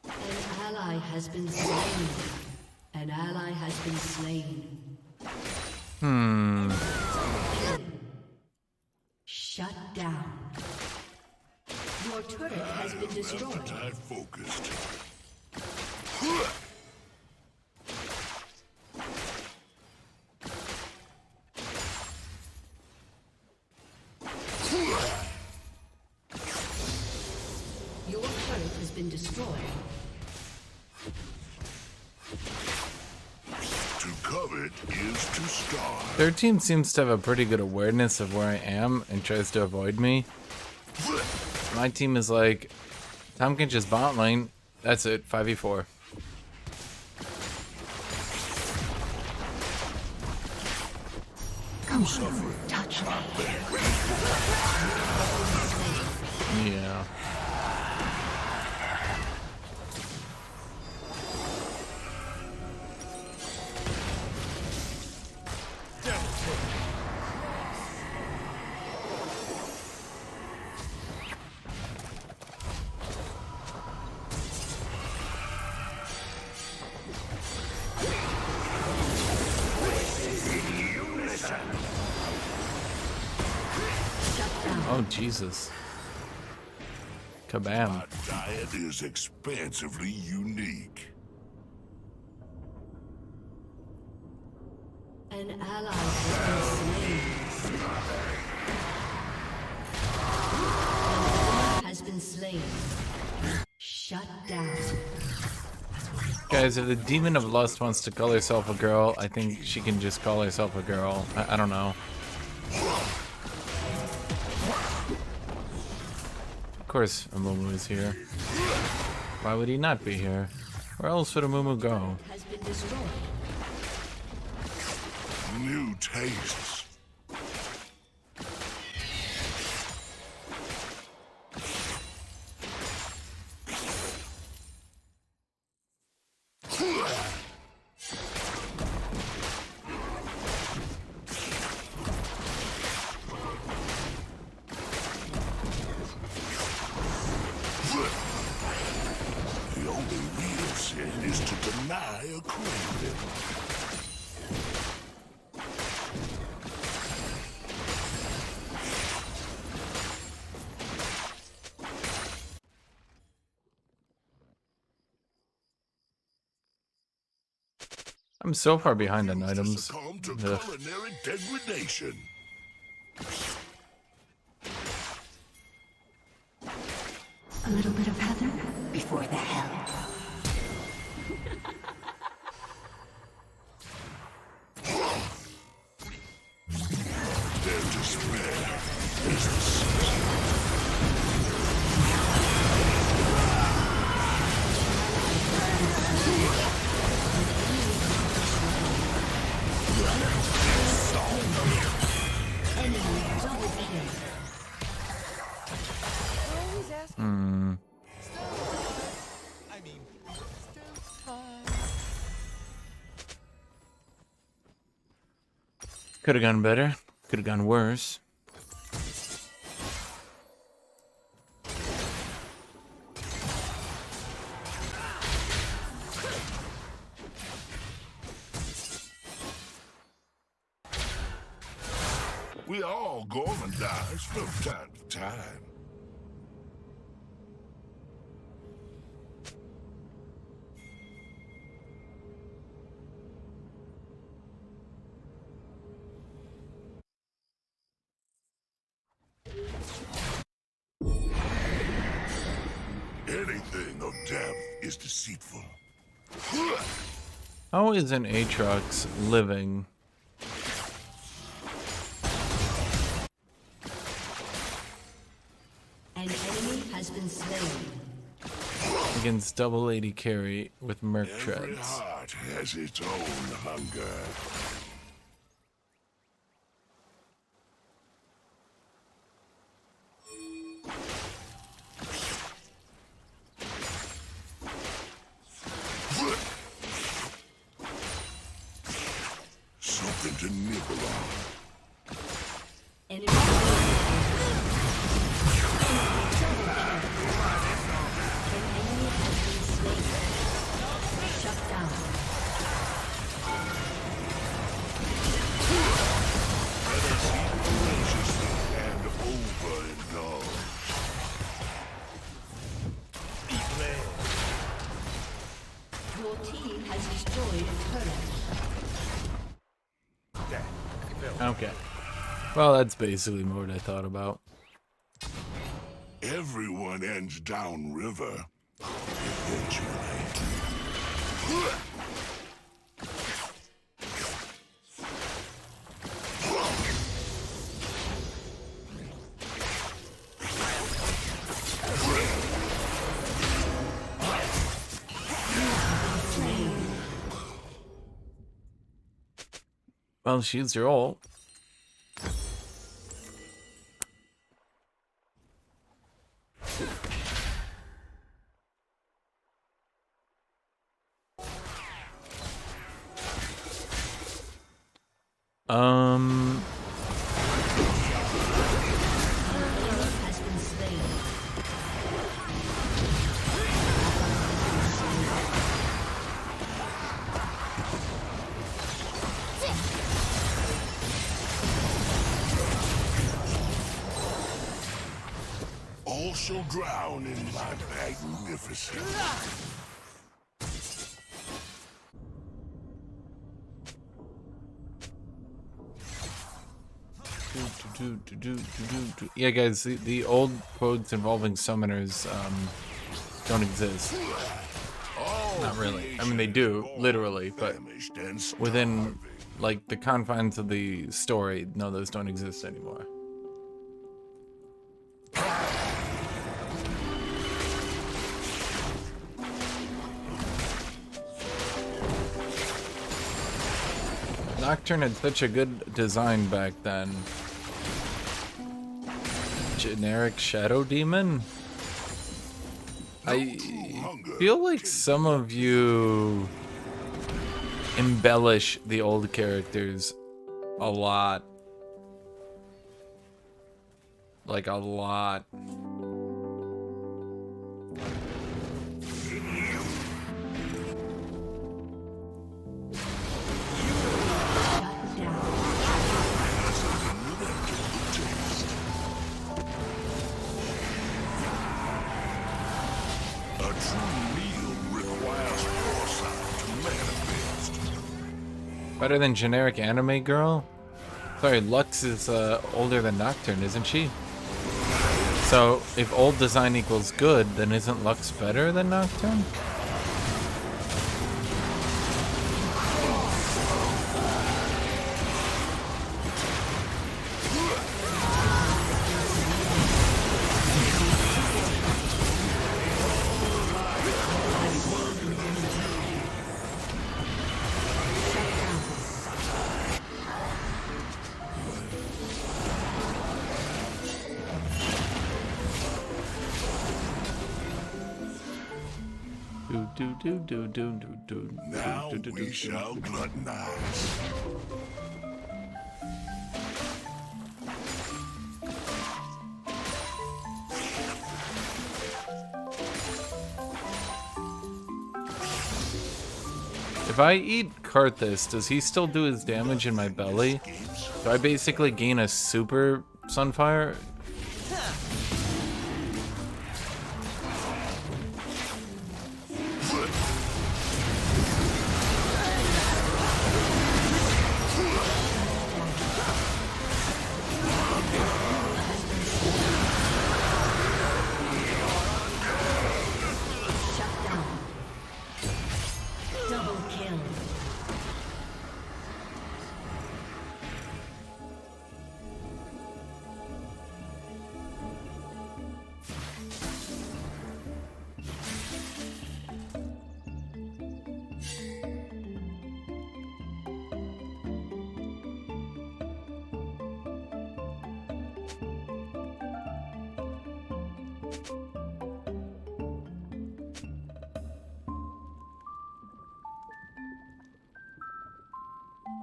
An ally has been slain. An ally has been slain. Shut down. Your turret has been destroyed. Appetite focused. secret is to start. 13 seems to have a pretty good awareness of where I am and tries to avoid me. My team is like, Tom can just bot lane. That's it, 5v4. Come on, touch me. Yeah. Oh, Jesus. Kabam. Our diet is expansively unique. An ally has been slain. An enemy has been slain. Shut down. Guys, if the Demon of Lust wants to call herself a girl, I think she can just call herself a girl. I don't know. Of course, Amumu is here. Why would he not be here? Where else would Amumu go? Has been destroyed. New tastes. The only real sin is to deny a craving. I'm so far behind on To items. succumb to Ugh. culinary degradation. A little bit of heather before the hell. Their despair is the season. Enemy double kill. I mean, Could have gone better. Could have gone worse. We all gonna die from time to time. Anything of depth is deceitful. How is an Aatrox living? An enemy has been slain. Against double AD carry with Merc Every treads. heart has its own hunger. Something to nibble on. Enemy double kill. An enemy has been slain. Shut down. Graciously and overindulge. Your team has destroyed a turret. Okay. Well, that's basically what I thought about. Everyone ends downriver. Eventually. Well, she's your ult. Has been slain. All shall drown in my magnificence. Yeah, guys, the old quotes involving summoners don't exist. Not really. I mean, they do, literally, but within, like, the confines of the story, no, those don't exist anymore. Nocturne had such a good design back then. Generic Shadow Demon? I feel like some of you embellish the old characters a lot. Like a lot. Better than generic anime girl? Sorry, Lux is older than Nocturne, isn't she? So, if old design equals good, then isn't Lux better than Nocturne? Now we shall gluttonize. If I eat Karthus, does he still do his damage in my belly? Do I basically gain a super Sunfire? Double kill.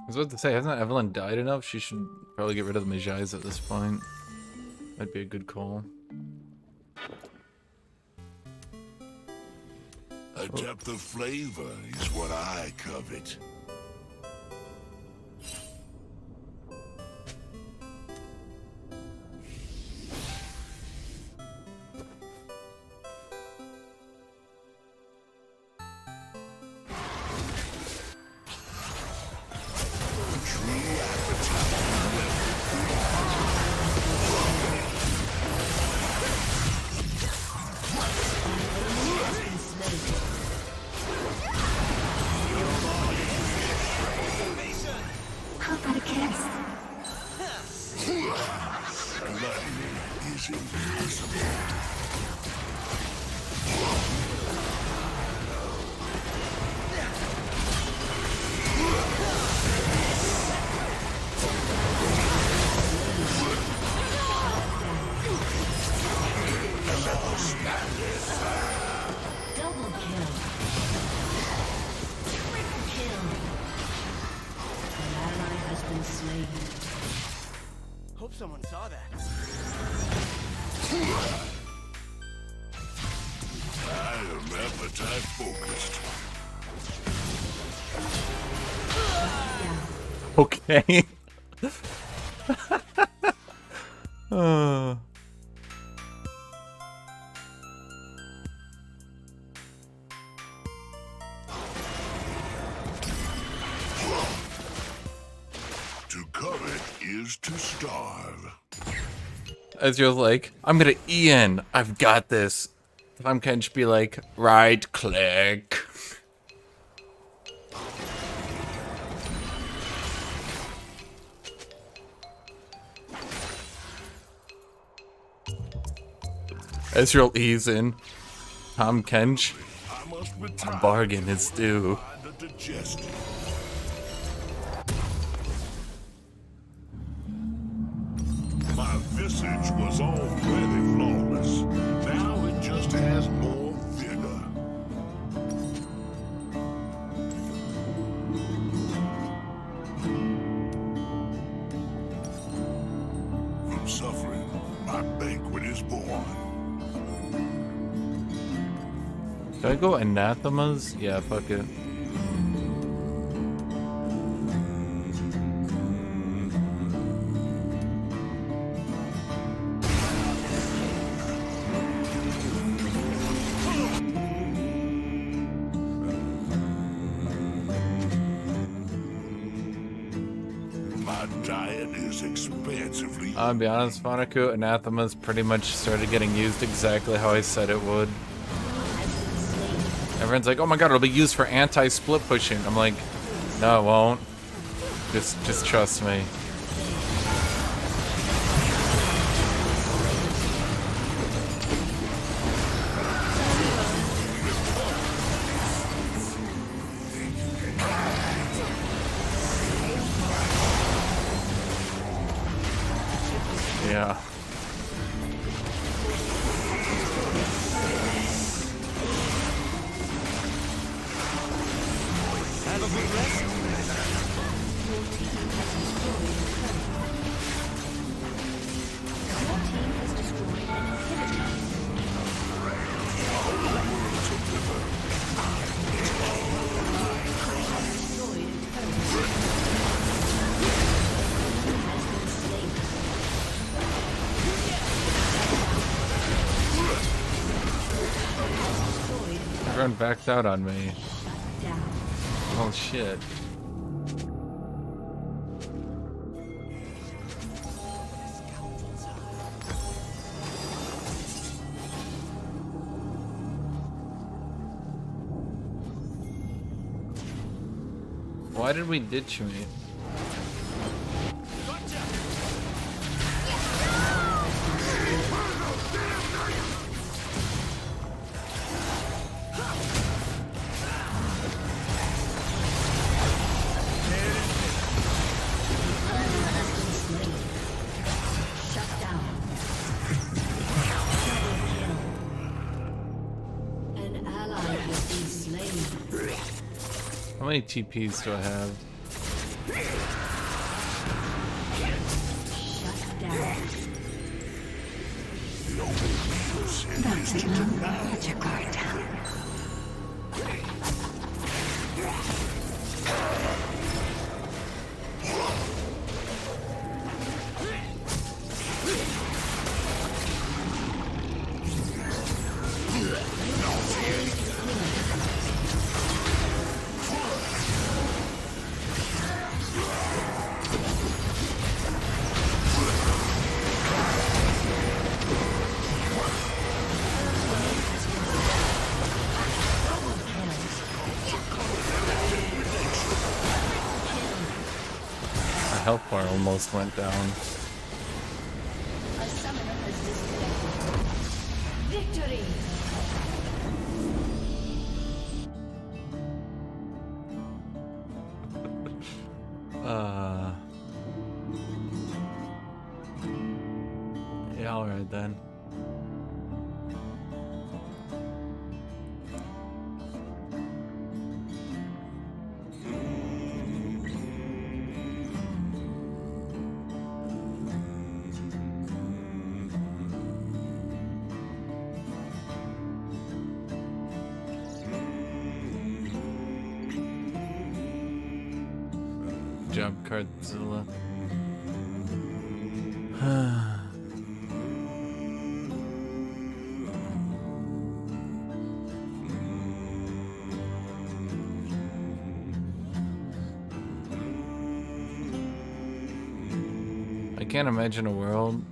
I was about to say, hasn't Evelyn died enough? She should probably get rid of the Magi's at this point. That'd be a good call. A depth of flavor is what I covet. How about a kiss? Gluttony is impossible. someone saw that. I am appetite focused. Okay. uh. To covet is to starve. Ezreal's like, I'm gonna EN. I've got this. Tom Kench be like, right click. Ezreal E's in. Tom Kench. I must retire. Bargain is due. The digestion. My visage was already flawless. Now it just has more vigor. From suffering, my banquet is born. Should I go anathemas? Yeah, fuck it. My diet is expansively. I'll be honest, Monaco, anathemas pretty much started getting used exactly how I said it would. Everyone's like, oh my god, it'll be used for anti-split pushing. I'm like, no, it won't. Just trust me. Yeah. Have a good rest. Your team has destroyed an inhibitor. Destroyed a turret. Has been slain. Everyone backed out on me. Shut down. Oh shit. Why did we ditch me? Shut down. An ally has been slain. How many TPs do I have? Shut down. My health bar almost went down. A summoner has disconnected. Victory! Yeah, alright then. Good job, Cardzilla. I can't imagine a world.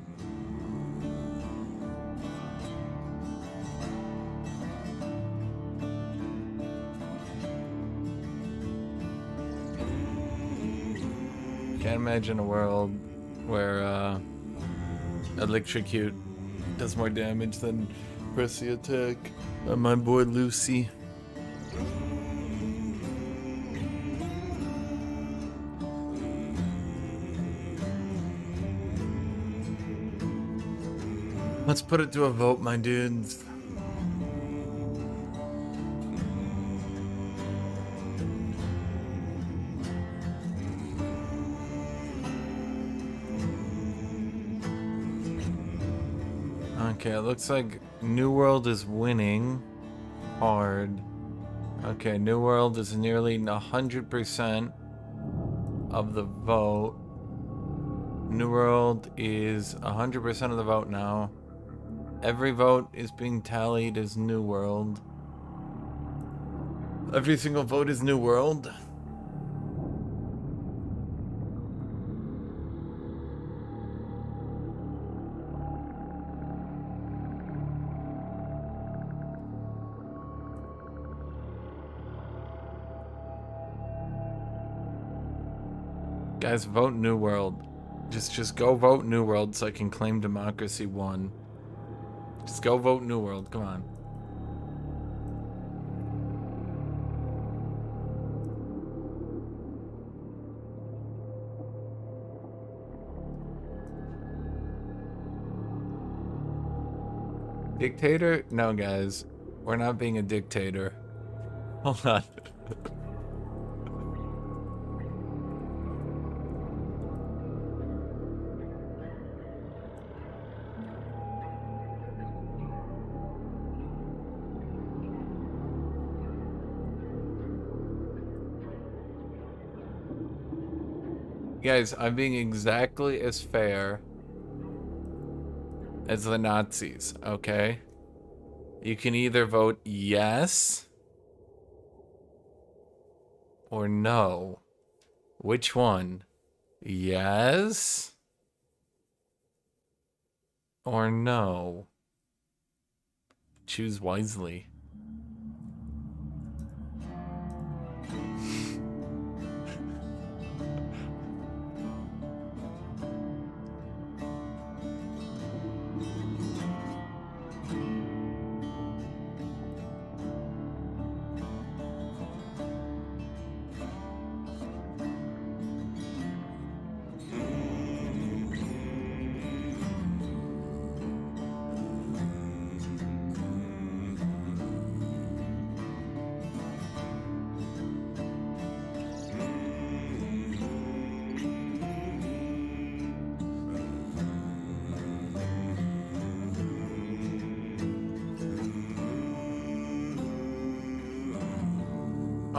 Can't imagine a world where Electrocute does more damage than Pressy Attack on my boy Lucy. Let's put it to a vote, my dudes. Okay, it looks like New World is winning hard. Okay, New World is nearly 100% of the vote. New World is 100% of the vote now. Every vote is being tallied as New World. Every single vote is New World. Guys, vote New World. Just go vote New World so I can claim democracy won. Just go vote New World, come on. Dictator? No, guys. We're not being a dictator. Hold on. Guys, I'm being exactly as fair as the Nazis, okay? You can either vote yes or no. Which one? Yes or no? Choose wisely.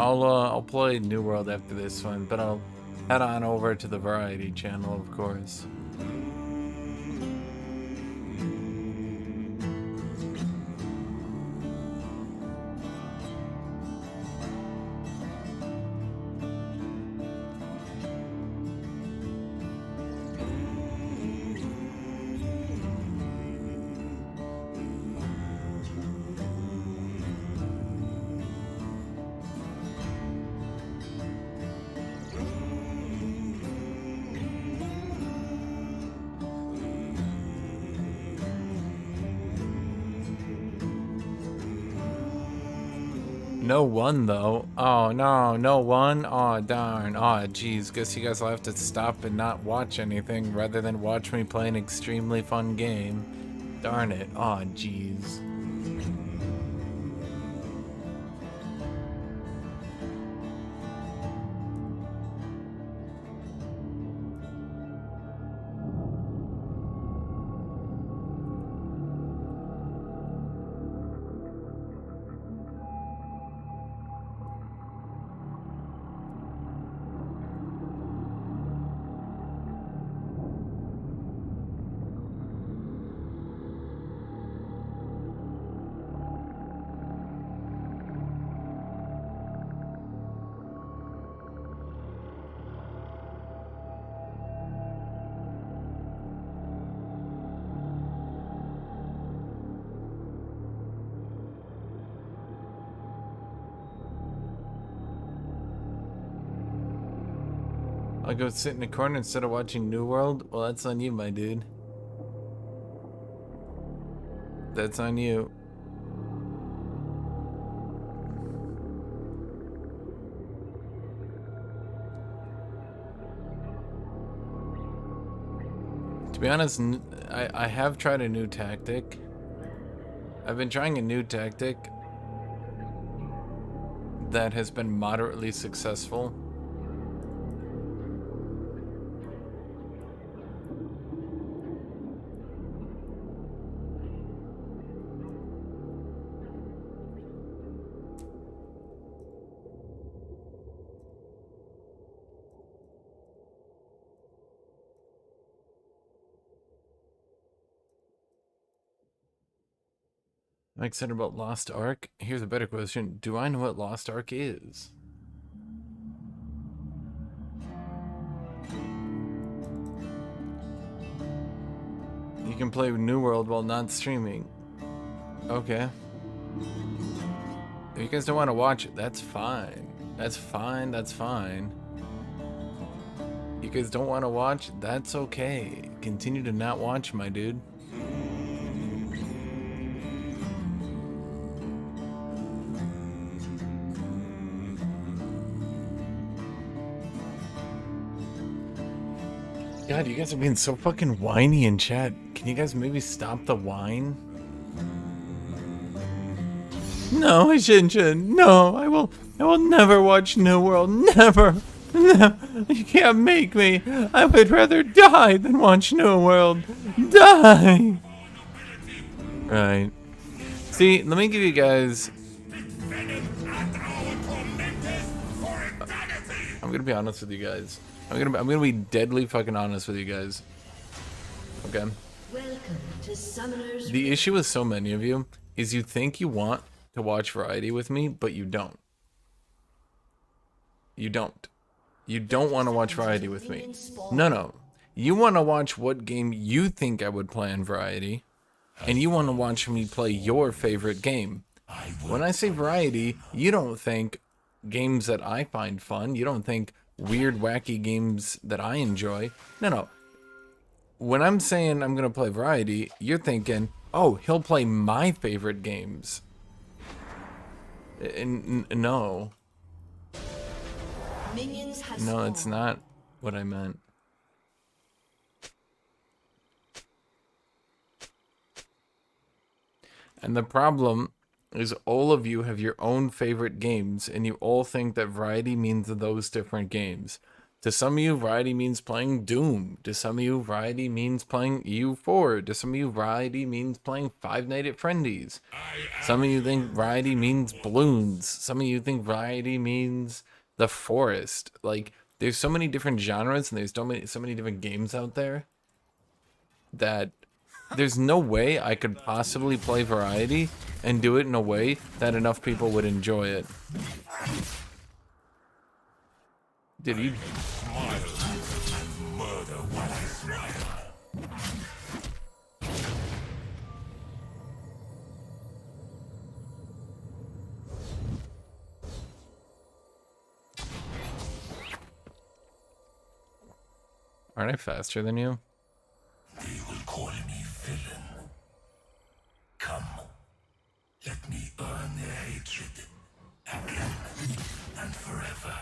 I'll play New World after this one, but I'll head on over to the Variety channel, of course. No one though. Oh no, no one. Oh darn. Oh geez. Guess you guys will have to stop and not watch anything rather than watch me play an extremely fun game. Darn it. Oh geez. I'll go sit in a corner instead of watching New World. Well, that's on you, my dude. That's on you. To be honest, I have tried a new tactic. I've been trying a new tactic that has been moderately successful. I'm excited about Lost Ark. Here's a better question. Do I know what Lost Ark is? You can play New World while not streaming. Okay. If you guys don't want to watch it, that's fine. That's fine, that's fine. You guys don't want to watch, that's okay. Continue to not watch, my dude. God, you guys are being so fucking whiny in chat. Can you guys maybe stop the whine? No, Hashinshin. No, I will never watch New World. Never. No, you can't make me. I would rather die than watch New World. Die. Right. See, let me give you guys. I'm gonna be honest with you guys. I'm gonna be deadly fucking honest with you guys. Okay. Welcome to Summoner's The issue with so many of you is you think you want to watch variety with me, but you don't. You don't. You don't want to watch variety with me. No. You want to watch what game you think I would play in variety, and you want to watch me play your favorite game. When I say variety, you don't think games that I find fun. You don't think weird, wacky games that I enjoy. No. When I'm saying I'm going to play variety, you're thinking, oh, he'll play my favorite games. No. No, it's not what I meant. And the problem is all of you have your own favorite games, and you all think that variety means those different games. To some of you, variety means playing Doom. To some of you, variety means playing EU4. To some of you, variety means playing Five Nights at Freddy's. Some of you think variety means balloons. Some of you think variety means the forest. Like, there's so many different genres, and there's so many different games out there that there's no way I could possibly play variety and do it in a way that enough people would enjoy it. Did he? Aren't I faster than you? They will call me villain. Come, let me earn their hatred again and forever.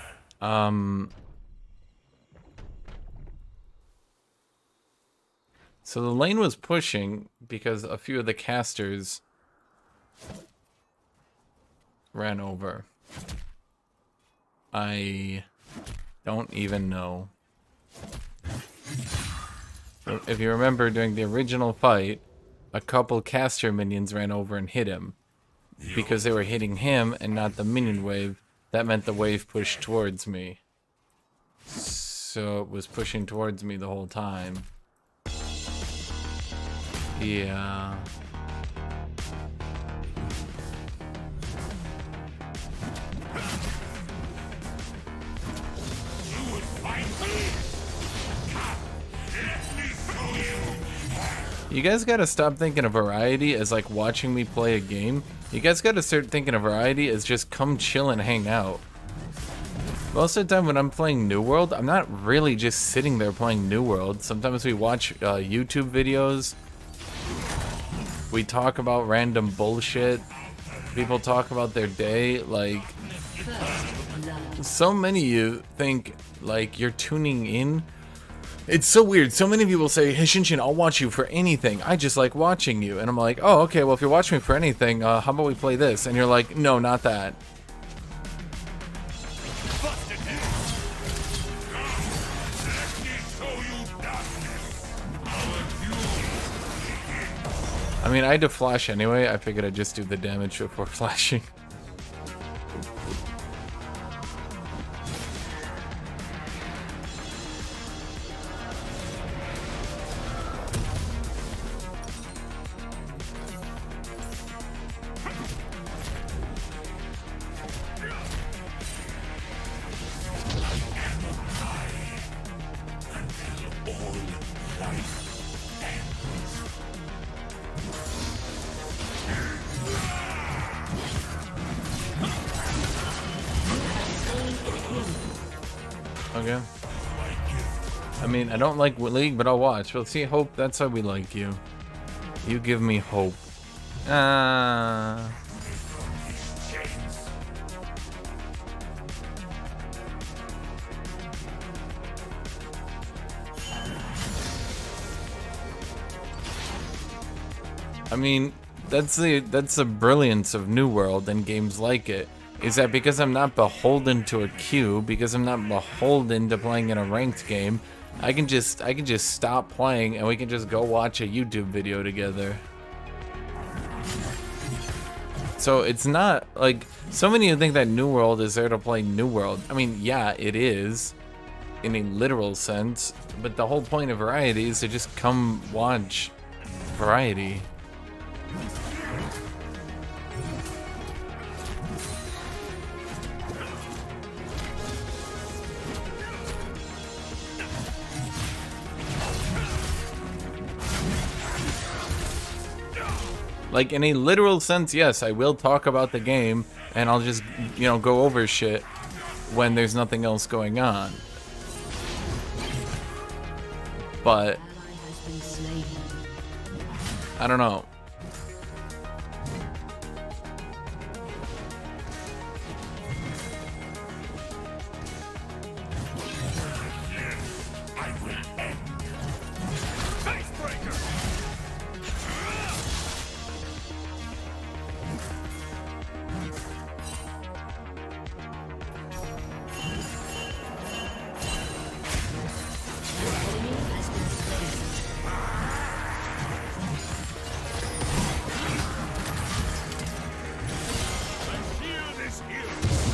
So the lane was pushing because a few of the casters ran over. I don't even know. If you remember, during the original fight, a couple caster minions ran over and hit him. Because they were hitting him and not the minion wave, that meant the wave pushed towards me. So it was pushing towards me the whole time. Yeah. You guys gotta stop thinking of variety as like watching me play a game. You guys gotta start thinking of variety as just come chill and hang out. Most of the time when I'm playing New World, I'm not really just sitting there playing New World. Sometimes we watch YouTube videos. We talk about random bullshit. People talk about their day. Like, so many of you think like you're tuning in. It's so weird. So many people say, Hashinshin, I'll watch you for anything. I just like watching you. And I'm like, oh, okay, well, if you're watching me for anything, how about we play this? And you're like, no, not that. I mean, I had to flash anyway. I figured I'd just do the damage before flashing. Okay. I mean, I don't like League, but I'll watch. We'll see. Hope, that's why we like you. You give me hope. I mean, that's the brilliance of New World and games like it. Is that because I'm not beholden to a queue, because I'm not beholden to playing in a ranked game, I can just stop playing and we can just go watch a YouTube video together. So it's not like, so many of you think that New World is there to play New World. I mean, yeah, it is in a literal sense, but the whole point of variety is to just come watch variety. Like, in a literal sense, yes, I will talk about the game, and I'll just, you know, go over shit when there's nothing else going on. But I don't know.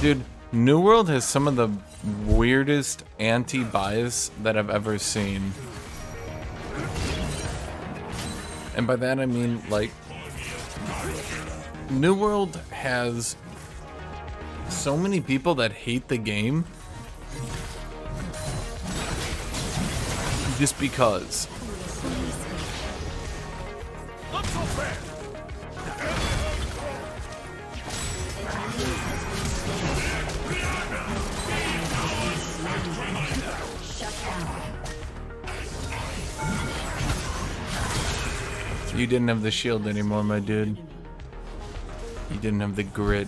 Dude, New World has some of the weirdest anti-bias that I've ever seen. And by that I mean, like, New World has so many people that hate the game just because. You didn't have the shield anymore, my dude. You didn't have the grit.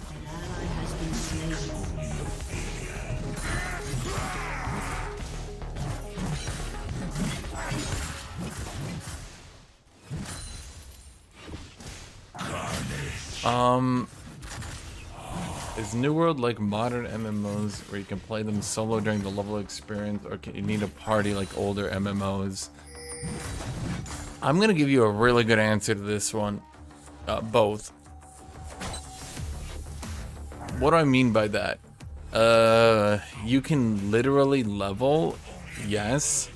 Is New World like modern MMOs where you can play them solo during the level experience, or can you need a party like older MMOs? I'm gonna give you a really good answer to this one. Both. What do I mean by that? You can literally level, yes,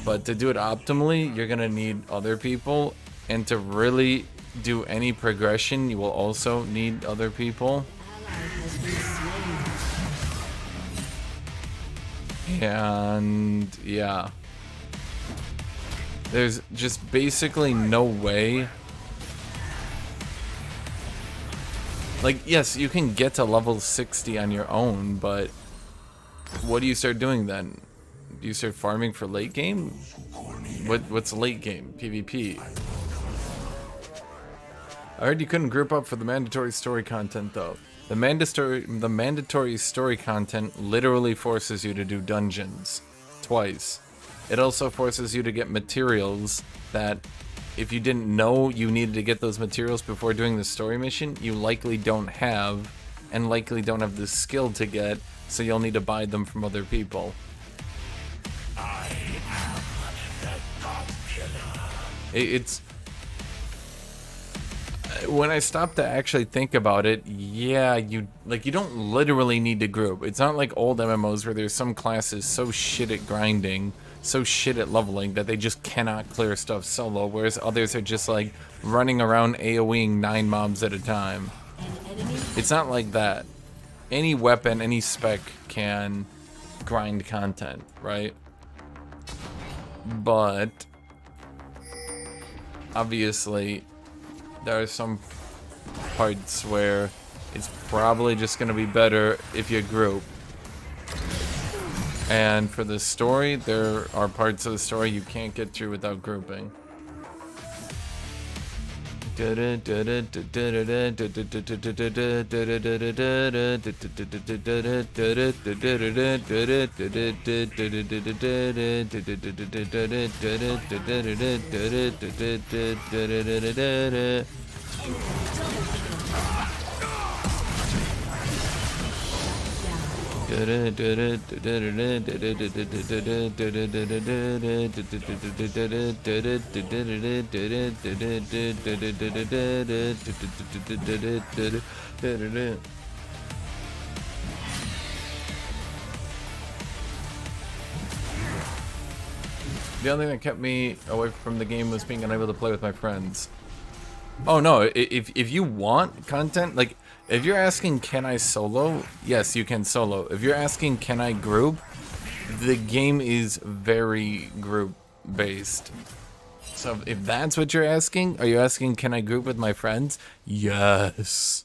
but to do it optimally, you're gonna need other people, and to really do any progression, you will also need other people. And yeah, there's just basically no way. Like, yes, you can get to level 60 on your own, but what do you start doing then? Do you start farming for late game? What's late game? PvP. I heard you couldn't group up for the mandatory story content though. The mandatory story content literally forces you to do dungeons twice. It also forces you to get materials that if you didn't know you needed to get those materials before doing the story mission, you likely don't have, and likely don't have the skill to get, so you'll need to buy them from other people. It's when I stop to actually think about it, yeah, you don't literally need to group. It's not like old MMOs where there's some classes so shit at grinding, so shit at leveling that they just cannot clear stuff solo, whereas others are just like running around AoEing 9 mobs at a time. It's not like that. Any weapon, any spec can grind content, right? But obviously there are some parts where it's probably just going to be better if you group. And for the story, there are parts of the story you can't get through without grouping. The only thing that kept me away from the game was being unable to play with my friends. Oh no, if you want content, like, if you're asking can I solo, yes, you can solo. If you're asking can I group, the game is very group based. So if that's what you're asking, are you asking can I group with my friends? Yes.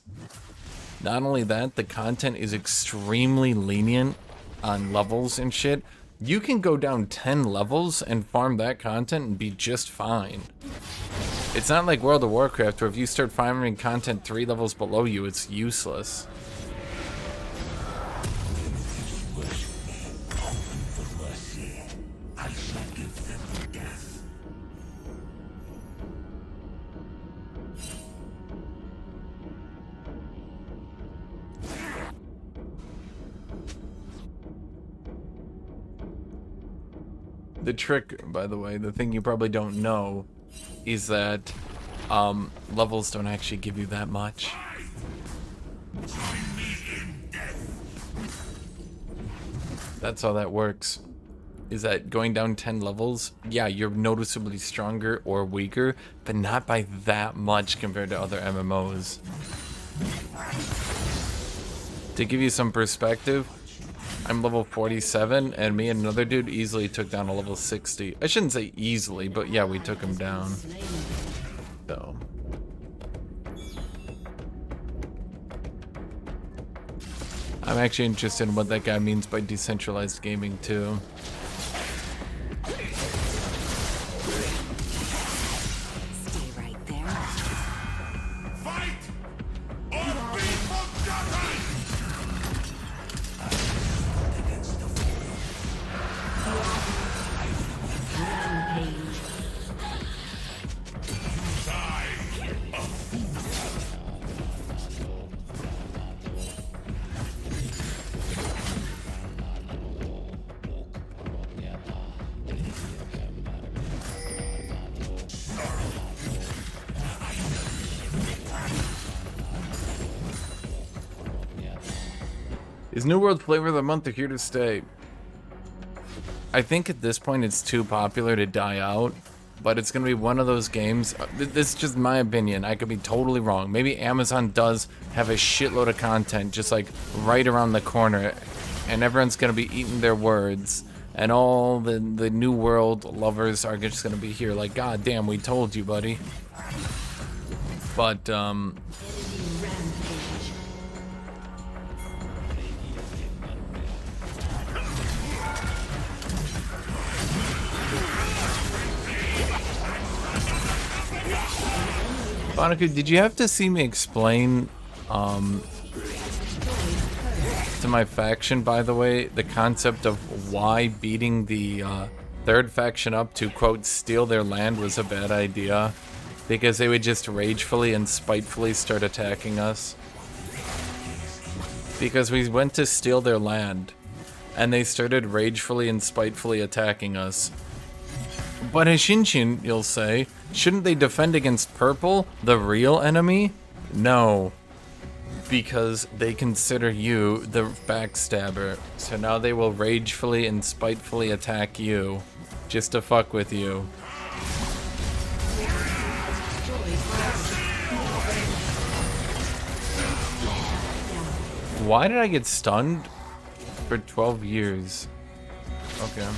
Not only that, the content is extremely lenient on levels and shit. You can go down 10 levels and farm that content and be just fine. It's not like World of Warcraft where if you start farming content 3 levels below you, it's useless. The trick, by the way, the thing you probably don't know, is that levels don't actually give you that much. That's how that works. Is that going down 10 levels, yeah, you're noticeably stronger or weaker, but not by that much compared to other MMOs. To give you some perspective, I'm level 47, and me and another dude easily took down a level 60. I shouldn't say easily, but yeah, we took him down. So. I'm actually interested in what that guy means by decentralized gaming, too. Stay right there. Fight or be forgotten! Rampage. Is New World Flavor of the Month here to stay? I think at this point it's too popular to die out, but it's going to be one of those games. This is just my opinion. I could be totally wrong. Maybe Amazon does have a shitload of content just like right around the corner, and everyone's going to be eating their words, and all the New World lovers are just going to be here like, God damn, we told you, buddy. But, Monica, did you have to see me explain to my faction, by the way, the concept of why beating the third faction up to, quote, steal their land was a bad idea? Because they would just ragefully and spitefully start attacking us. Because we went to steal their land, and they started ragefully and spitefully attacking us. But Hashinshin, you'll say, shouldn't they defend against purple, the real enemy? No. Because they consider you the backstabber. So now they will ragefully and spitefully attack you. Just to fuck with you. Why did I get stunned for 12 years? Okay.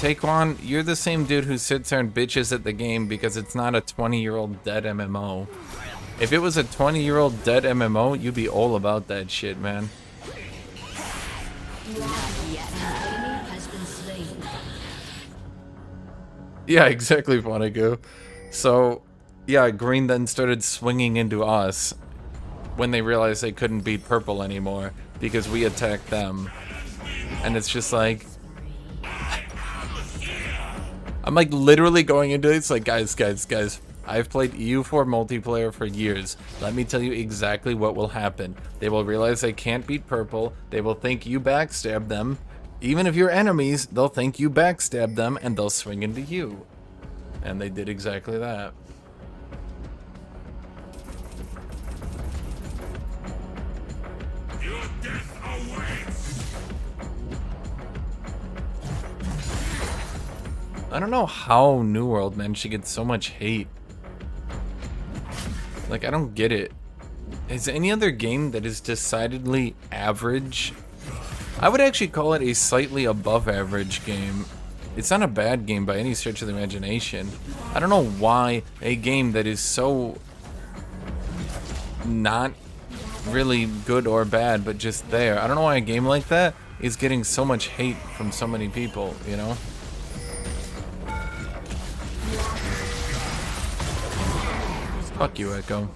Taekwon, you're the same dude who sits there and bitches at the game because it's not a 20-year-old dead MMO. If it was a 20-year-old dead MMO, you'd be all about that shit, man. Yeah, exactly, Fonigo. So, yeah, green then started swinging into us when they realized they couldn't beat purple anymore because we attacked them. And it's just like... I'm like literally going into this like, guys, I've played EU4 multiplayer for years. Let me tell you exactly what will happen. They will realize they can't beat purple. They will think you backstabbed them. Even if you're enemies, they'll think you backstabbed them and they'll swing into you. And they did exactly that. Your death awaits. I don't know how New World managed to get so much hate. Like, I don't get it. Is any other game that is decidedly average? I would actually call it a slightly above average game. It's not a bad game by any stretch of the imagination. I don't know why a game that is so not really good or bad, but just there. I don't know why a game like that is getting so much hate from so many people, you know? Fuck you, Echo.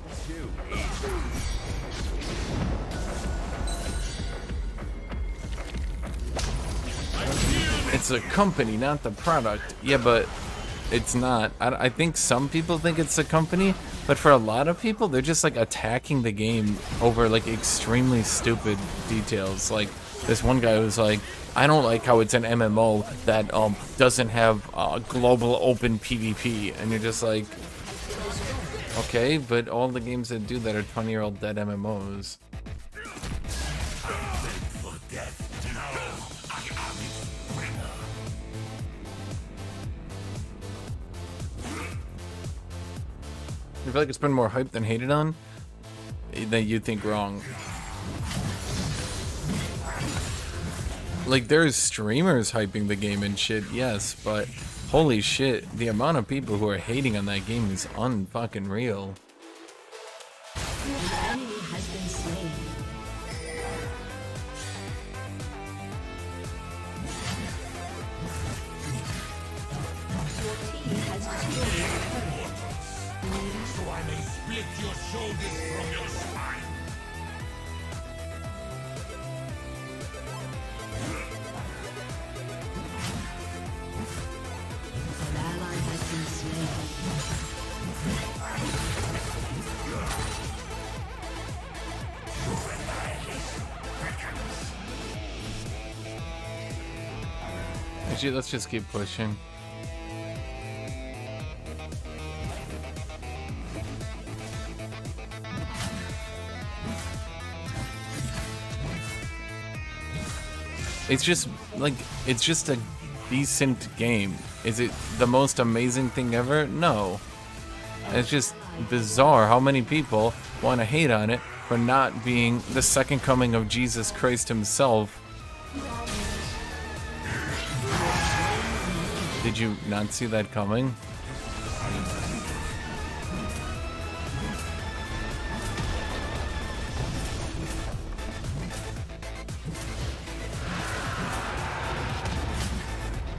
It's a company, not the product. Yeah, but it's not. I think some people think it's a company, but for a lot of people, they're just like attacking the game over like extremely stupid details. Like this one guy was like, I don't like how it's an MMO that doesn't have global open PvP, and you're just like, okay, but all the games that do that are 20-year-old dead MMOs. I feel like it's been more hyped than hated on. Then you think wrong. Like, there's streamers hyping the game and shit, yes, but holy shit, the amount of people who are hating on that game is unfucking real. An enemy has been slain. Your team has destroyed a turret. So I may split your shoulders from your spine. An ally has been slain. Actually, let's just keep pushing. It's just, like, it's just a decent game. Is it the most amazing thing ever? No. It's just bizarre how many people want to hate on it for not being the second coming of Jesus Christ himself. Did you not see that coming?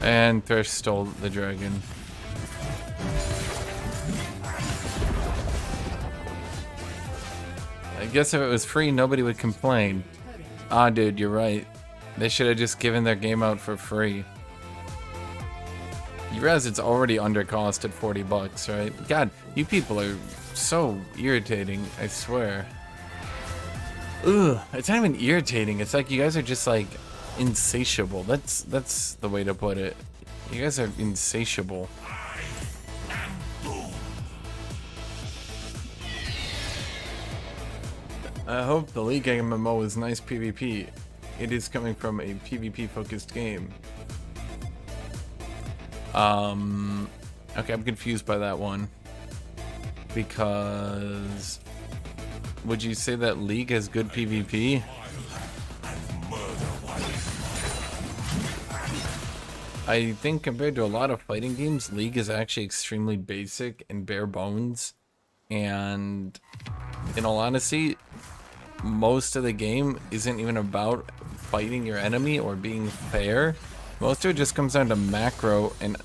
And Thresh stole the dragon. guess if it was free, nobody would complain. Ah, dude, you're right. They should have just given their game out for free. You realize it's already under cost at 40 bucks, right? God, you people are so irritating, I swear. Ugh, it's not even irritating. It's like you guys are just like insatiable. That's the way to put it. You guys are insatiable. I hope the League MMO is nice PvP. It is coming from a PvP focused game. Okay, I'm confused by that one. Because would you say that League has good PvP? I think compared to a lot of fighting games, League is actually extremely basic and bare bones. And in all honesty, most of the game isn't even about fighting your enemy or being fair. Most of it just comes down to macro and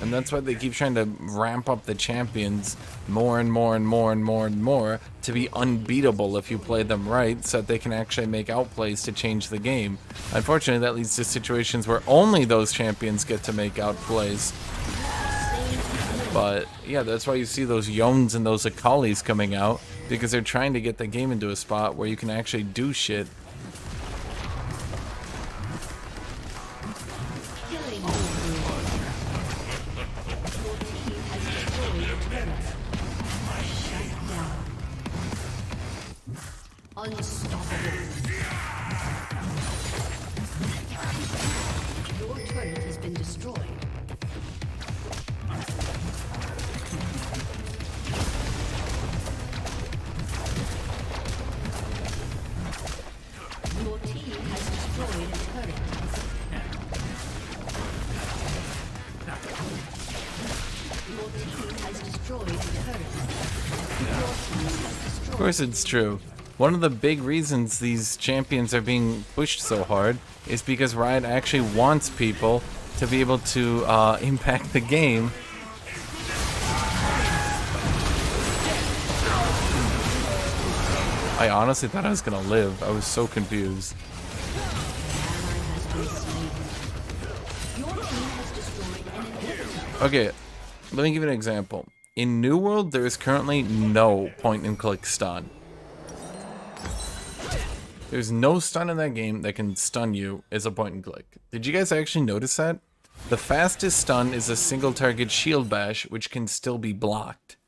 that's why they keep trying to ramp up the champions more and more and more and more and more to be unbeatable if you play them right, so that they can actually make outplays to change the game. Unfortunately, that leads to situations where only those champions get to make outplays. But yeah, that's why you see those Yones and those Akalis coming out, because they're trying to get the game into a spot where you can actually do shit. Unstoppable. Your turret has been destroyed. Your team has destroyed a turret. Your team has destroyed a turret. Your team has destroyed. Of course it's true. One of the big reasons these champions are being pushed so hard is because Riot actually wants people to be able to impact the game. I honestly thought I was gonna live. I was so confused. Okay, let me give you an example. In New World, there is currently no point-and-click stun. There's no stun in that game that can stun you as a point and click. Did you guys actually notice that? The fastest stun is a single target shield bash, which can still be blocked.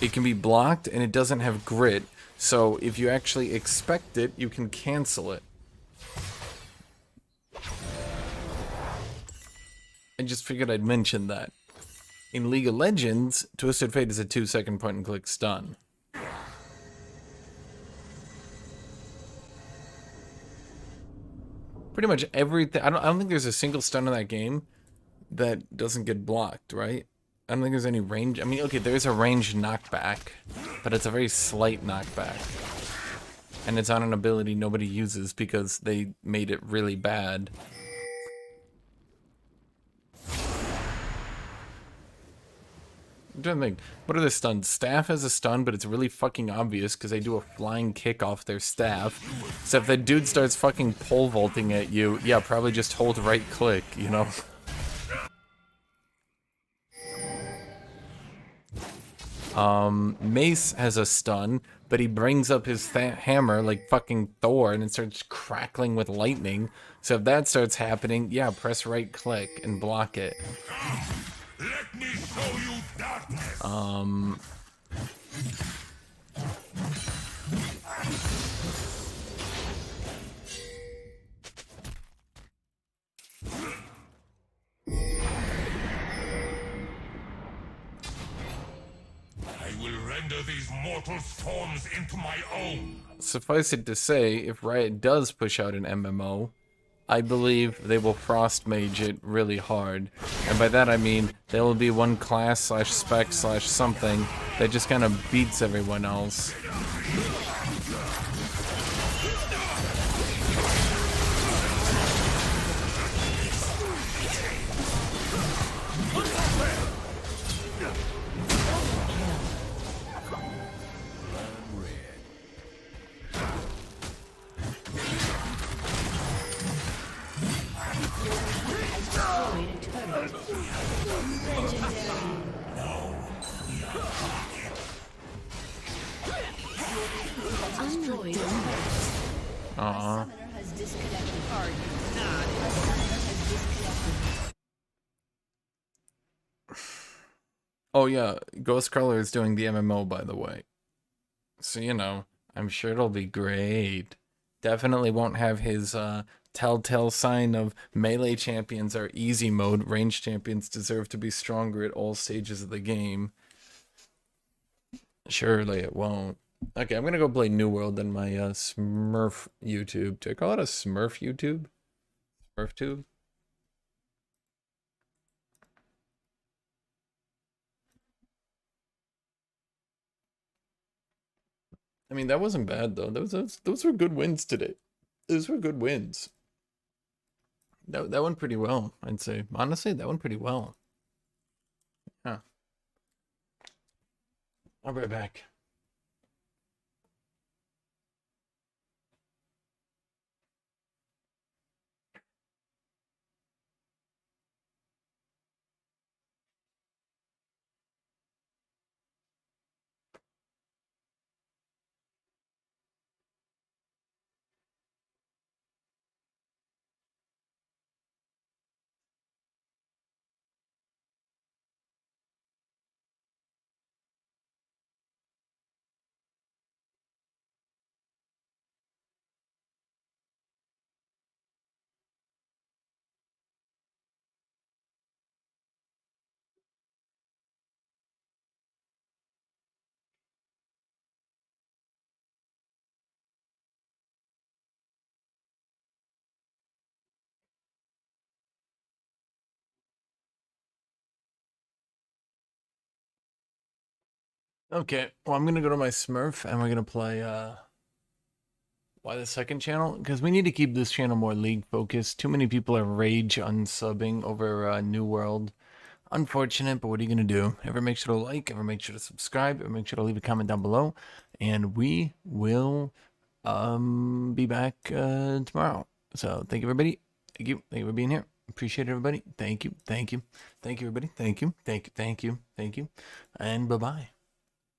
It can be blocked and it doesn't have grit, so if you actually expect it, you can cancel it. I just figured I'd mention that. In League of Legends, Twisted Fate is a 2-second point and click stun. Pretty much everything. I don't think there's a single stun in that game that doesn't get blocked, right? I don't think there's any range. I mean, okay, there's a ranged knockback, but it's a very slight knockback. And it's on an ability nobody uses because they made it really bad. I'm trying to think. What are the stuns? Staff has a stun, but it's really fucking obvious because they do a flying kick off their staff. So if the dude starts fucking pole vaulting at you, yeah, probably just hold right click, you know? Mace has a stun, but he brings up his hammer like fucking Thor and it starts crackling with lightning. So if that starts happening, yeah, press right click and block it. Let me show you darkness. I will render these mortal storms into my own. Suffice it to say, if Riot does push out an MMO, I believe they will frost mage it really hard. And by that I mean there will be one class slash spec slash something that just kind of beats everyone else. Destroyed. Aw. Summoner has disconnected. A summoner has disconnected. Oh yeah, Ghostcrawler is doing the MMO, by the way. So, you know, I'm sure it'll be great. Definitely won't have his telltale sign of melee champions are easy mode. Range champions deserve to be stronger at all stages of the game. Surely it won't. Okay, I'm gonna go play New World on my Smurf YouTube. Do I call it a Smurf YouTube? Smurf tube? I mean, that wasn't bad though. Those were good wins today. Those were good wins. That went pretty well, I'd say. Honestly, that went pretty well. Yeah. I'll be right back. Okay, well, I'm gonna go to my Smurf and we're gonna play why the second channel? Because we need to keep this channel more league focused. Too many people are rage unsubbing over New World. Unfortunate, but what are you gonna do? Ever make sure to like, ever make sure to subscribe, ever make sure to leave a comment down below, and we will be back tomorrow. So thank you everybody. Thank you for being here. Appreciate it, everybody. Thank you, everybody. Thank you, and bye-bye.